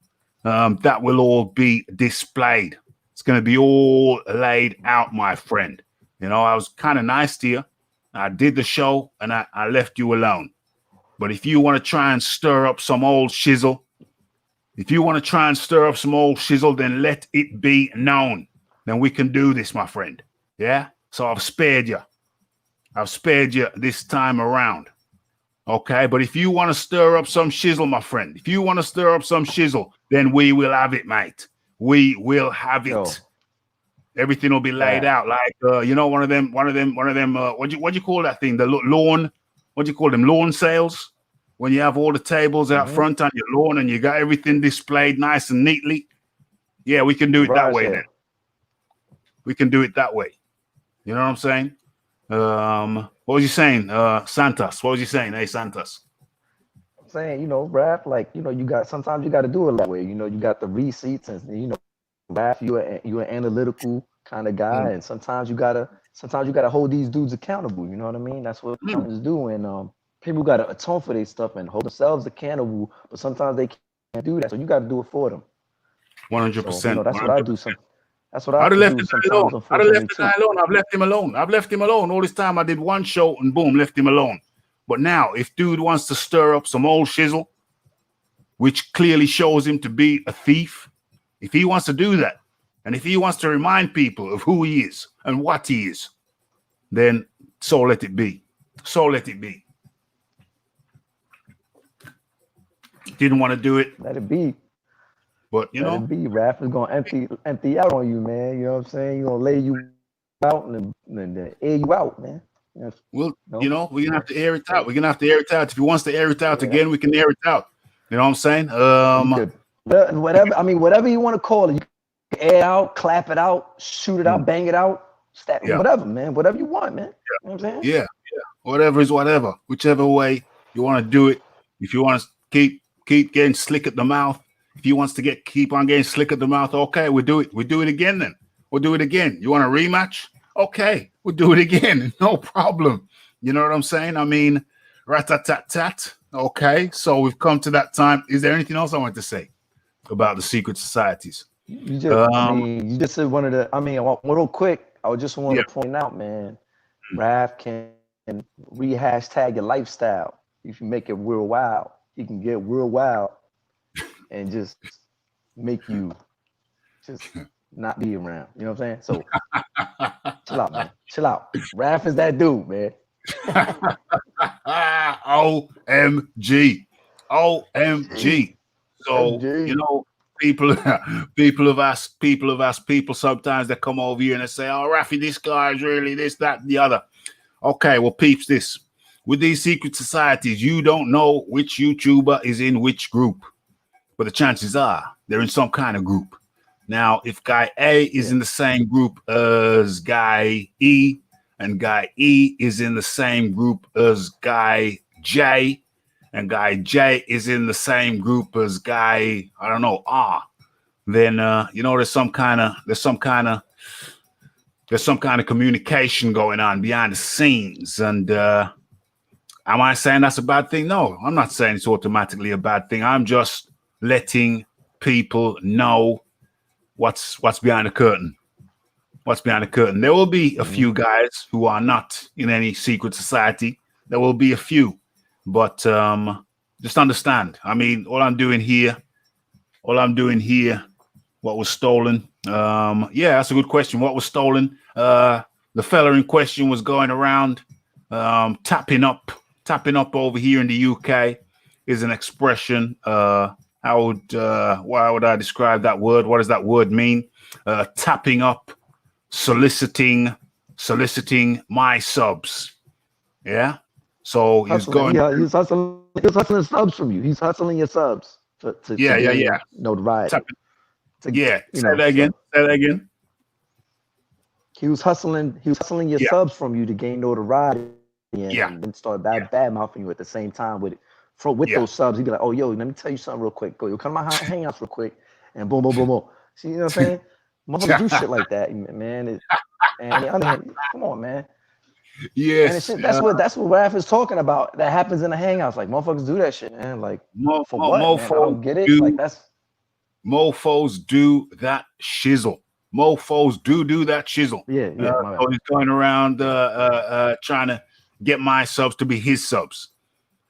that will all be displayed. It's going to be all laid out, my friend. You know, I was kind of nice to you. I did the show and I left you alone. But if you want to try and stir up some old shizzle, then let it be known. Then we can do this, my friend. Yeah? So I've spared you. This time around. Okay? But if you want to stir up some shizzle, my friend, then we will have it, mate. We will have it. Yo. Everything will be laid out like you know, one of them what do you call that thing? The lawn, what do you call them? Lawn sales? When you have all the tables out front on your lawn and you got everything displayed nice and neatly. Yeah, we can do it that way then. We can do it that way. You know what I'm saying? What was you saying, Santos? What was you saying? Hey, Santos. I'm saying, you know, Raph, like, you know, sometimes you got to do it that way. You know, you got the receipts and, you know, Raph, you're an analytical kind of guy, and sometimes you gotta hold these dudes accountable. You know what I mean? That's what accountants do, and people gotta atone for their stuff and hold themselves accountable. But sometimes they can't do that, so you got to do it for them. 100%. So, you know, that's 100%. What I do. That's what I I'd have left do the guy alone. I'd have left the guy alone. I've left him alone all this time. I did one show and boom, left him alone. But now, if dude wants to stir up some old shizzle, which clearly shows him to be a thief. If he wants to do that, and if he wants to remind people of who he is and what he is, then so let it be. So let it be. Didn't want to do it. Let it be. But, you know. Let it be. Raph is going to empty out on you, man. You know what I'm saying? He's going to lay you out and air you out, man. Well, you know, we're going to have to air it out. If he wants to air it out again, we can air it out. You know what I'm saying? Whatever you want to call it, you can air out, clap it out, shoot it out, bang it out, whatever, man. Whatever you want, man. You know what I'm saying? Yeah. Whatever is whatever. Whichever way you want to do it. If you want to keep getting slick at the mouth, if he wants to keep on getting slick at the mouth, okay, we'll do it. We'll do it again then. We'll do it again. You want a rematch? Okay, we'll do it again. No problem. You know what I'm saying? I mean, rat-tat-tat-tat. Okay, so we've come to that time. Is there anything else I want to say about the secret societies? You just said one of the. Real quick, I just want to point out, man, Raph can re-hashtag your lifestyle. If you make it real wild, he can get real wild and just make you just not be around. You know what I'm saying? So chill out, man. Chill out. Raph is that dude, man. OMG. So, you know, people have asked people sometimes that come over here and they say, oh, Rafi, this guy is really this, that, and the other. Okay, well, peeps this. With these secret societies, you don't know which YouTuber is in which group, but the chances are they're in some kind of group. Now, if guy A is in the same group as guy E, and guy E is in the same group as guy J, and guy J is in the same group as guy, I don't know, R, then you know, there's some kind of communication going on behind the scenes. And am I saying that's a bad thing? No, I'm not saying it's automatically a bad thing. I'm just letting people know what's behind the curtain. What's behind the curtain. There will be a few guys who are not in any secret society. There will be a few, but just understand. I mean, all I'm doing here, what was stolen? Yeah, that's a good question. What was stolen? The fella in question was going around tapping up over here in the UK is an expression. Why would I describe that word? What does that word mean? Tapping up. Soliciting my subs. Yeah. So he's going. Yeah, he's hustling subs from you. He's hustling your subs to notoriety. Say that again. He was hustling your subs from you to gain notoriety and then start bad mouthing you at the same time with those subs. He'd be like, oh, yo, let me tell you something real quick. Go, come to my hangouts real quick. And boom, boom, boom, boom. See, you know what I'm saying? Motherfuckers do shit like that, man. Come on, man. Yes. that's what Raph is talking about. That happens in the hangouts. Like motherfuckers do that shit, man. Like for what, man? I don't get it. Like that's mofos do that shizzle. Mofos do that shizzle. Yeah. So he's going around trying to get my subs to be his subs.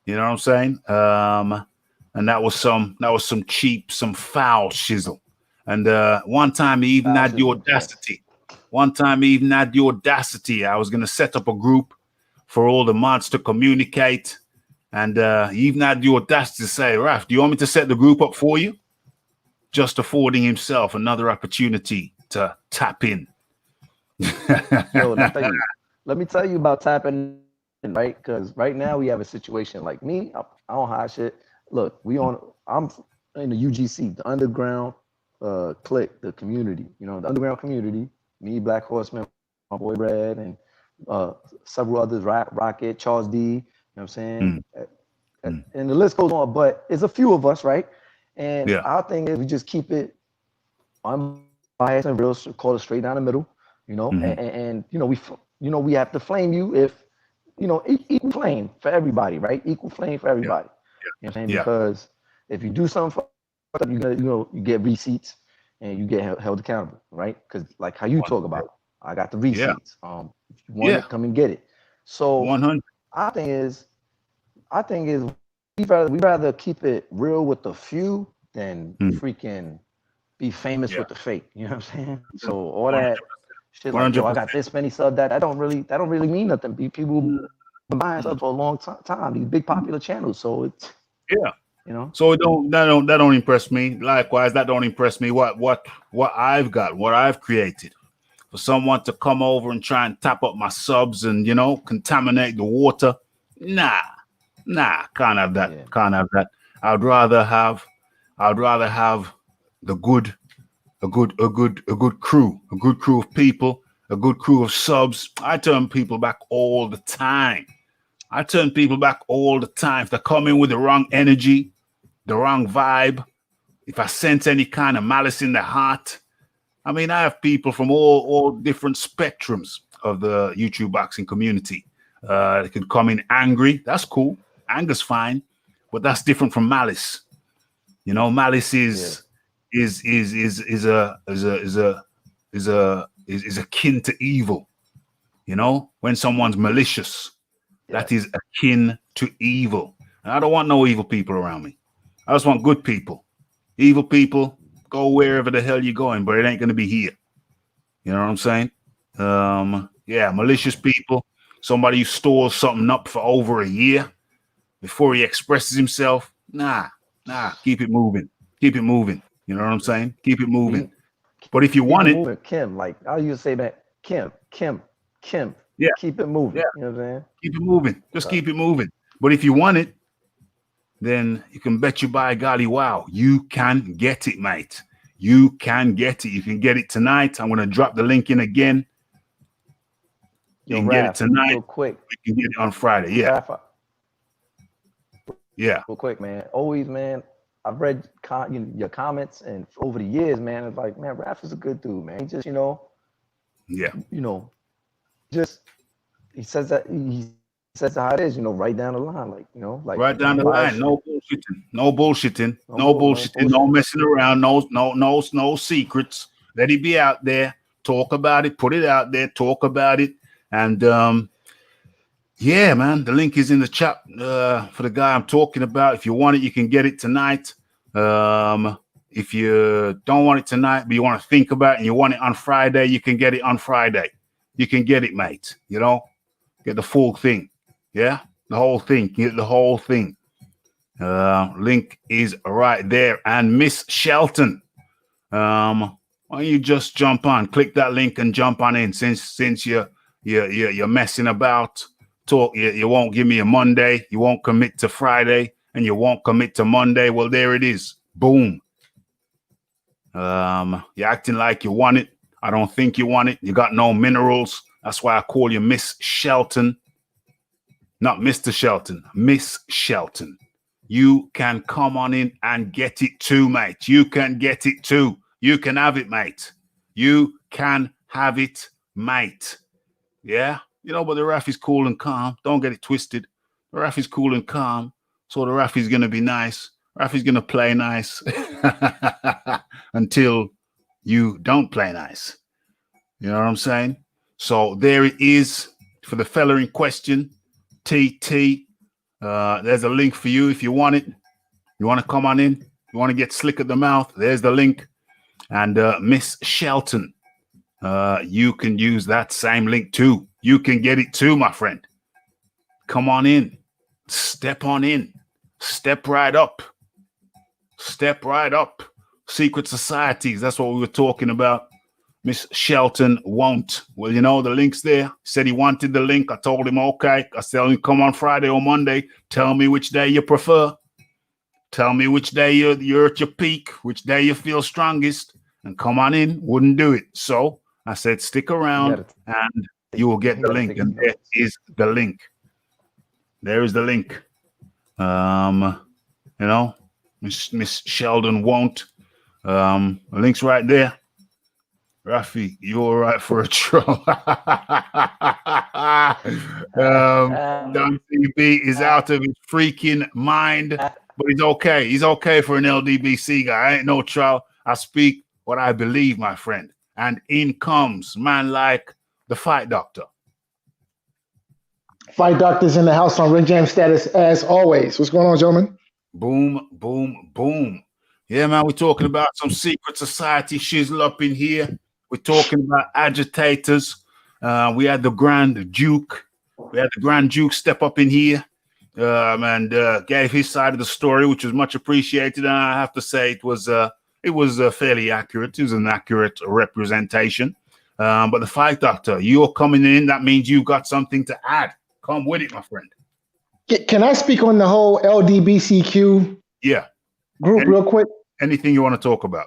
You know what I'm saying? And that was some cheap, some foul shizzle. And one time he even had the audacity. One time he even had the audacity. I was gonna set up a group for all the mods to communicate. And he even had the audacity to say, Raf, do you want me to set the group up for you? Just affording himself another opportunity to tap in. Yo, let me tell you about tapping in, right? Because right now we have a situation like me. I don't hide shit. Look, I'm in the UGC, the underground clique, the community. You know, the underground community. Me, Black Horseman, my boy Brad, and several others, Rocket, Charles D. You know what I'm saying? And the list goes on. But it's a few of us, right? And our thing is we just keep it unbiased and real, call it straight down the middle, you know. And you know we have to flame you if equal flame for everybody, right? Equal flame for everybody. You know what I'm saying? Because if you do something for you get receipts and you get held accountable, right? Because like how you talk about, I got the receipts. If you want it, come and get it. So 100. our thing is we rather keep it real with the few than freaking be famous with the fake. You know what I'm saying? So all that shit like, yo, I got this many subs, that don't really mean nothing. People been buying subs for a long time. These big popular channels. So it's you know. So that don't impress me. Likewise, that don't impress me. What I've got, what I've created. For someone to come over and try and tap up my subs and contaminate the water, nah, can't have that. Can't have that. I'd rather have a good crew of people, a good crew of subs. I turn people back all the time. If they come in with the wrong energy, the wrong vibe, if I sense any kind of malice in their heart, I mean, I have people from all different spectrums of the YouTube boxing community. They can come in angry. That's cool. Anger's fine, but that's different from malice. You know, malice is akin to evil. You know, when someone's malicious, that is akin to evil. And I don't want no evil people around me. I just want good people. Evil people, go wherever the hell you're going, but it ain't gonna be here. You know what I'm saying? Malicious people. Somebody who stores something up for over a year before he expresses himself. Nah. Keep it moving. You know what I'm saying? Keep it moving. But if you want it, moving, Kim, like I used to say that, Kim. Yeah. Keep it moving. Yeah. You know what I'm saying? Keep it moving. Just keep it moving. But if you want it, then you can bet you by golly, wow, you can get it, mate. You can get it. You can get it tonight. I'm going to drop the link in again. You can get it tonight. Real quick. You can get it on Friday. Yeah. Real quick, man. Always, man. I've read your comments, and over the years, man, it's like, man, Raph is a good dude, man. He just, just he says that he says how it is, right down the line, like right down the line. No bullshitting. No messing around. No secrets. Let it be out there. Talk about it. Put it out there. Talk about it. And yeah, man, the link is in the chat for the guy I'm talking about. If you want it, you can get it tonight. If you don't want it tonight, but you want to think about it and you want it on Friday, you can get it on Friday. You can get it, mate. Get the full thing. Yeah, the whole thing. Get the whole thing. Link is right there. And Miss Shelton, why don't you just jump on? Click that link and jump on in. Since you're messing about. Talk. You won't give me a Monday. You won't commit to Friday, and you won't commit to Monday. Well, there it is. Boom. You're acting like you want it. I don't think you want it. You got no minerals. That's why I call you Miss Shelton. Not Mr. Shelton. Miss Shelton. You can come on in and get it too, mate. You can get it too. You can have it, mate. You can have it, mate. Yeah? but the ref is cool and calm. Don't get it twisted. The ref is cool and calm. So the ref is going to be nice. Ref is going to play nice until you don't play nice. You know what I'm saying? So there it is for the fella in question, TT. There's a link for you if you want it. You want to come on in? You want to get slick at the mouth? There's the link. And Miss Shelton, you can use that same link too. You can get it too, my friend. Come on in. Step on in. Step right up. Step right up. Secret societies. That's what we were talking about. Miss Shelton won't. Well, the link's there. He said he wanted the link. I told him, okay. I said, come on Friday or Monday. Tell me which day you prefer. Tell me which day you're at your peak, which day you feel strongest, and come on in. Wouldn't do it. So I said, stick around and you will get the link. And there is the link. There is the link. Miss Sheldon won't. The link's right there. Rafi, you're all right for a troll. Don CB is out of his freaking mind, but he's okay. He's okay for an LDBC guy. I ain't no troll. I speak what I believe, my friend. And in comes man like the Fight Doctor. Fight Doctor's in the house on Ring Jam status as always. What's going on, gentlemen? Boom, boom, boom. Yeah, man, we're talking about some secret society shizzle up in here. We're talking about agitators. We had the Grand Duke. We had the Grand Duke step up in here and gave his side of the story, which was much appreciated. And I have to say it was fairly accurate. It was an accurate representation. But the Fight Doctor, you're coming in. That means you got something to add. Come with it, my friend. Can I speak on the whole LDBCQ group real quick? Anything you want to talk about?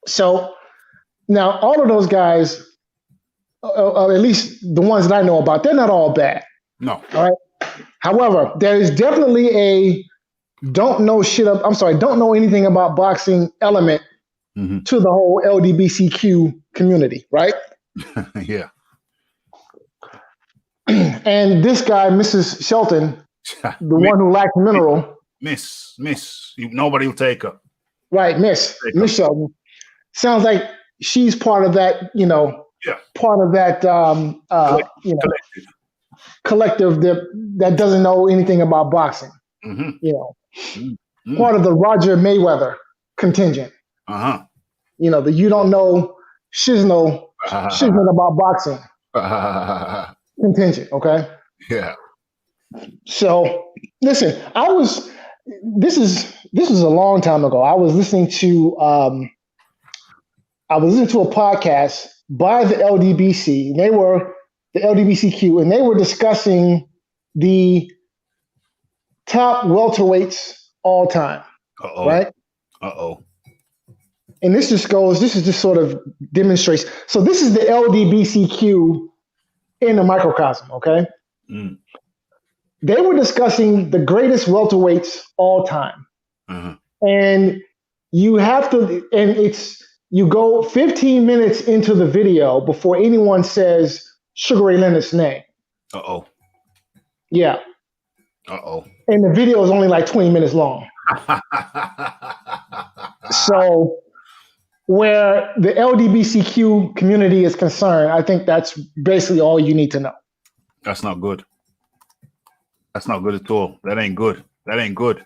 So now all of those guys, at least the ones that I know about, they're not all bad. No. All right. However, there is definitely a don't know anything about boxing element to the whole LDBCQ community, right? Yeah. And this guy, Mrs. Shelton, the one who lacks mineral. Miss. Nobody will take her. Right, Miss Shelton. Sounds like she's part of that, part of that, collective that doesn't know anything about boxing. Part of the Roger Mayweather contingent. The you don't know shizno about boxing contingent. Okay. Yeah. So listen, this was a long time ago. I was listening to a podcast by the LDBC. They were the LDBCQ, and they were discussing the top welterweights all time. Right? And this just sort of demonstrates. So this is the LDBCQ in the microcosm, okay? They were discussing the greatest welterweights all time. And you go 15 minutes into the video before anyone says Sugar Ray Leonard's name. Yeah. And the video is only like 20 minutes long. So where the LDBCQ community is concerned, I think that's basically all you need to know. That's not good. That's not good at all. That ain't good.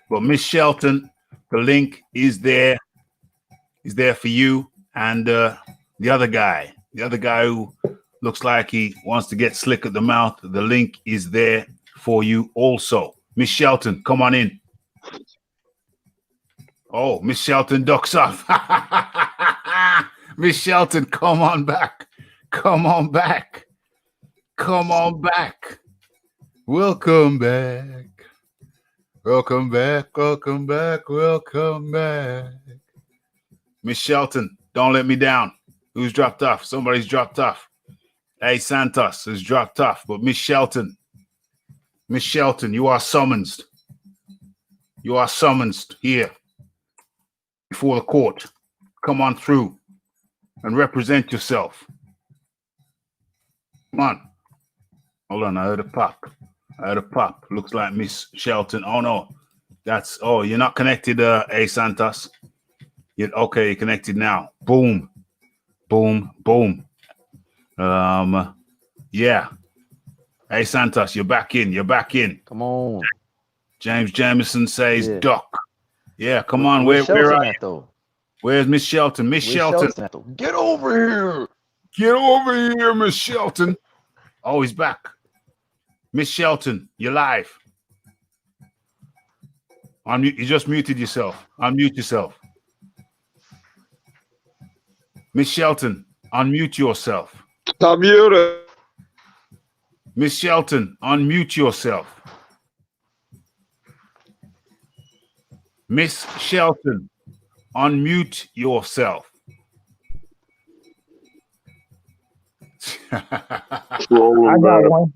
But Miss Shelton, the link is there. Is there for you. And the other guy who looks like he wants to get slick at the mouth, the link is there for you also. Miss Shelton, come on in. Oh, Miss Shelton ducks off. Miss Shelton, come on back. Welcome back. Miss Shelton, don't let me down. Who's dropped off? Somebody's dropped off. Hey, Santos has dropped off. But Miss Shelton, you are summoned. You are summoned here before the court. Come on through and represent yourself. Come on. Hold on, I heard a pop. Looks like Miss Shelton. Oh no, you're not connected, A Santos. You're connected now. Boom, boom, boom. Yeah. Hey Santos, you're back in. Come on. James Jameson says Doc. Yeah, come on. Where's Where Shelton are at, you? though? Where's Miss Shelton? Miss Shelton. Get over here. Get over here, Miss Shelton. Oh, he's back. Miss Shelton, you're live. Unmute. You just muted yourself. Unmute yourself. Miss Shelton, unmute yourself. I'm muted. Miss Shelton, unmute yourself. Miss Shelton, unmute yourself. I got one.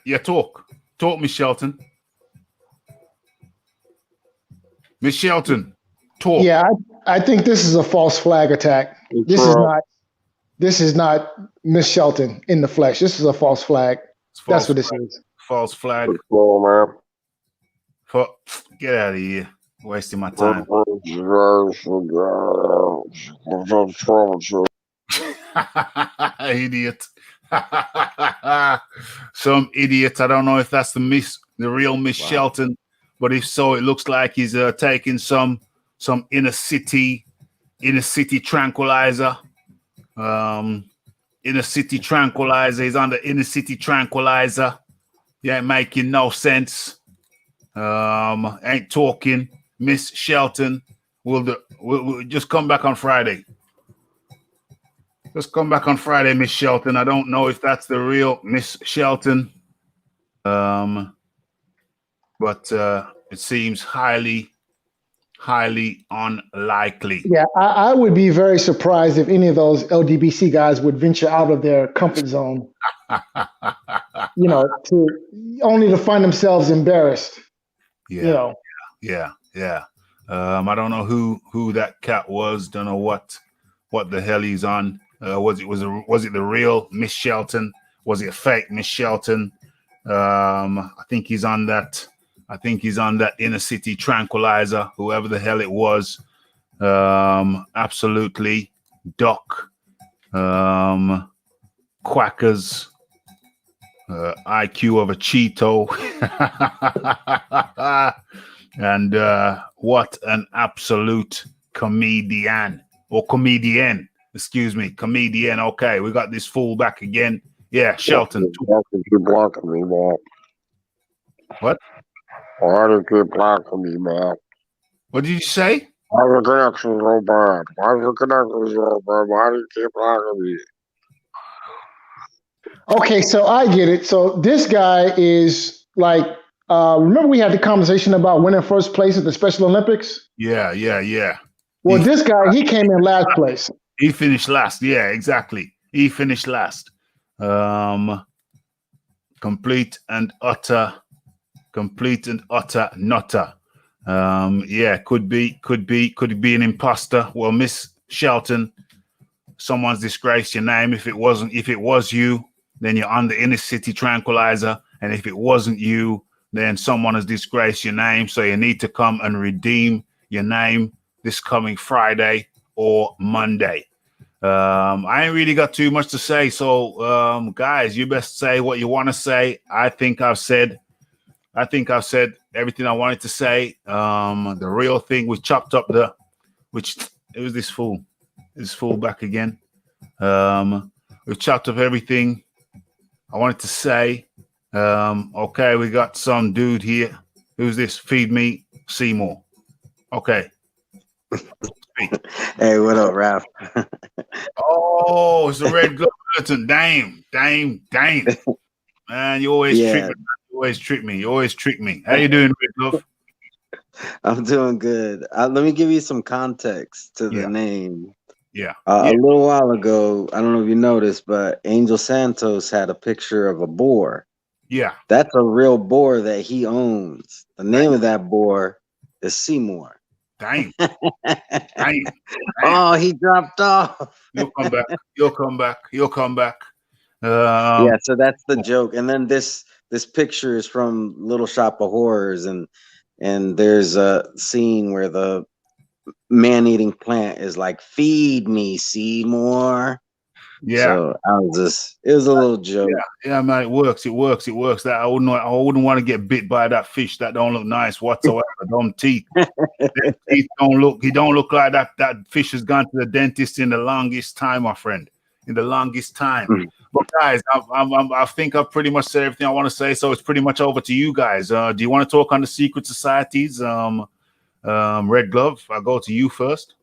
Yeah, talk. Talk, Miss Shelton. Miss Shelton, talk. Yeah, I think this is a false flag attack. This is not Miss Shelton in the flesh. This is a false flag. That's what this is. False flag. Man. Get out of here. Wasting my time. Idiot. Some idiot. I don't know if that's the real Miss Shelton, but if so, it looks like he's taking some inner city tranquilizer. Inner city tranquilizer. He's on the inner city tranquilizer. Yeah, making no sense. Ain't talking. Miss Shelton we'll just come back on Friday. Just come back on Friday, Miss Shelton. I don't know if that's the real Miss Shelton. But it seems highly unlikely. Yeah, I would be very surprised if any of those LDBC guys would venture out of their comfort zone, to find themselves embarrassed. Yeah. I don't know who that cat was. Don't know what the hell he's on. Was it the real Miss Shelton? Was it a fake Miss Shelton? I think he's on that. I think he's on that inner city tranquilizer, whoever the hell it was. Absolutely. Doc. Quackers. IQ of a Cheeto. And what an absolute comedian. Excuse me, comedian. Okay, we got this fool back again. Yeah, Shelton. You're blocking me, man. What? Why do you keep blocking me, man? What did you say? Why the connection so bad? Why do you keep blocking me? Okay, so I get it. So this guy is like, remember we had the conversation about winning first place at the Special Olympics? Yeah. Well, this guy, he came in last place. He finished last. Yeah, exactly. He finished last. Complete and utter nutter. Yeah, could be an imposter. Well, Miss Shelton, someone's disgraced your name. If it was you, then you're on the inner city tranquilizer. And if it wasn't you, then someone has disgraced your name. So you need to come and redeem your name this coming Friday or Monday. I ain't really got too much to say. So, guys, you best say what you want to say. I think I've said everything I wanted to say. The real thing, we chopped up it was this fool back again. We've chopped up everything I wanted to say. Okay, we got some dude here. Who's this? Feed me, Seymour. Okay. Hey, what up, Ralph? Oh, it's the Red Glove Militant. Dame. Man, you always trick me. You always trick me. How you doing, Red Glove? I'm doing good. Let me give you some context to the name. Yeah. A little while ago, I don't know if you noticed, but Angel Santos had a picture of a boar. Yeah. That's a real boar that he owns. The name of that boar is Seymour. Dang. Oh, he dropped off. You'll come back. Yeah, so that's the joke. And then this picture is from Little Shop of Horrors, and there's a scene where the man-eating plant is like, "Feed me, Seymour." Yeah. So it was a little joke. Yeah, man, it works. That I wouldn't want to get bit by that fish. That don't look nice whatsoever. Them teeth. Them teeth don't look. He don't look like that. That fish has gone to the dentist in the longest time, my friend. In the longest time. But guys, I think I've pretty much said everything I want to say. So it's pretty much over to you guys. Do you want to talk on the secret societies? Red Glove, I'll go to you first.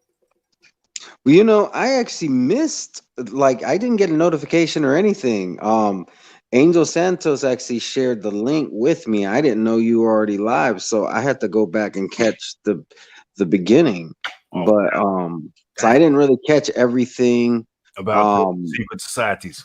Well, I actually missed, like, I didn't get a notification or anything. Angel Santos actually shared the link with me. I didn't know you were already live, so I had to go back and catch the beginning. But so I didn't really catch everything about secret societies.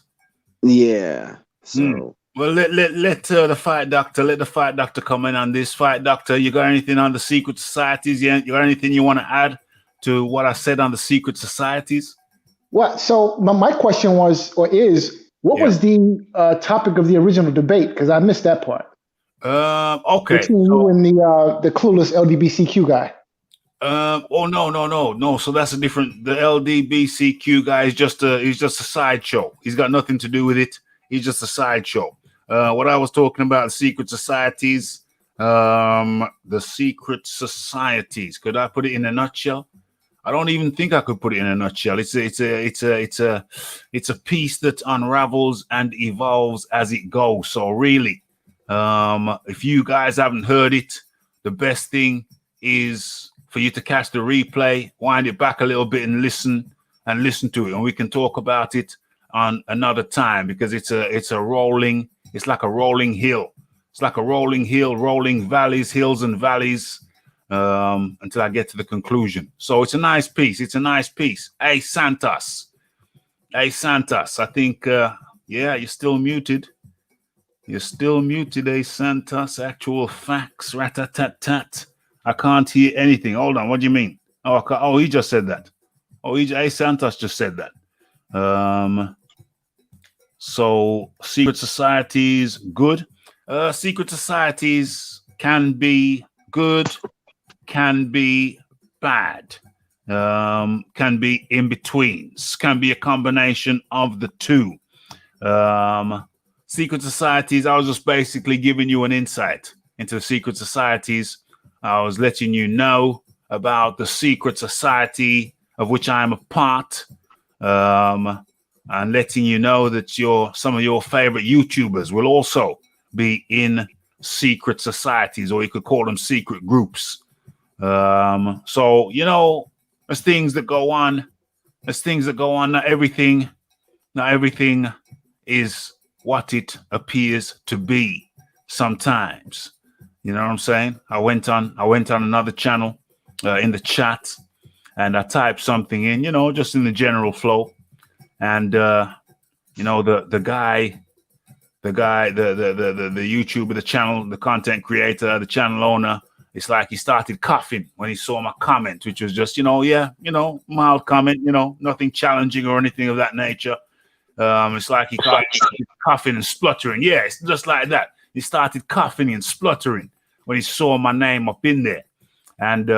Yeah. So well, let the fight doctor come in on this. Fight doctor, you got anything on the secret societies? You got anything you want to add to what I said on the secret societies? Well, so my question was, or is, what was the topic of the original debate? Because I missed that part. Okay. Between you and the clueless LDBCQ guy. No. So that's a different. The LDBCQ guy is just a sideshow. He's got nothing to do with it. He's just a sideshow. What I was talking about, the secret societies. The secret societies. Could I put it in a nutshell? I don't even think I could put it in a nutshell. It's a piece that unravels and evolves as it goes. So really, if you guys haven't heard it, the best thing is for you to catch the replay, wind it back a little bit, and listen to it, and we can talk about it on another time, because it's like a rolling hill. It's like a rolling hill, rolling valleys, hills and valleys, until I get to the conclusion. So it's a nice piece. Hey, Santos. I think, you're still muted. Hey, Santos. Actual facts. Rat-tat-tat-tat. I can't hear anything. Hold on. What do you mean? Oh, he just said that. Hey, Santos just said that. So secret societies, good. Secret societies can be good, can be bad, can be in betweens, can be a combination of the two. Secret societies, I was just basically giving you an insight into secret societies. I was letting you know about the secret society of which I am a part, and letting you know that some of your favorite YouTubers will also be in secret societies, or you could call them secret groups. So, there's things that go on. Not everything is what it appears to be sometimes. You know what I'm saying? I went on another channel in the chat, and I typed something in, just in the general flow. And the YouTuber, the channel, the content creator, the channel owner, it's like he started coughing when he saw my comment, which was just, mild comment, nothing challenging or anything of that nature. It's like he started coughing and spluttering. Yeah, it's just like that. He started coughing and spluttering when he saw my name up in there. And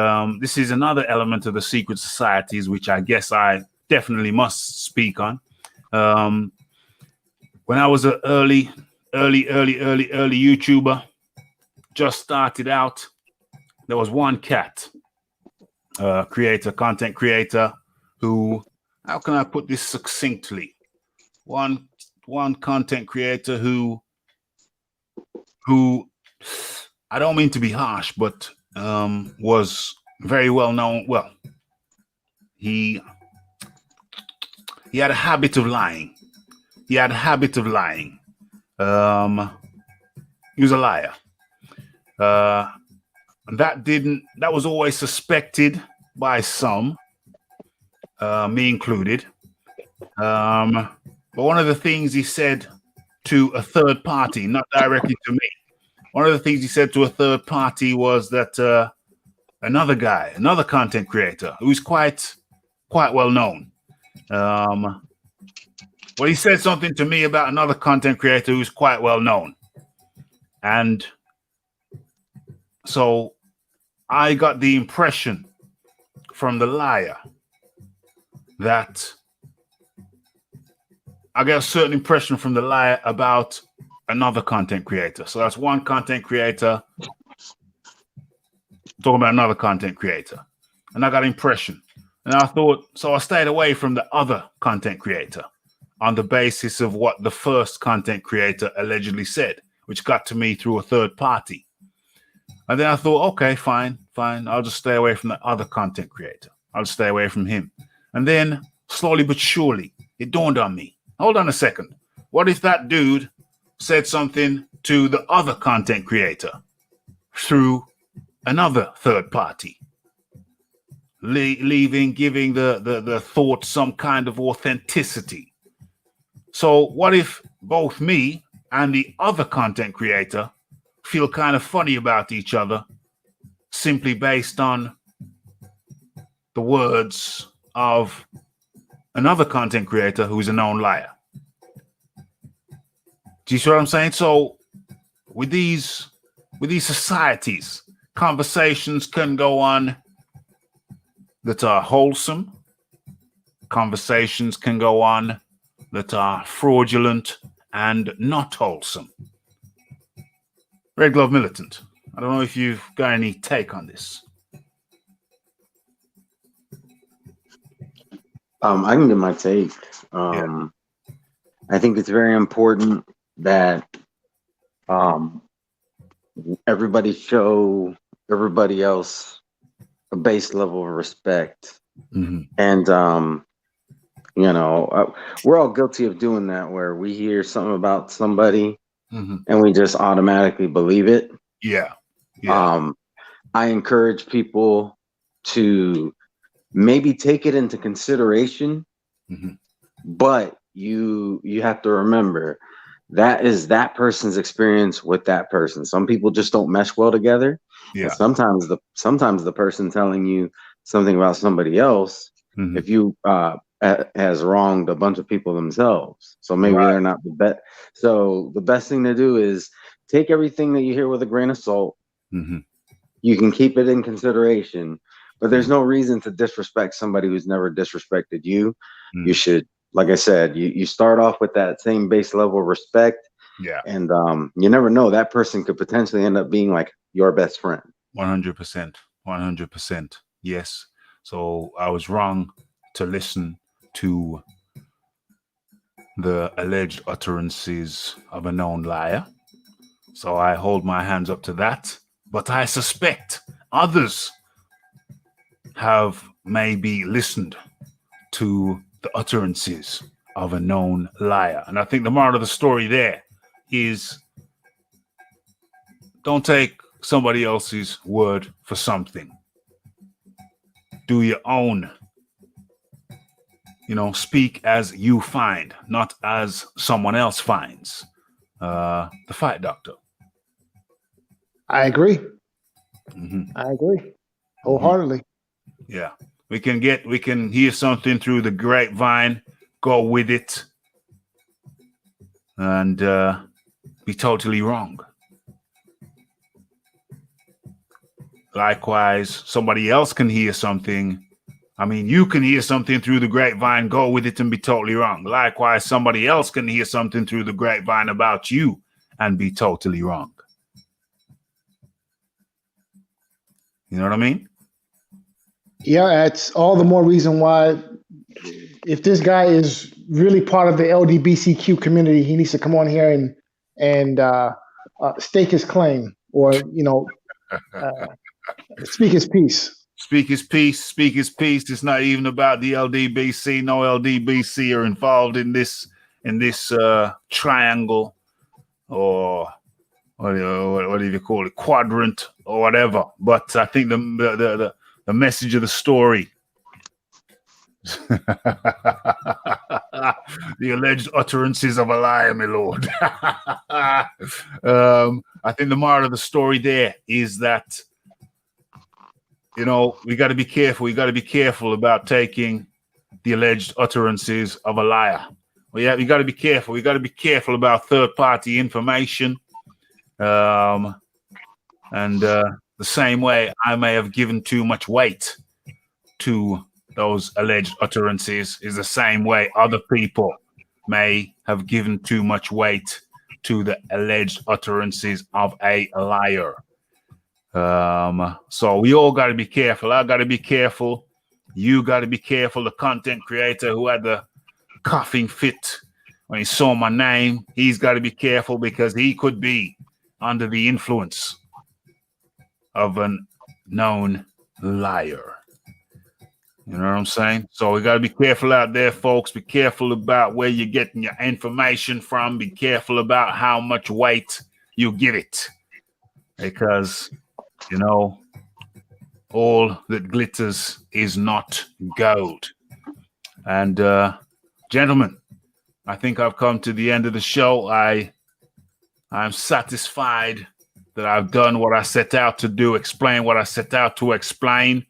this is another element of the secret societies, which I guess I definitely must speak on. When I was an early YouTuber, just started out, there was one content creator who, how can I put this succinctly? One content creator who I don't mean to be harsh, but was very well known. Well, he had a habit of lying. He was a liar. That was always suspected by some, me included. But one of the things he said to a third party, not directly to me, one of the things he said to a third party was that another content creator who's quite well known, Well, he said something to me about another content creator who's quite well known. And so I got the impression from the liar that I get a certain impression from the liar about another content creator. So that's one content creator talking about another content creator. And I got an impression. And I thought, so I stayed away from the other content creator on the basis of what the first content creator allegedly said, which got to me through a third party. And then I thought, okay, fine. I'll just stay away from the other content creator. I'll just stay away from him. And then slowly but surely, it dawned on me. Hold on a second. What if that dude said something to the other content creator through another third party, giving the thought some kind of authenticity? So what if both me and the other content creator feel kind of funny about each other simply based on the words of another content creator who's a known liar? Do you see what I'm saying? So with these societies, conversations can go on that are wholesome. Conversations can go on that are fraudulent and not wholesome. Red Glove Militant, I don't know if you've got any take on this. I can give my take. I think it's very important that everybody show everybody else a base level of respect. Mm-hmm. And we're all guilty of doing that, where we hear something about somebody and we just automatically believe it. Yeah. I encourage people to maybe take it into consideration, but you have to remember that is that person's experience with that person. Some people just don't mesh well together. Yeah. And sometimes the person telling you something about somebody else, if you has wronged a bunch of people themselves. So maybe they're not the best. So the best thing to do is take everything that you hear with a grain of salt. You can keep it in consideration, but there's no reason to disrespect somebody who's never disrespected you. You should, like I said, you start off with that same base level of respect. Yeah. And you never know, that person could potentially end up being like your best friend. 100%. 100%. Yes. So I was wrong to listen to the alleged utterances of a known liar. So I hold my hands up to that. But I suspect others have maybe listened to the utterances of a known liar. And I think the moral of the story there is don't take somebody else's word for something. Do your own. Speak as you find, not as someone else finds. The Fight Doctor. I agree. I agree wholeheartedly. Yeah, we can hear something through the grapevine, go with it, and be totally wrong. Likewise, somebody else can hear something. I mean, you can hear something through the grapevine, go with it, and be totally wrong. Likewise, somebody else can hear something through the grapevine about you and be totally wrong. You know what I mean? Yeah, it's all the more reason why, if this guy is really part of the LDBCQ community, he needs to come on here and stake his claim, or speak his piece. Speak his piece. Speak his piece. It's not even about the LDBC. No LDBC are involved in this triangle, or what do you call it, quadrant or whatever. But I think the message of the story, the alleged utterances of a liar, my lord. I think the moral of the story there is that, we got to be careful. We got to be careful about taking the alleged utterances of a liar. you got to be careful. We got to be careful about third-party information. And the same way I may have given too much weight to those alleged utterances is the same way other people may have given too much weight to the alleged utterances of a liar. So we all got to be careful. I got to be careful. You got to be careful. The content creator who had the coughing fit when he saw my name, he's got to be careful because he could be under the influence of a known liar. You know what I'm saying? So we got to be careful out there, folks. Be careful about where you're getting your information from. Be careful about how much weight you give it. Because, you know, all that glitters is not gold. And, gentlemen, I think I've come to the end of the show. I'm satisfied that I've done what I set out to do, explain what I set out to explain.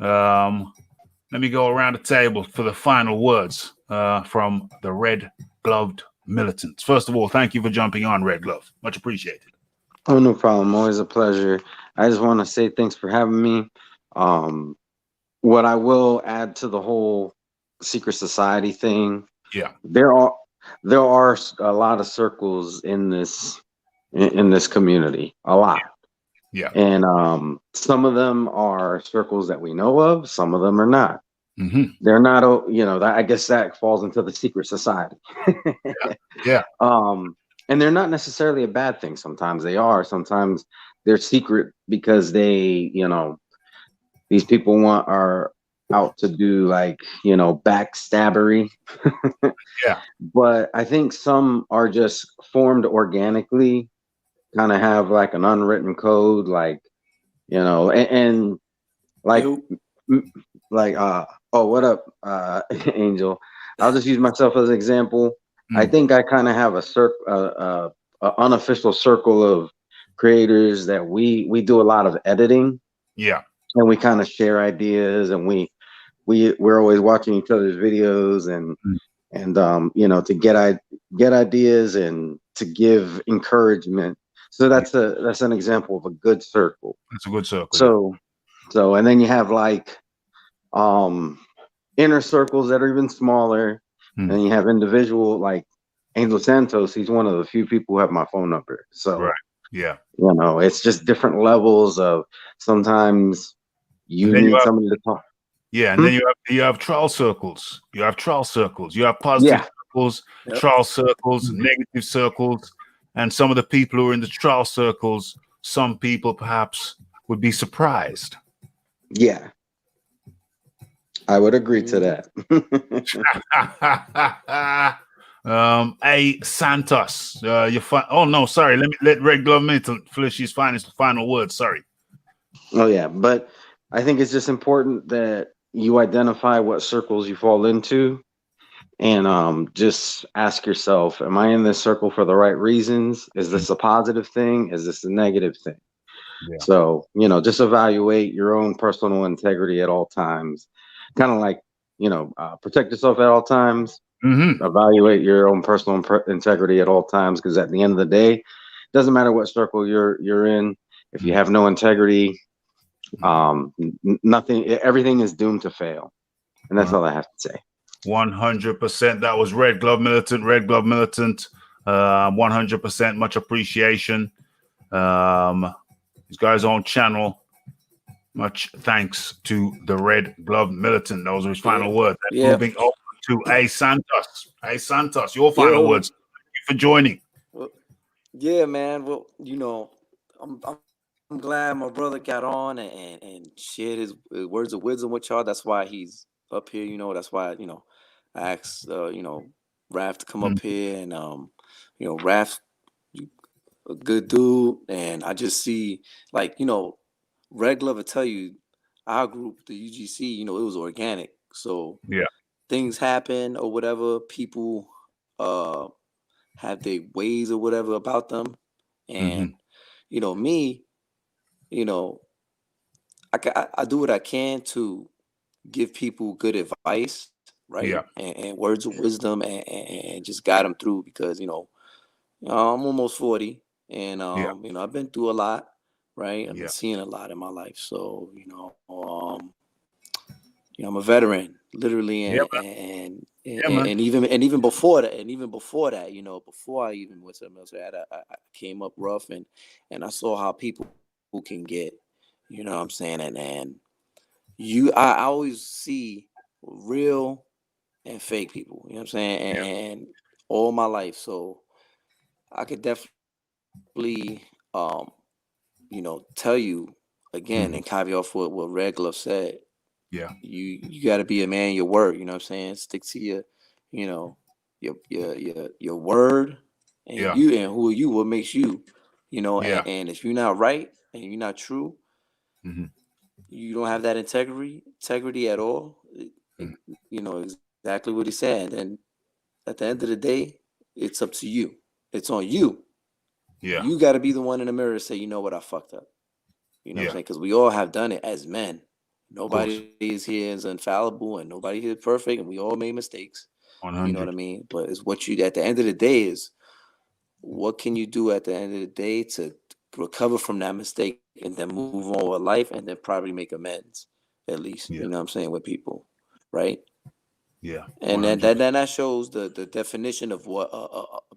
Let me go around the table for the final words from the Red Gloved Militants. First of all, thank you for jumping on, Red Glove. Much appreciated. Oh, no problem. Always a pleasure. I just want to say thanks for having me. What I will add to the whole secret society thing, there are a lot of circles in this community, a lot. Yeah. And some of them are circles that we know of, some of them are not. Mm-hmm. They're not, I guess that falls into the secret society. Yeah. And they're not necessarily a bad thing. Sometimes they are. Sometimes they're secret because they, these people are out to do backstabbery. Yeah. But I think some are just formed organically, kind of have like an unwritten code, and oh, what up, Angel? I'll just use myself as an example. I think I kind of have a unofficial circle of creators that we do a lot of editing. Yeah. And we kind of share ideas, and we're always watching each other's videos and to get ideas and to give encouragement. So that's an example of a good circle. That's a good circle. So and then you have inner circles that are even smaller. And you have individual like Angel Santos. He's one of the few people who have my phone number. So right. Yeah. It's just different levels of sometimes you need somebody to talk. Yeah, and then you have trial circles. You have trial circles. You have positive circles, trial circles, negative circles, and some of the people who are in the trial circles, some people perhaps would be surprised. Yeah, I would agree to that. A Santos, oh no, sorry. Let Red Glove Milton finish his final words. Sorry. Oh yeah, but I think it's just important that you identify what circles you fall into, and just ask yourself, am I in this circle for the right reasons? Is this a positive thing? Is this a negative thing? Yeah. So, just evaluate your own personal integrity at all times. Kind of like, protect yourself at all times. Mm-hmm. Evaluate your own personal integrity at all times, because at the end of the day, it doesn't matter what circle you're in. If you have no integrity, everything is doomed to fail. And that's all I have to say. 100%. That was Red Glove Militant. 100%. Much appreciation. This guy's own channel. Much thanks to the Red Glove Militant. Those are his final words. Moving over to A Santos. A Santos, your final words. Thank you for joining. Well, yeah, man. Well, I'm glad my brother got on and shared his words of wisdom with y'all. That's why he's up here. That's why I asked Raph to come up here, and Raph's a good dude, and I just see Red Glove will tell you our group, the UGC, it was organic. So things happen or whatever. People have their ways or whatever about them, and me. I do what I can to give people good advice, right? Yeah. And words of wisdom, and just guide them through, because I'm almost 40, and Yeah. I've been through a lot, right? I've been Yeah. seeing a lot in my life, so I'm a veteran, literally, Yeah, yeah, man. and even before that, before I even went to the military, I came up rough, and I saw how people who can get, you know what I'm saying, and I always see real and fake people, you know what I'm saying, and all my life, so I could definitely tell you again, and caveat off what Red Glove said. Yeah. You got to be a man of your word. You know what I'm saying? Stick to you know, your word, and Yeah. who are you? What makes you? Yeah. And if you're not right and you're not true, Mhm. you don't have that integrity at all. Mhm. Exactly what he said. And at the end of the day, it's up to you. It's on you. Yeah. You got to be the one in the mirror to say, you know what, I fucked up. You know what I'm Yeah. saying? Because we all have done it as men. Of course. Nobody is here is infallible, and nobody here is perfect, and we all made mistakes. You know what I 100. mean? But it's what you, at the end of the day, is what can you do at the end of the day to recover from that mistake and then move on with life, and then probably make amends, at least. Yeah. You know what I'm saying, with people, right? Yeah. And 100. that shows the definition of what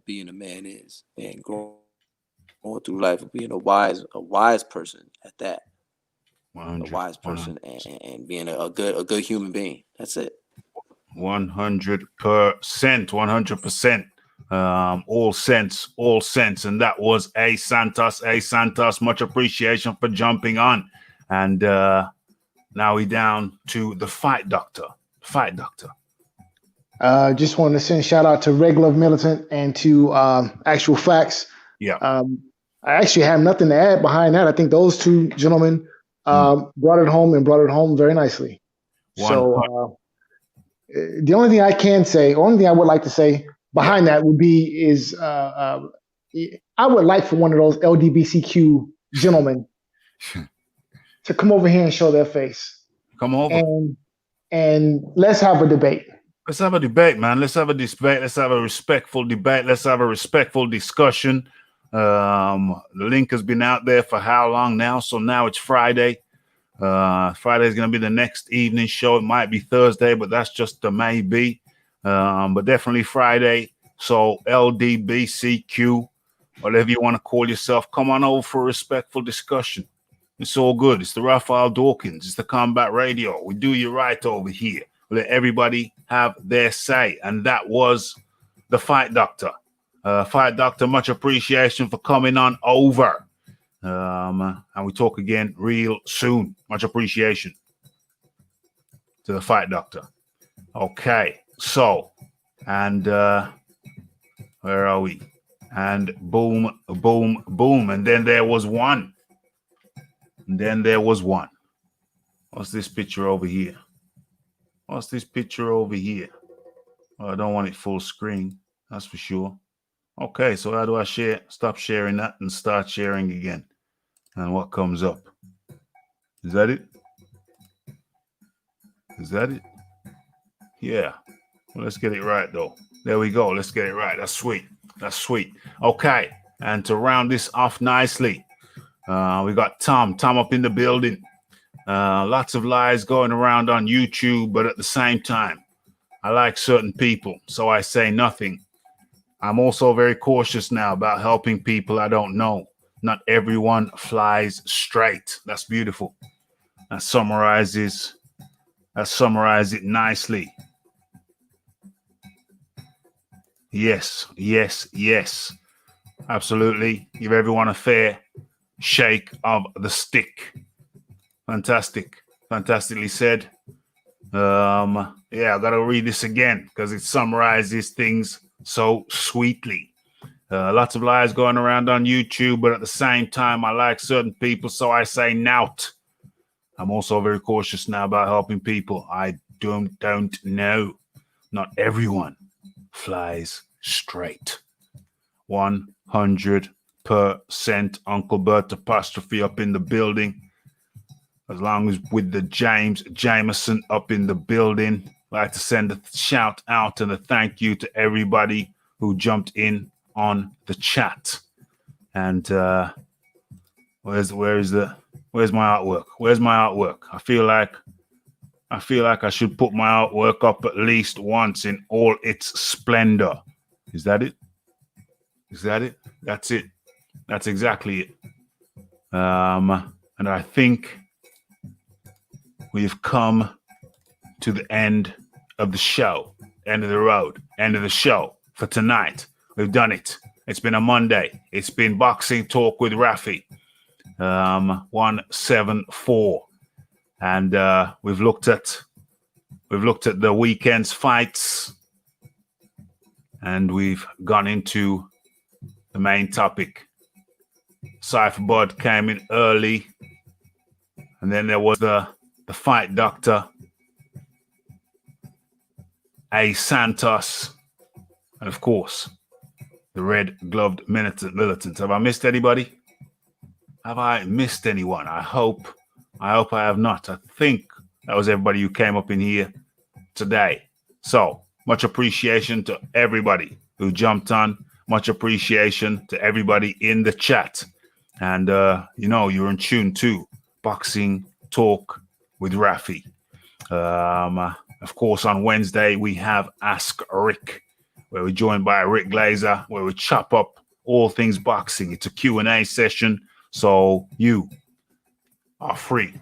being a man is, and going through life and being a wise person at that. A 100. wise 100. person, and being a good human being. That's it. 100%. 100%. All sense. And that was A Santos. A Santos. Much appreciation for jumping on. And now we down to the Fight Doctor. Fight Doctor. Just wanted to send a shout out to Red Glove Militant and to Actual Facts. Yeah. I actually have nothing to add behind that. I think those two gentlemen brought it home very nicely. 100. So the only thing I can say, only thing I would like to say behind that would be is I would like for one of those LGBTQ gentlemen to come over here and show their face. Come over. And let's have a debate. Let's have a debate, man. Let's have a debate. Let's have a respectful debate. Let's have a respectful discussion. The link has been out there for how long now? So now it's Friday. Friday is going to be the next evening show. It might be Thursday, but that's just a maybe. But definitely Friday. So LDBCQ, whatever you want to call yourself, come on over for a respectful discussion. It's all good. It's the Raphael Dawkins. It's the Combat Radio. We do you right over here. Let everybody have their say. And that was the Fight Doctor. Fight Doctor, much appreciation for coming on over. And we talk again real soon. Much appreciation to the Fight Doctor. Okay, so, and where are we? And boom, boom, boom. And then there was one. What's this picture over here? Oh, I don't want it full screen. That's for sure. Okay, so how do I share? Stop sharing that and start sharing again. And what comes up? Is that it? Yeah. Well, let's get it right, though. There we go. Let's get it right. That's sweet. Okay. And to round this off nicely, we got Tom up in the building. Lots of lies going around on YouTube, but at the same time, I like certain people, so I say nothing. I'm also very cautious now about helping people I don't know. Not everyone flies straight. That's beautiful. That summarizes it nicely. Yes. Absolutely. Give everyone a fair shake of the stick. Fantastically said. I gotta read this again because it summarizes things so sweetly. Lots of lies going around on YouTube, but at the same time, I like certain people, so I say nout. I'm also very cautious now about helping people. I don't know. Not everyone flies straight. 100% Uncle Bert apostrophe up in the building. As long as with the Jameson up in the building. I'd like to send a shout out and a thank you to everybody who jumped in on the chat. And where's my artwork? Where's my artwork? I feel like I should put my artwork up at least once in all its splendor. Is that it? Is that it? That's it. That's exactly it. And I think we've come to the end of the show, end of the road, end of the show for tonight. We've done it. It's been a Monday. It's been Boxing Talk with Rafi, 174, and we've looked at the weekend's fights, and we've gone into the main topic. Cypher Bud came in early, and then there was the fight doctor, A. Santos, and of course, the red-gloved militant. Have I missed anybody? Have I missed anyone? I hope I have not. I think that was everybody who came up in here today. So, much appreciation to everybody who jumped on. Much appreciation to everybody in the chat. And, you're in tune to Boxing Talk with Rafi. Of course, on Wednesday, we have Ask Rick, where we're joined by Rick Glazer, where we chop up all things boxing. It's a Q&A session, so you are free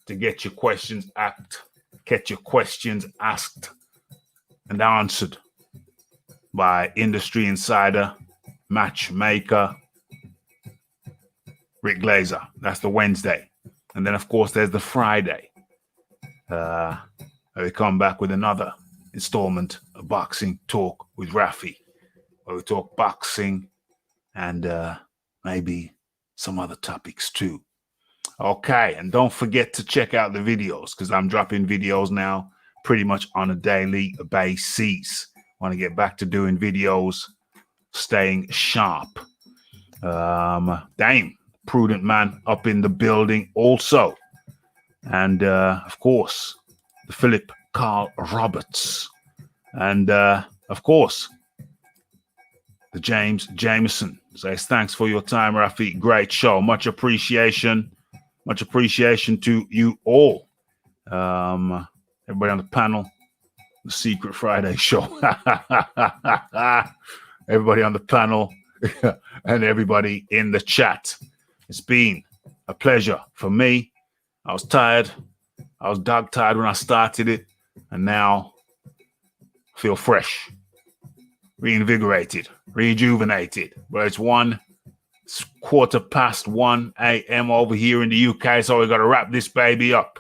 to get your questions asked and answered by industry insider, matchmaker, Rick Glazer. That's the Wednesday. And then, of course, there's the Friday. We come back with another installment of Boxing Talk with Rafi, where we talk boxing and maybe some other topics too. Okay, and don't forget to check out the videos, because I'm dropping videos now pretty much on a daily basis. Want to get back to doing videos, staying sharp. Dame, Prudent Man up in the building also. And of course, the Philip Carl Roberts. And of course, the James Jameson says, thanks for your time, Rafi. Great show. Much appreciation. Much appreciation to you all. Everybody on the panel, the Secret Friday show. Everybody on the panel and everybody in the chat. It's been a pleasure for me. I was tired. I was dog tired when I started it. And now I feel fresh, reinvigorated, rejuvenated. But it's 1:15 a.m. over here in the UK, so we got to wrap this baby up.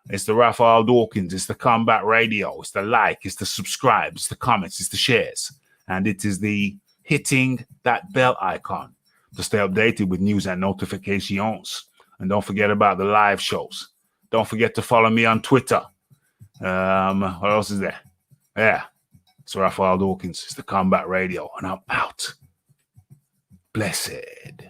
It's the Raphael Dawkins, it's the Combat Radio, it's the like, it's the subscribe, it's the comments, it's the shares, and it is the hitting that bell icon to stay updated with news and notifications. And don't forget about the live shows. Don't forget to follow me on Twitter. What else is there? Yeah, it's Raphael Dawkins, it's the Combat Radio, and I'm out. Blessed.